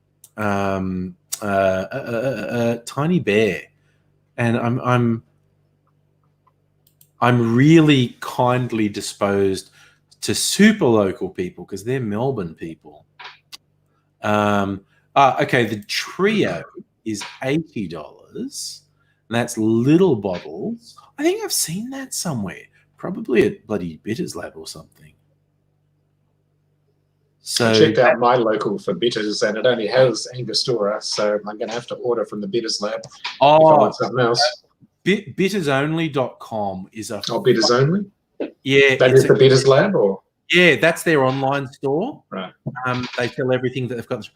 Tiny Bear, and I'm really kindly disposed to super local people because they're Melbourne people. Okay, the trio is $80, and that's little bottles. I think I've seen that somewhere, probably at bloody Bitters Lab or something. So I checked out my local for bitters, and it only has Angostura, so I'm going to have to order from the Bitters Lab if I want something else. bittersonly.com is a Bitters only? yeah. That is the Bitters Lab, or? Yeah, that's their online store. Right. They sell everything that they've got.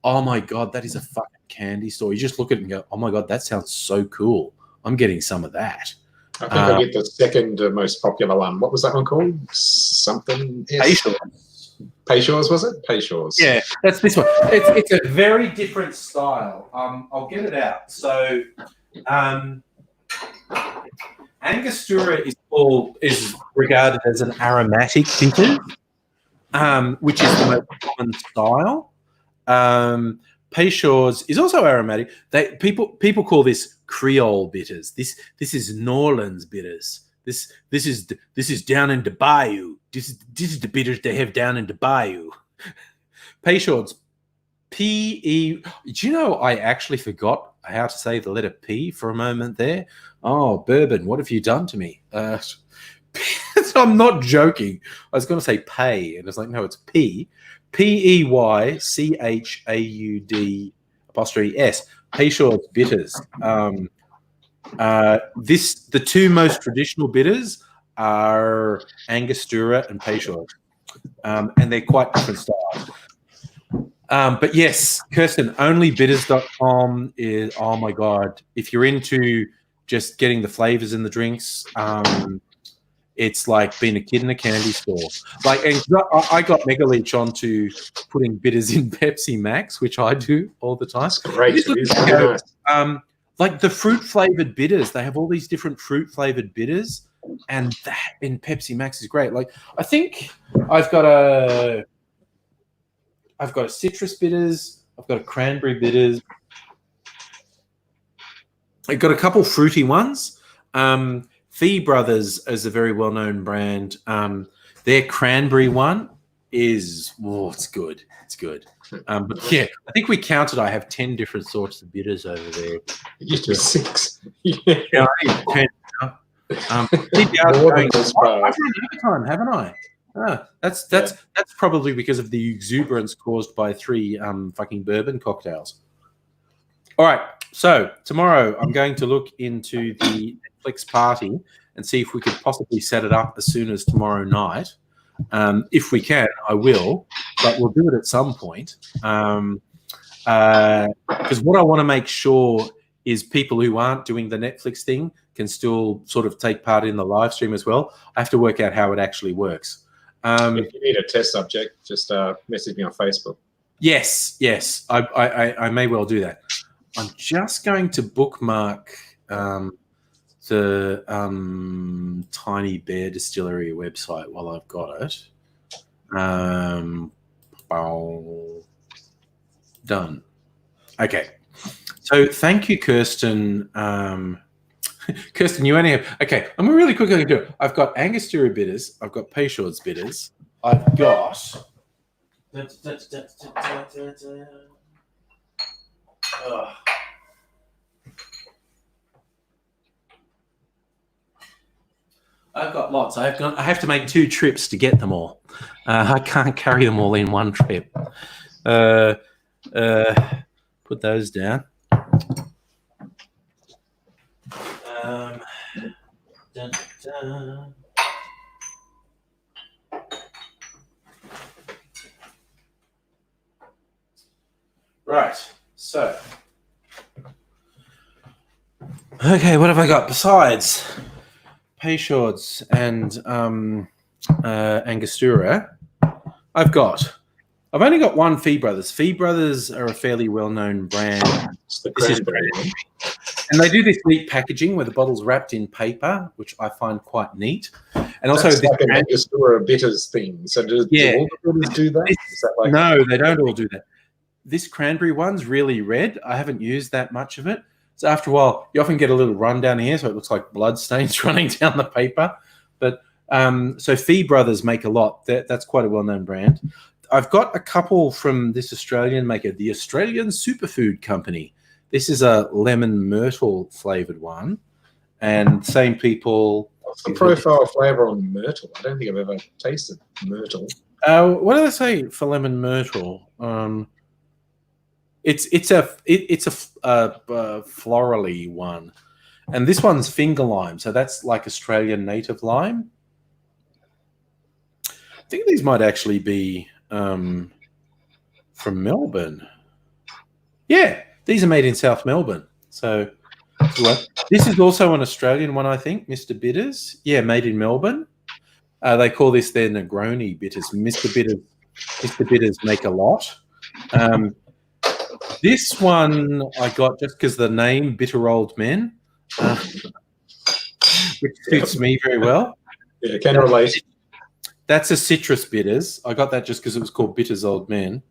Oh my God, that is a fucking candy store. You just look at it and go, oh my God, that sounds so cool. I'm getting some of that. I think I get the second most popular one. What was that one called? Something. Peychaud's, was it? Peychaud's. Yeah, that's this one. It's a very different style. I'll get it out. So, Angostura is regarded as an aromatic bitter, which is the most common style. Peychaud's is also aromatic. People call this Creole bitters. This is New Orleans bitters. This is down in the bayou. This is the bitters they have down in the bayou. Peychaud's, P-E. Do you know I actually forgot how to say the letter P for a moment there? Oh, bourbon, what have you done to me? I'm not joking. I was going to say pay, and it's like, no, it's P. Peychaud''S. Peychaud's bitters. The two most traditional bitters are Angostura and Peychaud, and they're quite different styles. But yes, Kirsten, onlybitters.com is, oh my God, if you're into just getting the flavors in the drinks, it's like being a kid in a candy store. And I got Megaleech onto putting bitters in Pepsi Max, which I do all the time. That's great. It is very nice. Like the fruit flavored bitters, they have all these different fruit flavored bitters, and that in Pepsi Max is great. Like I think I've got a citrus bitters, I've got a cranberry bitters, I've got a couple fruity ones. Fee Brothers is a very well known brand. Their cranberry one is it's good. It's good. But yeah, I think we counted. I have 10 different sorts of bitters over there. It used to be 6. Yeah, I need 10. I've run out of time, haven't I? That's probably because of the exuberance caused by 3 fucking bourbon cocktails. All right, so tomorrow I'm going to look into the Netflix party and see if we could possibly set it up as soon as tomorrow night. If we can, I will, but we'll do it at some point. Because what I want to make sure is people who aren't doing the Netflix thing can still sort of take part in the live stream as well. I have to work out how it actually works. If you need a test subject, just message me on Facebook. Yes, I may well do that. I'm just going to bookmark the Tiny Bear Distillery website while I've got it. Done. Okay. So thank you, Kirsten. Kirsten, you only have... Okay, I'm really quickly going to do it. I've got Angostura bitters. I've got Peychaud's bitters. I've got... I've got lots. I have to make 2 trips to get them all. I can't carry them all in one trip. Put those down. Dun, dun. Right. So, okay, what have I got besides Peychaud's and Angostura? I've only got one Fee Brothers. Fee Brothers are a fairly well-known brand. And they do this neat packaging where the bottle's wrapped in paper, which I find quite neat. And also, that's like an Angostura bitters thing. So do all the bitters do that? Is that like... No, they don't all do that. This cranberry one's really red. I haven't used that much of it. So after a while, you often get a little run down here, so it looks like blood stains running down the paper. But so Fee Brothers make a lot. That's quite a well-known brand. I've got a couple from this Australian maker, the Australian Superfood Company. This is a lemon myrtle flavored one, and same people. What's the profile flavor on myrtle? I don't think I've ever tasted myrtle. What did I say for lemon myrtle? It's a florally one, and this one's finger lime, so that's like Australian native lime. I think these might actually be from Melbourne. Yeah, these are made in South Melbourne. So this is also an Australian one, I think, Mr. Bitters. Yeah, made in Melbourne. They call this their Negroni bitters. Mr. Bitters make a lot. This one I got just because the name Bitter Old Men, which suits me very well. Yeah, can relate. That's a citrus bitters. I got that just because it was called Bitters Old Men.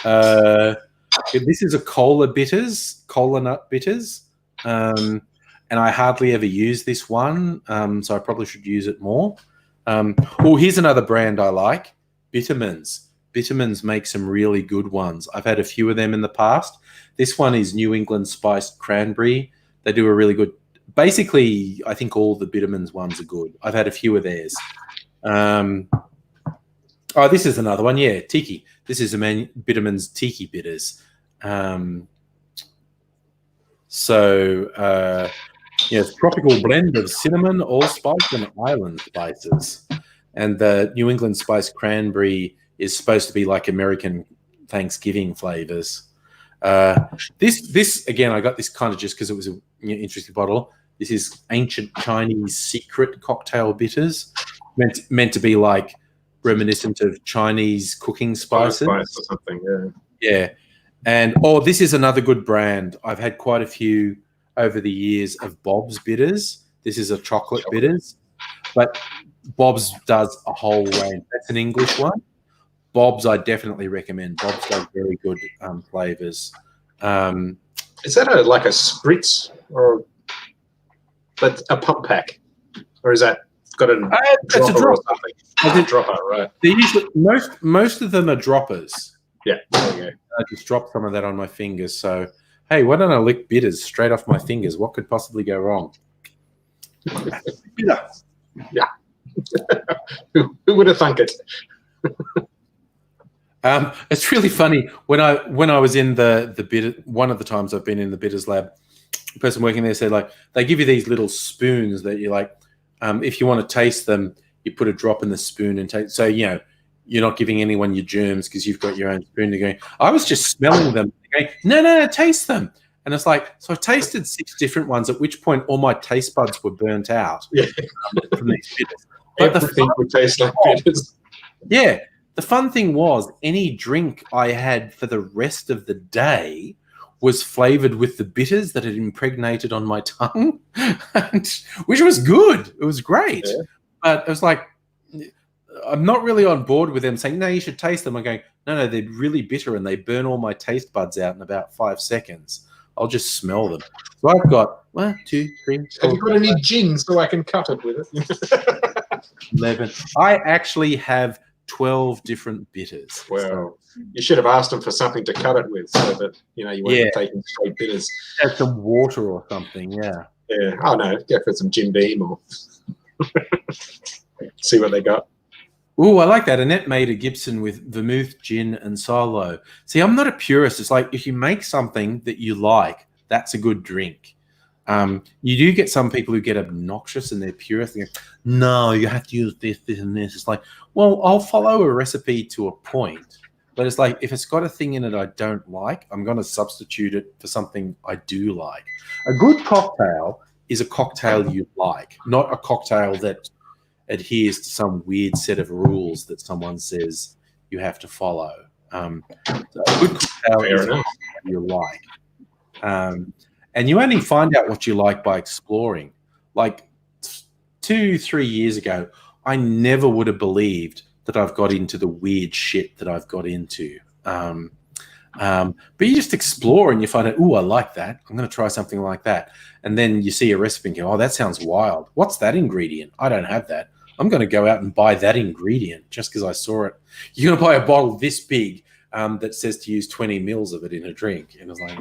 This is a cola nut bitters. And I hardly ever use this one, so I probably should use it more. Here's another brand I like, Bittermans. Bittermans make some really good ones. I've had a few of them in the past. This one is New England Spiced Cranberry. They do a really good... Basically, I think all the Bittermans ones are good. I've had a few of theirs. This is another one. Yeah, Tiki. This is Bitterman's Tiki Bitters. It's tropical blend of cinnamon, allspice, and island spices. And the New England Spiced Cranberry is supposed to be like American Thanksgiving flavors. This again, I got this kind of just because it was an interesting bottle. This is ancient Chinese secret cocktail bitters, meant to be like reminiscent of Chinese cooking spices. Spice or something, yeah. Yeah. And this is another good brand. I've had quite a few over the years of Bob's Bitters. This is a chocolate bitters, but Bob's does a whole range. That's an English one. Bob's I definitely recommend. Bob's does very good flavors. Is that like a spritz but a pump pack, or is that got a dropper or something? A dropper, right? They usually most of them are droppers. Yeah, there you go. I just dropped some of that on my fingers. So hey, why don't I lick bitters straight off my fingers? What could possibly go wrong? Bitter. Yeah. Who would have thunk it? It's really funny when I was in the bitter. One of the times I've been in the bitters lab, the person working there said like they give you these little spoons that you like. If you want to taste them, you put a drop in the spoon and take. So you're not giving anyone your germs because you've got your own spoon to go. I was just smelling them. Going, no, taste them. And it's like, so I tasted 6 different ones, at which point all my taste buds were burnt out from these bitters. But everything would taste like bitters. Yeah. The fun thing was any drink I had for the rest of the day was flavored with the bitters that had impregnated on my tongue, which was good. It was great. Yeah. But it was like, I'm not really on board with them saying, no, you should taste them. I'm going, no, they're really bitter and they burn all my taste buds out in about 5 seconds. I'll just smell them. So I've got 1, 2, 3, 4. Have you got any gin so I can cut it with it? 11. I actually have 12 different bitters. Well, you should have asked them for something to cut it with so that, you weren't taking straight bitters. Add some water or something, yeah. Yeah. Oh, no, go for some Jim Beam or see what they got. Ooh, I like that. Annette made a Gibson with vermouth, gin, and solo. See, I'm not a purist. It's like if you make something that you like, that's a good drink. You do get some people who get obnoxious and they're purists. They go, no, you have to use this, this, and this. It's like, well, I'll follow a recipe to a point. But it's like if it's got a thing in it I don't like, I'm going to substitute it for something I do like. A good cocktail is a cocktail you like, not a cocktail that adheres to some weird set of rules that someone says you have to follow. So a good cocktail is a cocktail you like. And you only find out what you like by exploring. Like 2-3 years ago, I never would have believed that I've got into the weird shit that I've got into. But you just explore and you find out, ooh, I like that. I'm going to try something like that. And then you see a recipe and go, oh, that sounds wild. What's that ingredient? I don't have that. I'm going to go out and buy that ingredient just because I saw it. You're going to buy a bottle this big that says to use 20 mils of it in a drink. And I was like,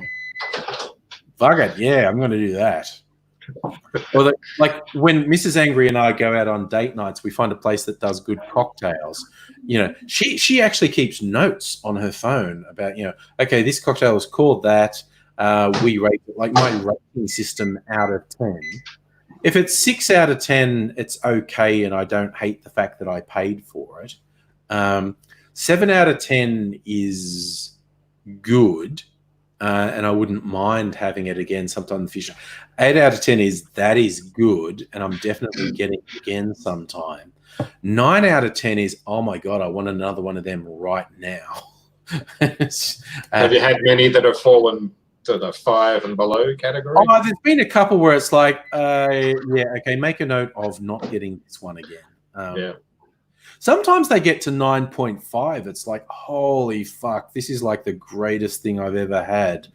fuck it. Yeah, I'm going to do that. Well, like when Mrs. Angry and I go out on date nights, we find a place that does good cocktails. You know, she actually keeps notes on her phone about, you know, okay, this cocktail is called that. We rate it, like my rating system out of 10. If it's 6 out of 10, it's okay, and I don't hate the fact that I paid for it. 7 out of 10 is good, and I wouldn't mind having it again sometime in the future. 8 out of 10 that is good, and I'm definitely getting it again sometime. 9 out of 10 is, oh my God, I want another one of them right now. Have you had many that have fallen to the 5 and below category? Oh, there's been a couple where it's like, yeah, okay, make a note of not getting this one again. Yeah. Sometimes they get to 9.5. It's like, holy fuck, this is like the greatest thing I've ever had.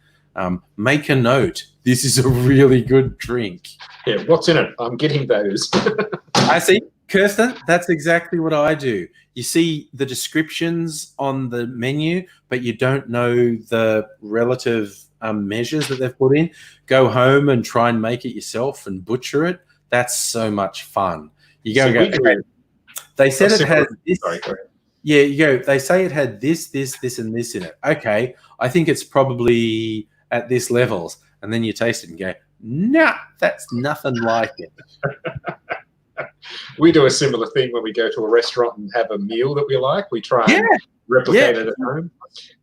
Make a note. This is a really good drink. Yeah, what's in it? I'm getting those. I see. Kirsten, that's exactly what I do. You see the descriptions on the menu, but you don't know the relative measures that they've put in. Go home and try and make it yourself and butcher it. That's so much fun. You go, okay, they said it had this. Sorry. Yeah, you go, they say it had this, and this in it. Okay, I think it's probably at this levels. And then you taste it and go, nah, that's nothing like it. We do a similar thing when we go to a restaurant and have a meal that we like. We try and replicate it at home.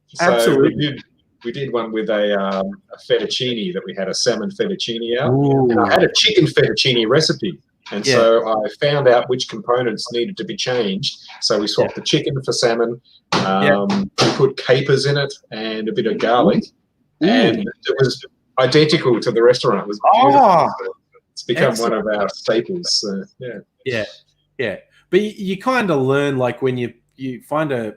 So absolutely. We did one with a fettuccine that we had, a salmon fettuccine out. Ooh. And I had a chicken fettuccine recipe. And so I found out which components needed to be changed. So we swapped the chicken for salmon. We put capers in it and a bit of garlic. And it was identical to the restaurant. It was beautiful. It's become one of our staples. Yeah. But you kind of learn, like when you find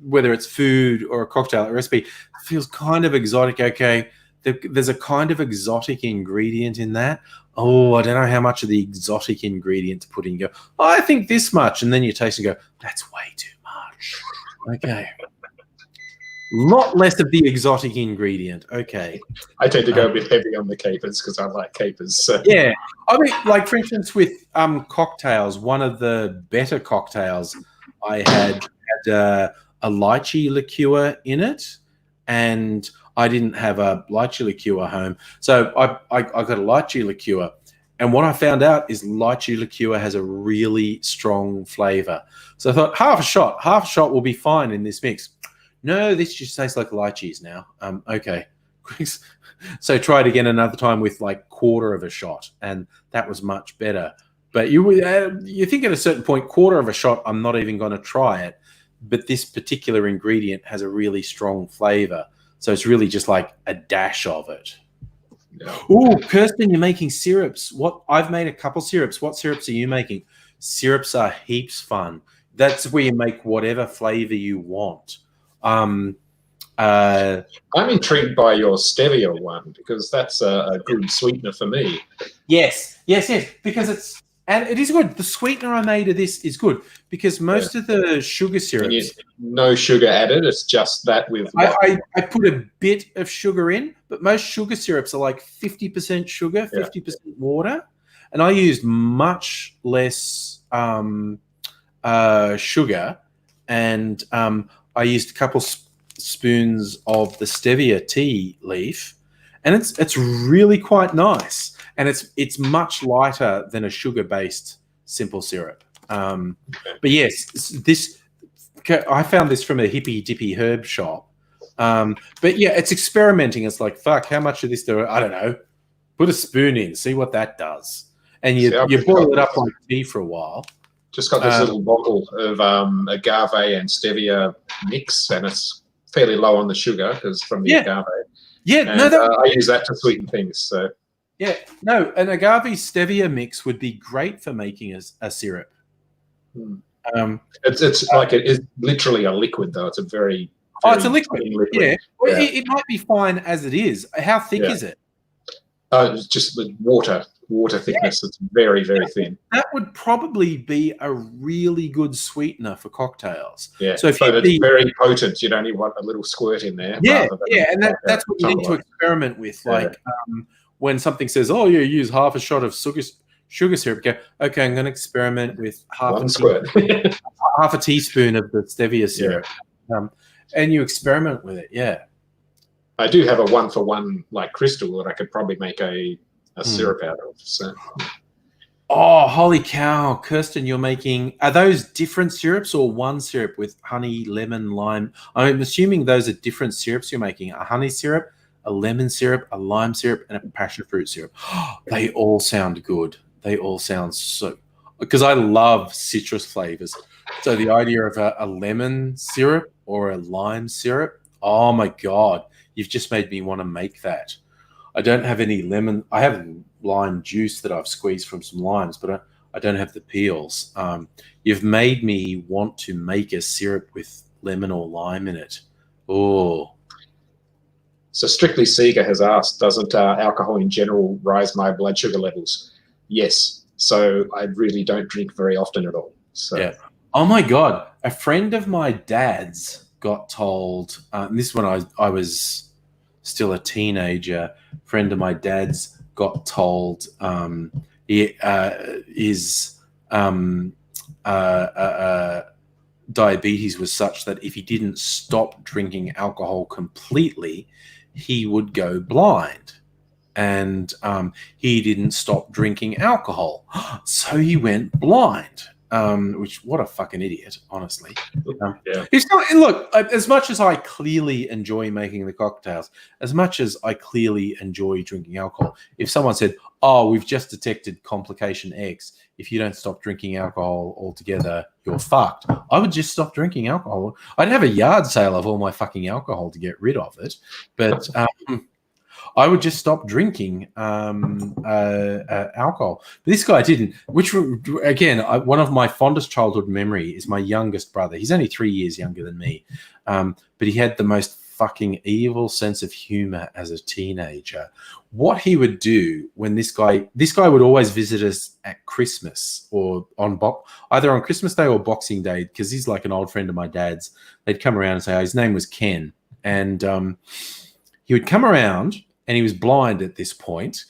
whether it's food or a cocktail recipe, it feels kind of exotic. Okay, there's a kind of exotic ingredient in that. Oh, I don't know how much of the exotic ingredient to put in. You go, oh, I think this much. And then you taste and go, that's way too much. Okay. Lot less of the exotic ingredient. Okay. I tend to go a bit heavy on the capers because I like capers. So. Yeah. I mean, like, for instance, with cocktails, one of the better cocktails I had a lychee liqueur in it, and I didn't have a lychee liqueur home. So I got a lychee liqueur. And what I found out is lychee liqueur has a really strong flavor. So I thought half a shot will be fine in this mix. No, this just tastes like lychees now. Okay. So try it again another time with like quarter of a shot, and that was much better. But you think at a certain point, quarter of a shot, I'm not even going to try it. But this particular ingredient has a really strong flavor. So it's really just like a dash of it. Yeah. Oh, Kirsten, you're making syrups. I've made a couple syrups. What syrups are you making? Syrups are heaps fun. That's where you make whatever flavor you want. I'm intrigued by your stevia one because that's a good sweetener for me. Yes, because it is good. The sweetener I made of this is good because most of the sugar syrups, no sugar added. It's just that with. I put a bit of sugar in, but most sugar syrups are like 50% sugar, 50% water, and I used much less sugar, and I used a couple spoons of the stevia tea leaf, and it's really quite nice, and it's much lighter than a sugar-based simple syrup. But yes, I found this from a hippy dippy herb shop. But yeah, it's experimenting. It's like, fuck, how much of this do I don't know? Put a spoon in, see what that does, and you boil it up like tea for a while. Just got this little bottle of agave and stevia mix, and it's fairly low on the sugar because from the agave. Yeah, and, I use that to sweeten things. So yeah, no, an agave stevia mix would be great for making a syrup. It's like it is literally a liquid, though. It's a very it's a liquid. Yeah, well, it might be fine as it is. How thick is it? It's just with water thickness. It's very, very thin. That would probably be a really good sweetener for cocktails. Yeah, so it's very potent. You'd only want a little squirt in there. Yeah, and that's what you need to experiment with. Like when something says, "Oh, you use half a shot of sugar syrup," go, "Okay, I'm going to experiment with half One squirt. a teaspoon of the stevia syrup," and you experiment with it. Yeah, I do have a 1-for-1 like crystal that I could probably make a syrup out of. So. Oh, holy cow, Kirsten! You're making, are those different syrups or one syrup with honey, lemon, lime? I'm assuming those are different syrups you're making: a honey syrup, a lemon syrup, a lime syrup, and a passion fruit syrup. They all sound good. They all sound so, because I love citrus flavors. So the idea of a lemon syrup or a lime syrup, oh my God, you've just made me want to make that. I don't have any lemon. I have lime juice that I've squeezed from some limes, but I don't have the peels. You've made me want to make a syrup with lemon or lime in it. Oh. So Strictly Seeger has asked, doesn't alcohol in general rise my blood sugar levels? Yes. So I really don't drink very often at all. So. Yeah. Oh my God. A friend of my dad's got told, and this when I was still a teenager, friend of my dad's got told his diabetes was such that if he didn't stop drinking alcohol completely, he would go blind. And he didn't stop drinking alcohol, so he went blind. Which, what a fucking idiot, honestly. Yeah. It's not, look, as much as I clearly enjoy making the cocktails, as much as I clearly enjoy drinking alcohol, if someone said, "Oh, we've just detected complication X, if you don't stop drinking alcohol altogether, you're fucked," I would just stop drinking alcohol. I'd have a yard sale of all my fucking alcohol to get rid of it, but I would just stop drinking alcohol. But this guy didn't, which, again, one of my fondest childhood memory is my youngest brother. He's only 3 years younger than me, but he had the most fucking evil sense of humor as a teenager. What he would do when this guy would always visit us at Christmas or either on Christmas Day or Boxing Day, because he's like an old friend of my dad's. They'd come around and say, his name was Ken. And he would come around, and he was blind at this point,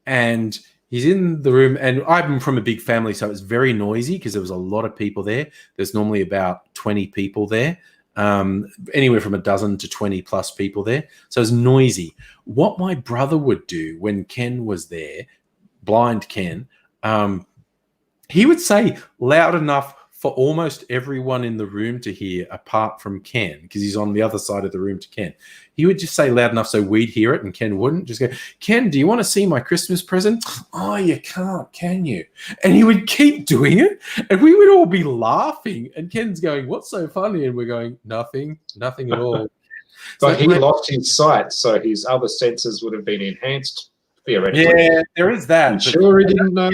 and he's in the room, and I'm from a big family, so it was very noisy because there was a lot of people there. There's normally about 20 people there, anywhere from a dozen to 20 plus people there. So it was noisy. What my brother would do when Ken was there, blind Ken, he would say loud enough for almost everyone in the room to hear, apart from Ken, because he's on the other side of the room to Ken. He would just say loud enough so we'd hear it and Ken wouldn't. Just go, "Ken, do you want to see my Christmas present?" "Oh, you can't, can you?" And he would keep doing it, and we would all be laughing. And Ken's going, "What's so funny?" And we're going, nothing at all. But he lost his sight, so his other senses would have been enhanced, theoretically. Yeah, there is that. I'm sure he didn't know.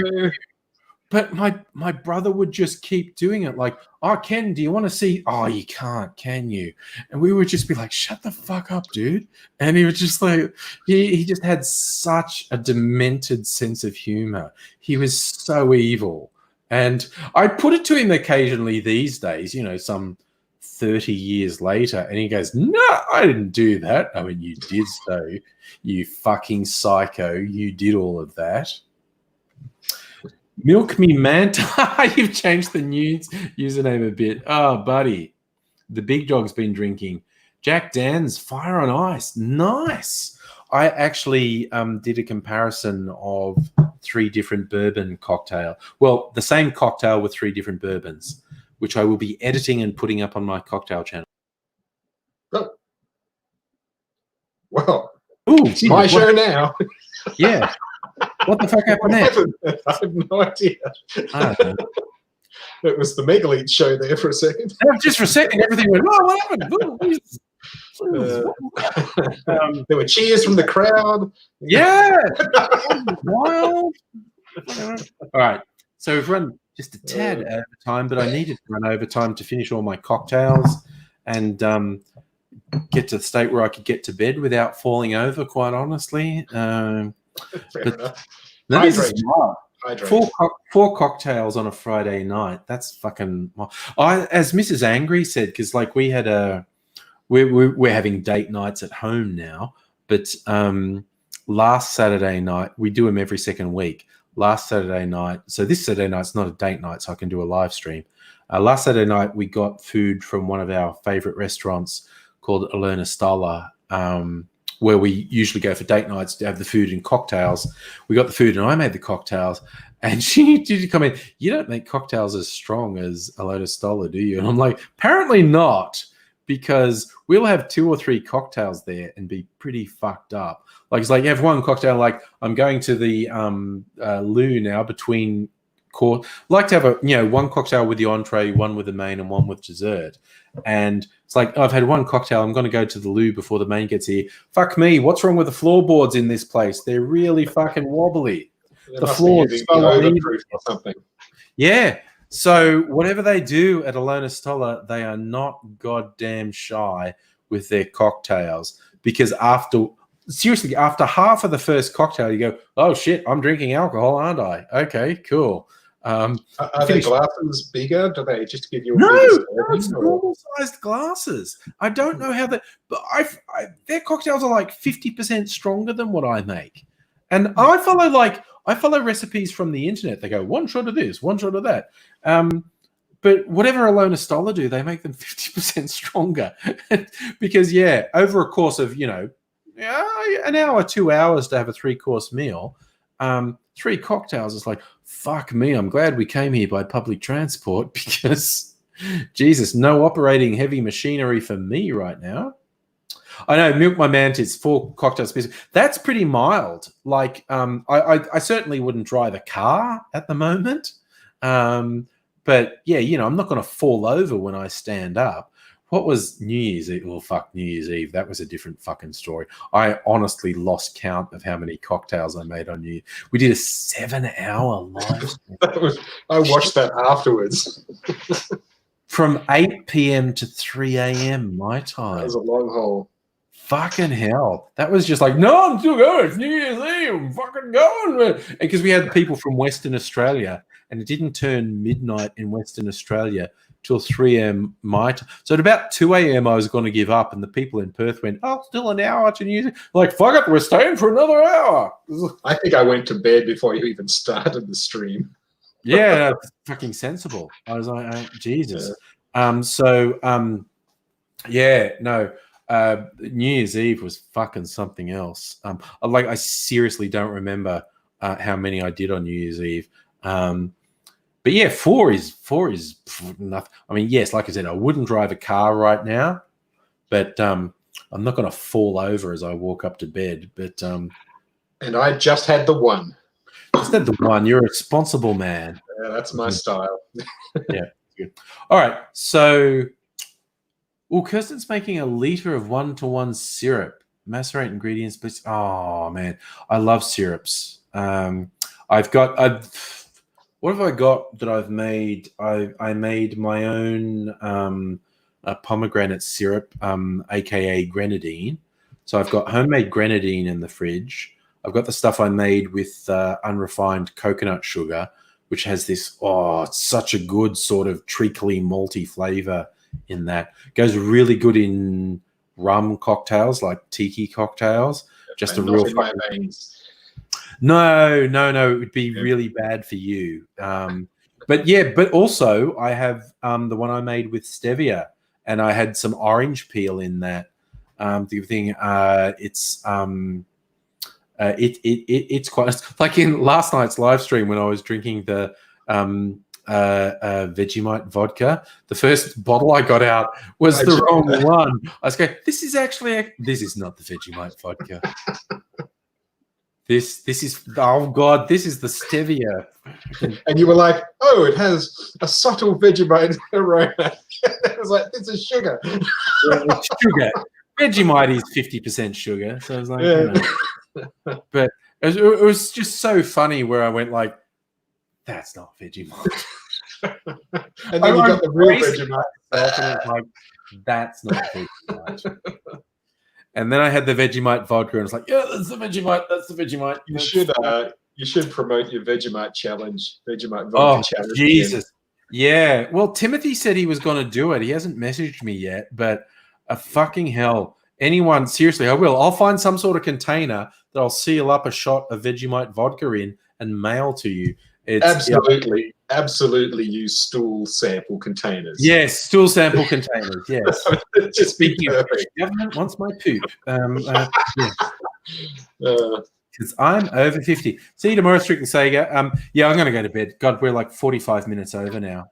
But my brother would just keep doing it, like, "Oh, Ken, do you want to see?" "Oh, you can't, can you?" And we would just be like, "Shut the fuck up, dude." And he was just like, he just had such a demented sense of humor. He was so evil. And I put it to him occasionally these days, some 30 years later, and he goes, "No, I didn't do that." I mean, you did so, you fucking psycho. You did all of that. Milk Me Manta. You've changed the username a bit. Oh, buddy. The big dog's been drinking. Jack Dan's Fire on Ice. Nice. I actually did a comparison of 3 different bourbon cocktail. Well, the same cocktail with 3 different bourbons, which I will be editing and putting up on my cocktail channel. Oh. Well, ooh, it's my show now. Yeah. What the fuck happened there? I have no idea. It was the Megalith show there for a second. Just for a second, everything went, "Oh, what happened?" There were cheers from the crowd. Yeah. Wild. All right. So we've run just a tad over time, but I needed to run over time to finish all my cocktails and get to the state where I could get to bed without falling over, quite honestly. But no, this is Hydrate. Four cocktails on a Friday night. That's fucking. As Mrs. Angry said, because like we had we're having date nights at home now, but last Saturday night, we do them every second week. Last Saturday night, so this Saturday night's not a date night, so I can do a live stream. Last Saturday night, we got food from one of our favorite restaurants called Alerna Stolla, where we usually go for date nights to have the food and cocktails. We got the food and I made the cocktails. And she did come in, you don't make cocktails as strong as Alerna Stolla, do you? And I'm like, apparently not, because we'll have 2 or 3 cocktails there and be pretty fucked up. Like, it's like you have one cocktail, like I'm going to the loo now between course. Like to have one cocktail with the entree, one with the main, and one with dessert. And it's like, I've had one cocktail, I'm going to go to the loo before the main gets here. Fuck me, what's wrong with the floorboards in this place? They're really fucking wobbly. The floors overproof or something. Yeah. So whatever they do at Alerna Stolla, they are not goddamn shy with their cocktails, because after half of the first cocktail, you go, oh shit, I'm drinking alcohol, aren't I? Okay, cool. Are their glasses bigger? Do they just give you a no, bigger it's normal-sized glasses. I don't know how that, but their cocktails are like 50% stronger than what I make, and I follow recipes from the internet. They go 1 shot of this, 1 shot of that. But whatever Alerna Stolla do, they make them 50% stronger, because over a course of an hour, 2 hours to have a 3-course meal, 3 cocktails. It's like, fuck me, I'm glad we came here by public transport, because Jesus, no operating heavy machinery for me right now. I know, Milk My Mantis, 4 cocktails. That's pretty mild. Like, I certainly wouldn't drive a car at the moment. But yeah, I'm not going to fall over when I stand up. What was New Year's Eve? Well, fuck New Year's Eve. That was a different fucking story. I honestly lost count of how many cocktails I made on New Year. We did a 7-hour live stream. I watched that afterwards. From 8 p.m. to 3 a.m. my time. That was a long haul. Fucking hell. That was just like, no, I'm still going. It's New Year's Eve. I'm fucking going. Because we had people from Western Australia, and it didn't turn midnight in Western Australia till 3 a.m. my time. So at about 2 a.m. I was going to give up, and the people in Perth went, oh, still an hour to New Year's Eve. Like, fuck it, we're staying for another hour. I think I went to bed before you even started the stream. Yeah, that's fucking sensible. I was like, Jesus. Yeah. New Year's Eve was fucking something else. I seriously don't remember how many I did on New Year's Eve. But yeah, 4 is nothing. I mean, yes, like I said, I wouldn't drive a car right now, but I'm not going to fall over as I walk up to bed. But and I just had the 1. Just had the 1. You're a responsible man. Yeah, that's my style. Yeah, good. All right, so. Oh, Kirsten's making a liter of 1-to-1 syrup. Macerate ingredients, but oh man, I love syrups. What have I got that I've made? I made my own pomegranate syrup, aka grenadine. So I've got homemade grenadine in the fridge. I've got the stuff I made with unrefined coconut sugar, which has this it's such a good sort of treacly malty flavor in that. Goes really good in rum cocktails, like tiki cocktails. Just a real No, it would be really bad for you. But also I have the one I made with stevia, and I had some orange peel in that. The thing it's quite like in last night's live stream when I was drinking the Vegemite vodka. The first bottle I got out was the wrong one. I was going, this is not the Vegemite vodka. This is, oh God, this is the stevia. And you were like, oh, it has a subtle Vegemite aroma. I was like, this is sugar. Yeah, it's sugar. Vegemite is 50% sugar. So I was like, But it was just so funny where I went like, that's not Vegemite. And then you got the real Vegemite. And it's like, that's not Vegemite. And then I had the Vegemite vodka, and it's like, yeah, that's the Vegemite. That's the Vegemite. You should promote your Vegemite challenge. Vegemite vodka challenge. Jesus. Again. Yeah. Well, Timothy said he was going to do it. He hasn't messaged me yet, but fucking hell. anyone, seriously, I will. I'll find some sort of container that I'll seal up a shot of Vegemite vodka in and mail to you. It's Absolutely use stool sample containers. Yes, stool sample containers. Yes. Just be perfect. Government wants my poop. Uh, Because I'm over 50. See you tomorrow, Strictly Sega. Yeah, I'm going to go to bed. God, we're like 45 minutes over now.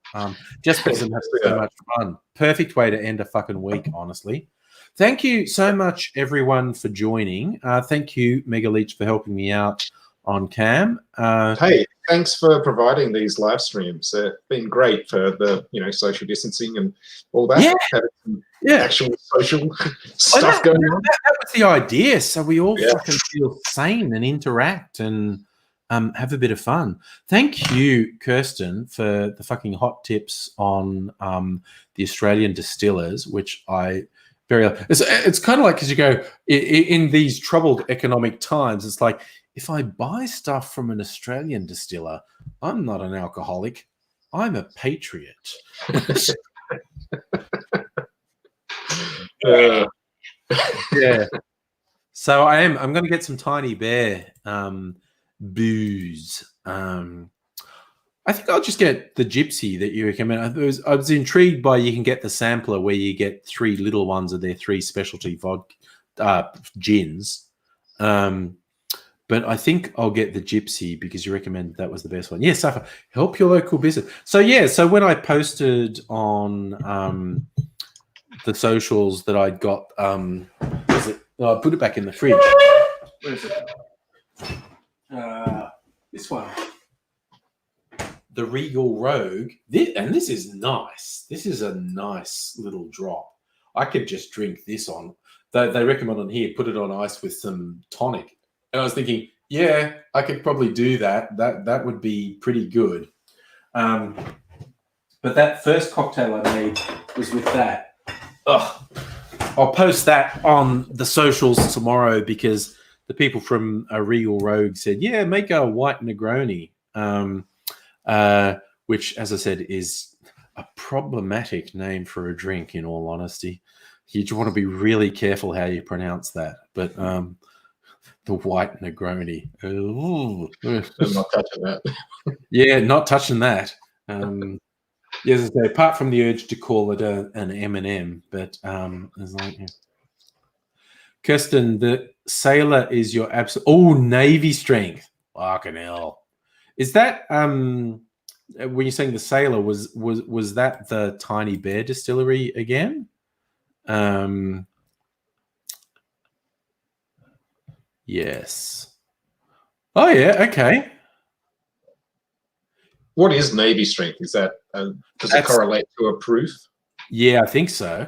Just because I'm having so much fun. Perfect way to end a fucking week, honestly. Thank you so much, everyone, for joining. Thank you, Mega Leech, for helping me out on cam. Hey, thanks for providing these live streams. They've been great for the social distancing and all that. Yeah. Having some Yeah. actual social stuff going on. That was the idea. So we all fucking feel sane and interact and have a bit of fun. Thank you, Kirsten, for the fucking hot tips on the Australian distillers, which it's kind of like, because you go in these troubled economic times, it's like, if I buy stuff from an Australian distiller, I'm not an alcoholic. I'm a patriot. Yeah. So I'm going to get some Tiny Bear booze. I think I'll just get the Gypsy that you recommend. I was intrigued by you can get the sampler where you get 3 little ones of their 3 specialty vodka gins. But I think I'll get the Gypsy because you recommend that was the best one. Yes, help your local business. So so when I posted on the socials that I'd got, I put it back in the fridge. Where is it? This one. The Regal Rogue. This is nice. This is a nice little drop. I could just drink this on. They recommend on here, put it on ice with some tonic. And I was thinking, yeah, I could probably do that. That would be pretty good. But that first cocktail I made was with that. Ugh. I'll post that on the socials tomorrow because the people from Regal Rogue said, yeah, make a white Negroni, which, as I said, is a problematic name for a drink, in all honesty. You just want to be really careful how you pronounce that. But the white Negroni. I'm not touching that. Yeah, not touching that. Yes, as I say, apart from the urge to call it an M&M, but it's like, Kirsten, the Sailor is your absolute Navy strength. Fucking hell. Is that when you're saying the Sailor was that the Tiny Bear distillery again? Yes. Oh yeah, okay. What is Navy strength? Is that does it correlate to a proof? Yeah, I think so.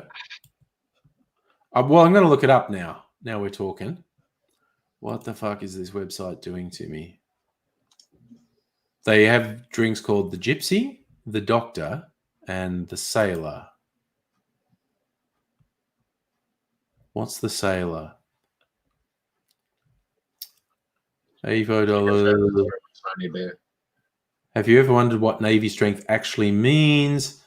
Well, I'm going to look it up now. Now we're talking. What the fuck is this website doing to me? They have drinks called the Gypsy, the Doctor, and the Sailor. What's the Sailor? $84. Have you ever wondered what Navy strength actually means?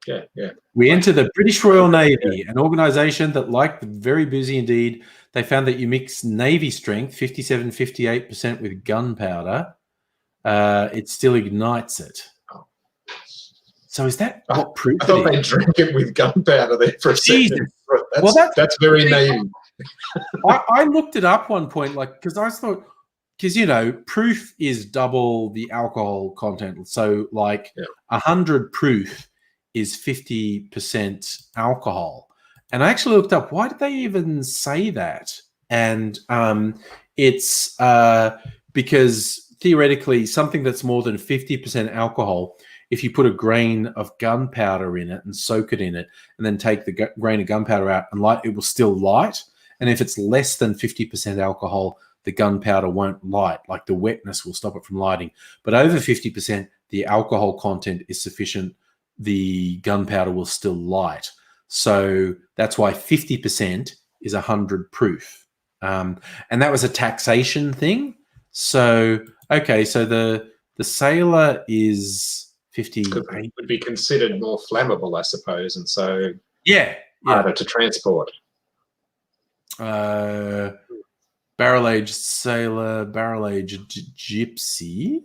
Yeah. We enter the British Royal Navy, an organisation that, like the very busy indeed, they found that you mix Navy strength, 57, 58% with gunpowder, it still ignites it. So is that what proof I thought they drank it with gunpowder there for a second. That's very Navy. I looked it up one point, because I thought, proof is double the alcohol content. So 100 proof is 50% alcohol. And I actually looked up, why did they even say that? And it's because theoretically something that's more than 50% alcohol, if you put a grain of gunpowder in it and soak it in it and then take the grain of gunpowder out and light, it will still light. And if it's less than 50% alcohol, the gunpowder won't light, like the wetness will stop it from lighting. But over 50%, the alcohol content is sufficient, the gunpowder will still light. So that's why 50% is 100 proof. And that was a taxation thing. So, okay, so the Sailor is 58. Would be considered more flammable, I suppose, and so yeah. harder to transport. barrel-aged sailor, barrel-aged gypsy,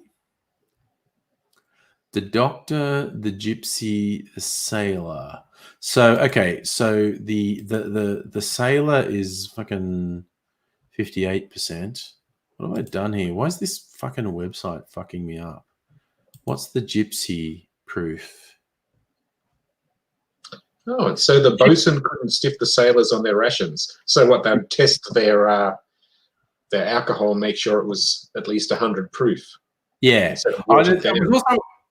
the doctor, the gypsy, the sailor. So okay, so the sailor is fucking 58%. What have I done here? Why is this fucking website fucking me up? What's the gypsy proof? Oh, and so the bosun couldn't stiff the sailors on their rations. So what, they'd test their alcohol and make sure it was at least 100 proof. Yeah. So it watered down.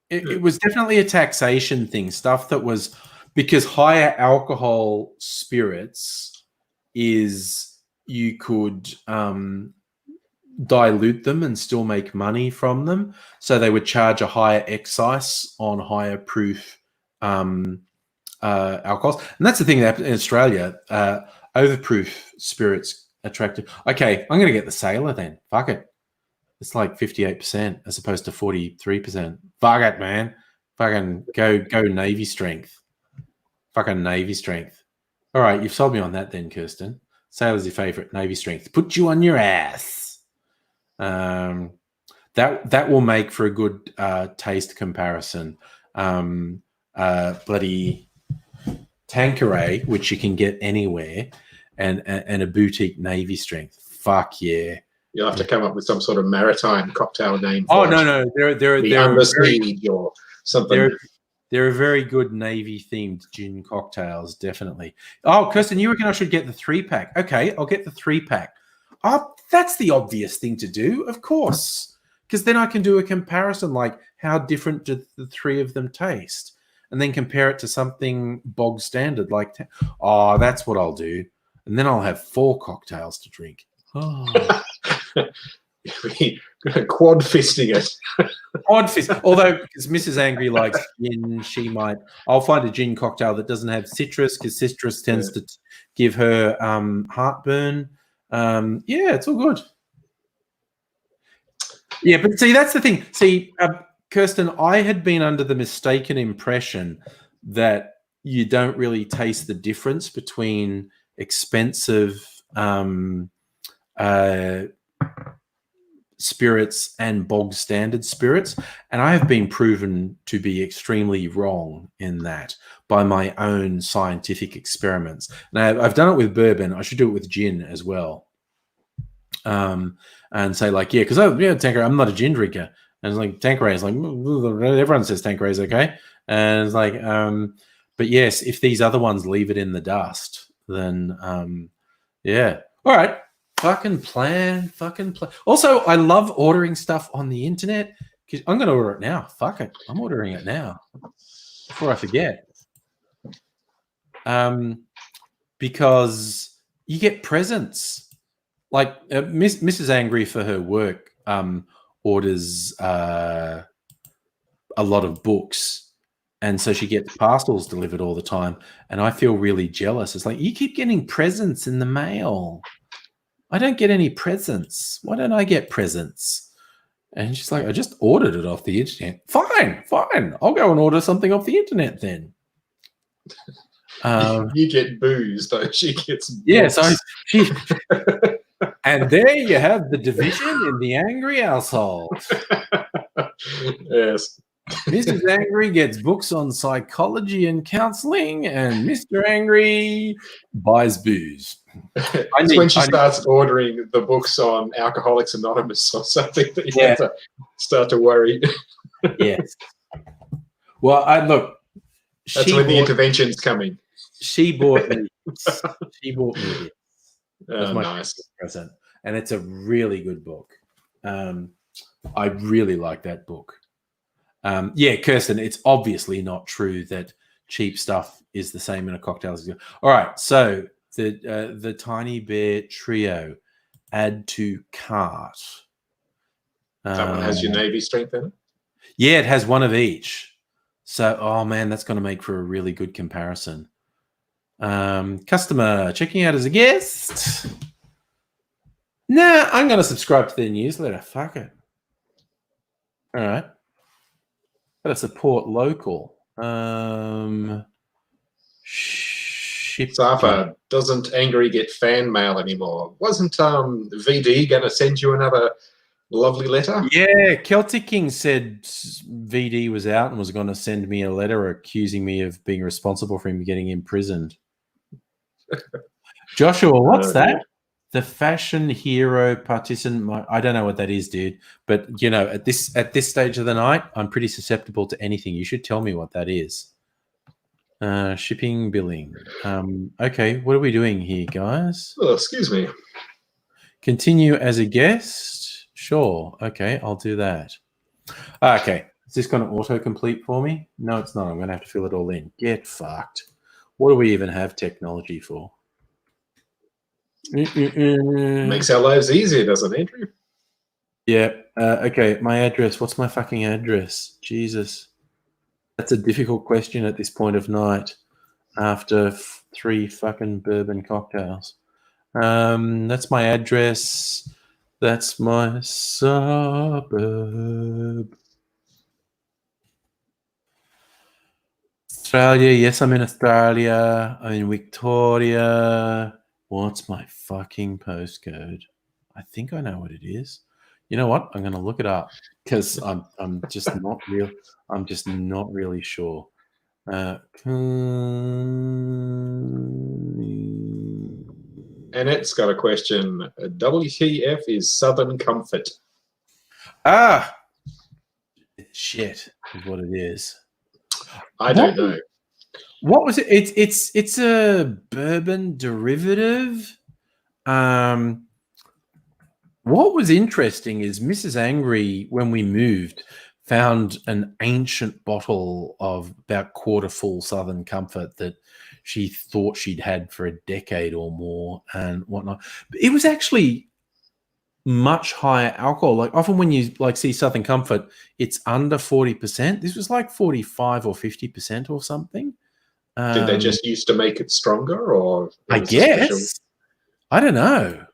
It was definitely a taxation thing, stuff that was because higher alcohol spirits is you could dilute them and still make money from them. So they would charge a higher excise on higher proof alcohols. And that's the thing that in Australia, overproof spirits attractive. Okay, I'm going to get the sailor then. Fuck it. It's like 58% as opposed to 43%. Fuck it, man. Fucking go Navy strength. Fucking Navy strength. All right, you've sold me on that then, Kirsten. Sailor's your favorite. Navy strength. Put you on your ass. That will make for a good taste comparison. Bloody Tanqueray, which you can get anywhere, and a boutique Navy strength. Fuck yeah. You'll have to come up with some sort of maritime cocktail name. Oh no, they're Undersiege or something. There are very good Navy themed gin cocktails, definitely. Oh, Kirsten, you reckon I should get the 3-pack? Okay, I'll get the 3-pack. Oh, that's the obvious thing to do, of course, because then I can do a comparison, like how different do the three of them taste, and then compare it to something bog standard like. That's what I'll do, and then I'll have 4 cocktails to drink. Oh. Quad fisting it. Quad fist. Although, because Mrs. Angry likes gin, I'll find a gin cocktail that doesn't have citrus, because citrus tends to give her heartburn. Yeah, it's all good. Yeah, but see, that's the thing. See, Kirsten, I had been under the mistaken impression that you don't really taste the difference between expensive spirits and bog standard spirits, and I have been proven to be extremely wrong in that by my own scientific experiments. Now, I've done it with bourbon. I should do it with gin as well. And say like, yeah, because Tanqueray, I'm not a gin drinker, and it's like Tanqueray is like everyone says Tanqueray is okay, and it's like, but yes, if these other ones leave it in the dust, then yeah, all right. Fucking plan. Also, I love ordering stuff on the internet. I'm going to order it now. Fuck it. I'm ordering it now before I forget. Because you get presents. Like Mrs. Angry for her work orders a lot of books. And so she gets parcels delivered all the time. And I feel really jealous. It's like, you keep getting presents in the mail. I don't get any presents. Why don't I get presents? And she's like, I just ordered it off the internet. Fine. I'll go and order something off the internet then. You get booze, though. She gets books. Yeah, so she... And there you have the division in the Angry household. Yes. Mrs. Angry gets books on psychology and counseling, and Mr. Angry buys booze. It's when she starts ordering the books on Alcoholics Anonymous or something that you have to start to worry. Yes. Well, that's when the intervention's coming. She bought me. This. Oh, nice present, and it's a really good book. I really like that book. Yeah, Kirsten, it's obviously not true that cheap stuff is the same in a cocktail. All right, so the Tiny Bear Trio, add to cart. That one has your Navy strength in it? Yeah, it has one of each. So, oh man, that's going to make for a really good comparison. Customer checking out as a guest. Nah, I'm going to subscribe to their newsletter. Fuck it. All right. Gotta support local. Shit. Ship. Safa, doesn't Angry get fan mail anymore? Wasn't VD going to send you another lovely letter? Yeah, Celtic King said VD was out and was going to send me a letter accusing me of being responsible for him getting imprisoned. Joshua, what's that? Yeah. The fashion hero partisan. I don't know what that is, dude. But you know, at this stage of the night, I'm pretty susceptible to anything. You should tell me what that is. Shipping billing. Okay, what are we doing here, guys? Oh, excuse me. Continue as a guest. Sure. Okay, I'll do that. Okay, is this going to autocomplete for me? No, it's not. I'm going to have to fill it all in. Get fucked. What do we even have technology for? Makes our lives easier, doesn't it, Andrew? Yeah. Okay, my address. What's my fucking address? Jesus. That's a difficult question at this point of night after 3 fucking bourbon cocktails. That's my address. That's my suburb. Australia. Yes, I'm in Australia. I'm in Victoria. What's my fucking postcode? I think I know what it is. You know what? I'm going to look it up because I'm just not real. I'm just not really sure. Annette's got a question. WTF is Southern Comfort? Shit is what it is. I don't know. What was it? It's a bourbon derivative. What was interesting is Mrs. Angry, when we moved, found an ancient bottle of about quarter full Southern Comfort that she thought she'd had for a decade or more and whatnot. It was actually much higher alcohol. Like often when you like see Southern Comfort, it's under 40%. This was like 45 or 50% or something. Did they just used to make it stronger, or I guess I don't know.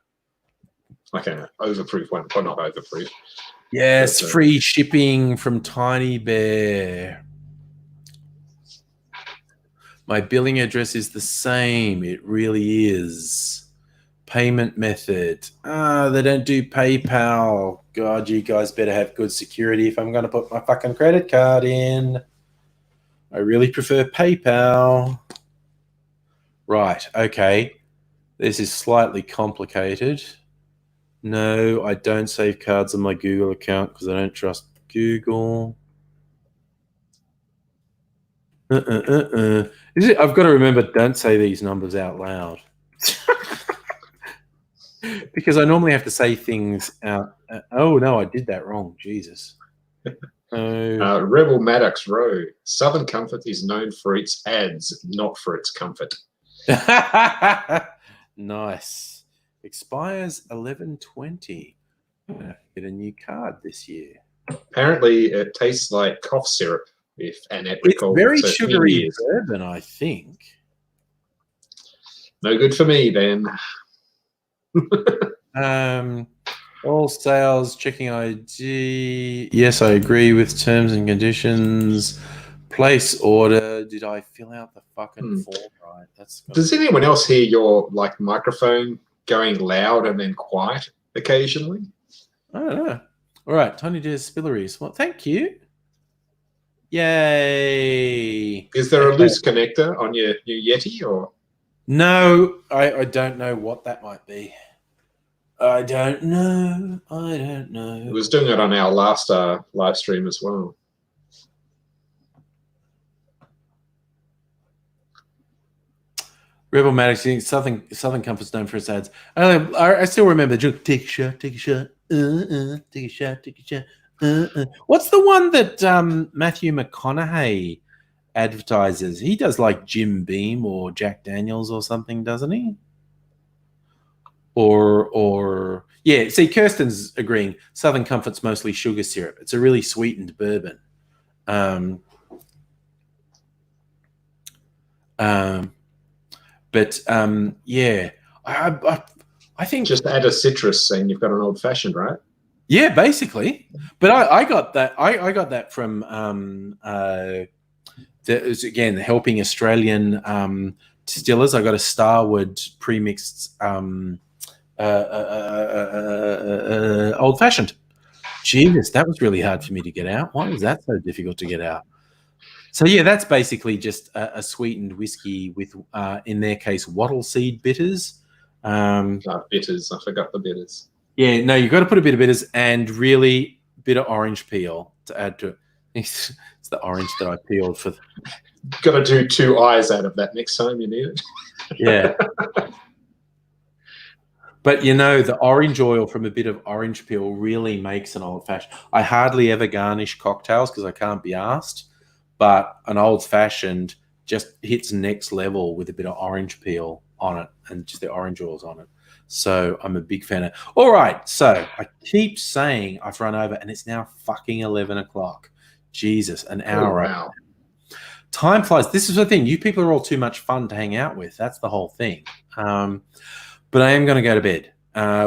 Like an overproof one, or not overproof? Yes, free shipping from Tiny Bear. My billing address is the same. It really is. Payment method. They don't do PayPal. God, you guys better have good security if I'm going to put my fucking credit card in. I really prefer PayPal. Right, okay. This is slightly complicated. No, I don't save cards on my Google account because I don't trust Google. Is it? I've got to remember, don't say these numbers out loud. Because I normally have to say things out. Oh, no, I did that wrong. Jesus. Rebel Maddox Road. Southern Comfort is known for its ads, not for its comfort. Nice. Expires 11/20. I'm going to get a new card this year. Apparently, it tastes like cough syrup, if Annette It's recalls. very sugary bourbon, I think. No good for me, then. All sales, checking ID. Yes, I agree with terms and conditions. Place order. Did I fill out the fucking form right? Does anyone else hear your like microphone going loud and then quiet occasionally? I don't know. All right, Tony Deer's Spilleries. Well, thank you. Yay. Is there a loose connector on your Yeti, or? No, I don't know what that might be. I don't know. It was doing it on our last live stream as well. Rebel Maddox, Southern Comfort's known for its ads. I still remember the joke. Take a shot, take a shot, take a shot, take a shot. What's the one that Matthew McConaughey advertises? He does like Jim Beam or Jack Daniels or something, doesn't he? Or yeah. See, Kirsten's agreeing. Southern Comfort's mostly sugar syrup. It's a really sweetened bourbon. But yeah, I think just add a citrus and you've got an old fashioned, right? Yeah, basically. But I got that. I got that from again helping Australian Distillers. I got a Starwood pre-mixed old fashioned. Jesus, that was really hard for me to get out. Why was that so difficult to get out? So yeah, that's basically just a sweetened whiskey with, in their case, wattle seed bitters. Bitters. I forgot the bitters. Yeah, no, you've got to put a bit of bitters and really bit of orange peel to add to it. It's the orange that I peeled for. Got to do 2 eyes out of that next time you need it. Yeah. But, the orange oil from a bit of orange peel really makes an old-fashioned. I hardly ever garnish cocktails because I can't be asked, but an old-fashioned just hits next level with a bit of orange peel on it and just the orange oils on it. So I'm a big fan of. All right, so I keep saying I've run over, and it's now fucking 11 o'clock. Jesus, an hour. Oh, wow. Time flies. This is the thing. You people are all too much fun to hang out with. That's the whole thing. But I am going to go to bed.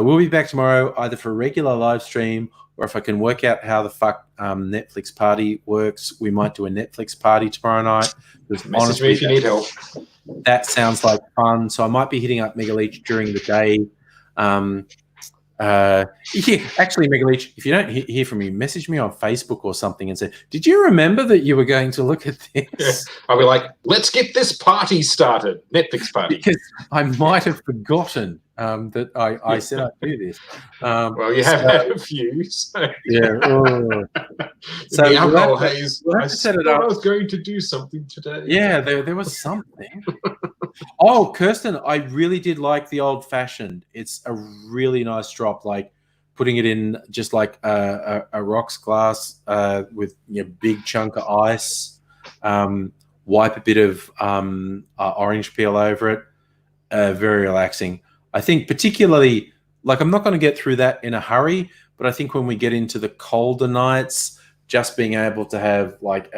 We'll be back tomorrow either for a regular live stream, or if I can work out how the fuck Netflix party works, we might do a Netflix party tomorrow night. Message me if you need help. That sounds like fun. So I might be hitting up Megaleech during the day. Yeah, actually, Megaleech, if you don't hear from me, message me on Facebook or something and say, did you remember that you were going to look at this? Yeah. I'll be like, let's get this party started. Netflix party. Because I might have forgotten that I said I'd do this. Well, you have had a few. So. Yeah. Oh. So the alcohol haze. We'll have to set it up. I was going to do something today. Yeah, there was something. Oh, Kirsten, I really did like the old fashioned. It's a really nice drop, like putting it in just like a rocks glass with a big chunk of ice, wipe a bit of orange peel over it. Very relaxing. I think particularly, like I'm not going to get through that in a hurry, but I think when we get into the colder nights, just being able to have like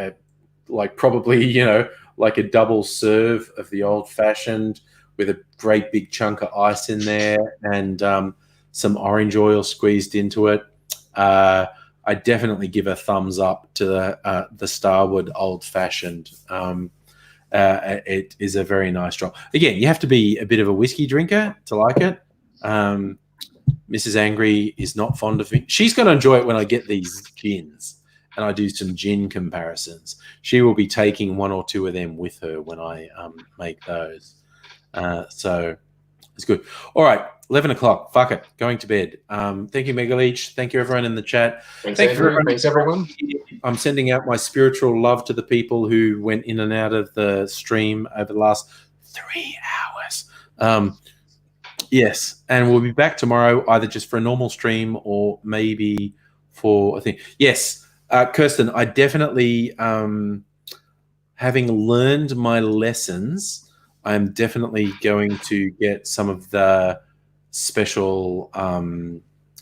probably, like a double serve of the old fashioned with a great big chunk of ice in there and some orange oil squeezed into it. I definitely give a thumbs up to the Starwood old fashioned. It is a very nice drop. Again, you have to be a bit of a whiskey drinker to like it. Mrs. Angry is not fond of me. She's going to enjoy it when I get these gins and I do some gin comparisons. She will be taking 1 or 2 of them with her when I make those. So it's good. All right, 11 o'clock. Fuck it. Going to bed. Thank you, Megaleech. Thank you, everyone in the chat. Thanks everyone. I'm sending out my spiritual love to the people who went in and out of the stream over the last 3 hours. Yes, and we'll be back tomorrow either just for a normal stream or maybe for a thing. Yes, Kirsten, I definitely, having learned my lessons, I'm definitely going to get some of the special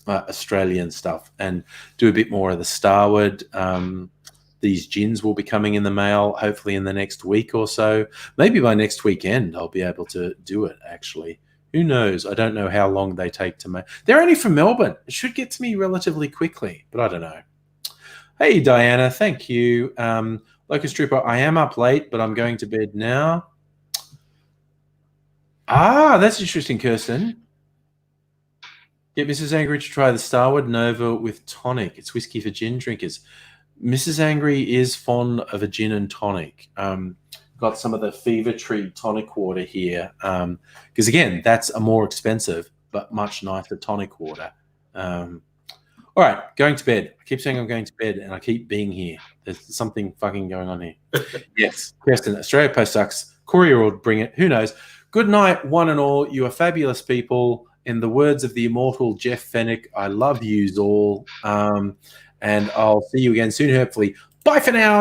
Australian stuff and do a bit more of the Starwood. These gins will be coming in the mail hopefully in the next week or so. Maybe by next weekend I'll be able to do it, actually. Who knows? I don't know how long they take to make. They're only from Melbourne. It should get to me relatively quickly, but I don't know. Hey, Diana, thank you. Locust Trooper, I am up late, but I'm going to bed now. That's interesting, Kirsten. Get Mrs. Angry to try the Starwood Nova with tonic. It's whiskey for gin drinkers. Mrs. Angry is fond of a gin and tonic. Got some of the Fever Tree tonic water here. Because, again, that's a more expensive but much nicer tonic water. All right, going to bed. I keep saying I'm going to bed, and I keep being here. There's something fucking going on here. Yes, Kirsten, Australia Post sucks. Courier will bring it. Who knows? Good night, one and all. You are fabulous people. In the words of the immortal Jeff Fennick, I love yous all. And I'll see you again soon, hopefully. Bye for now.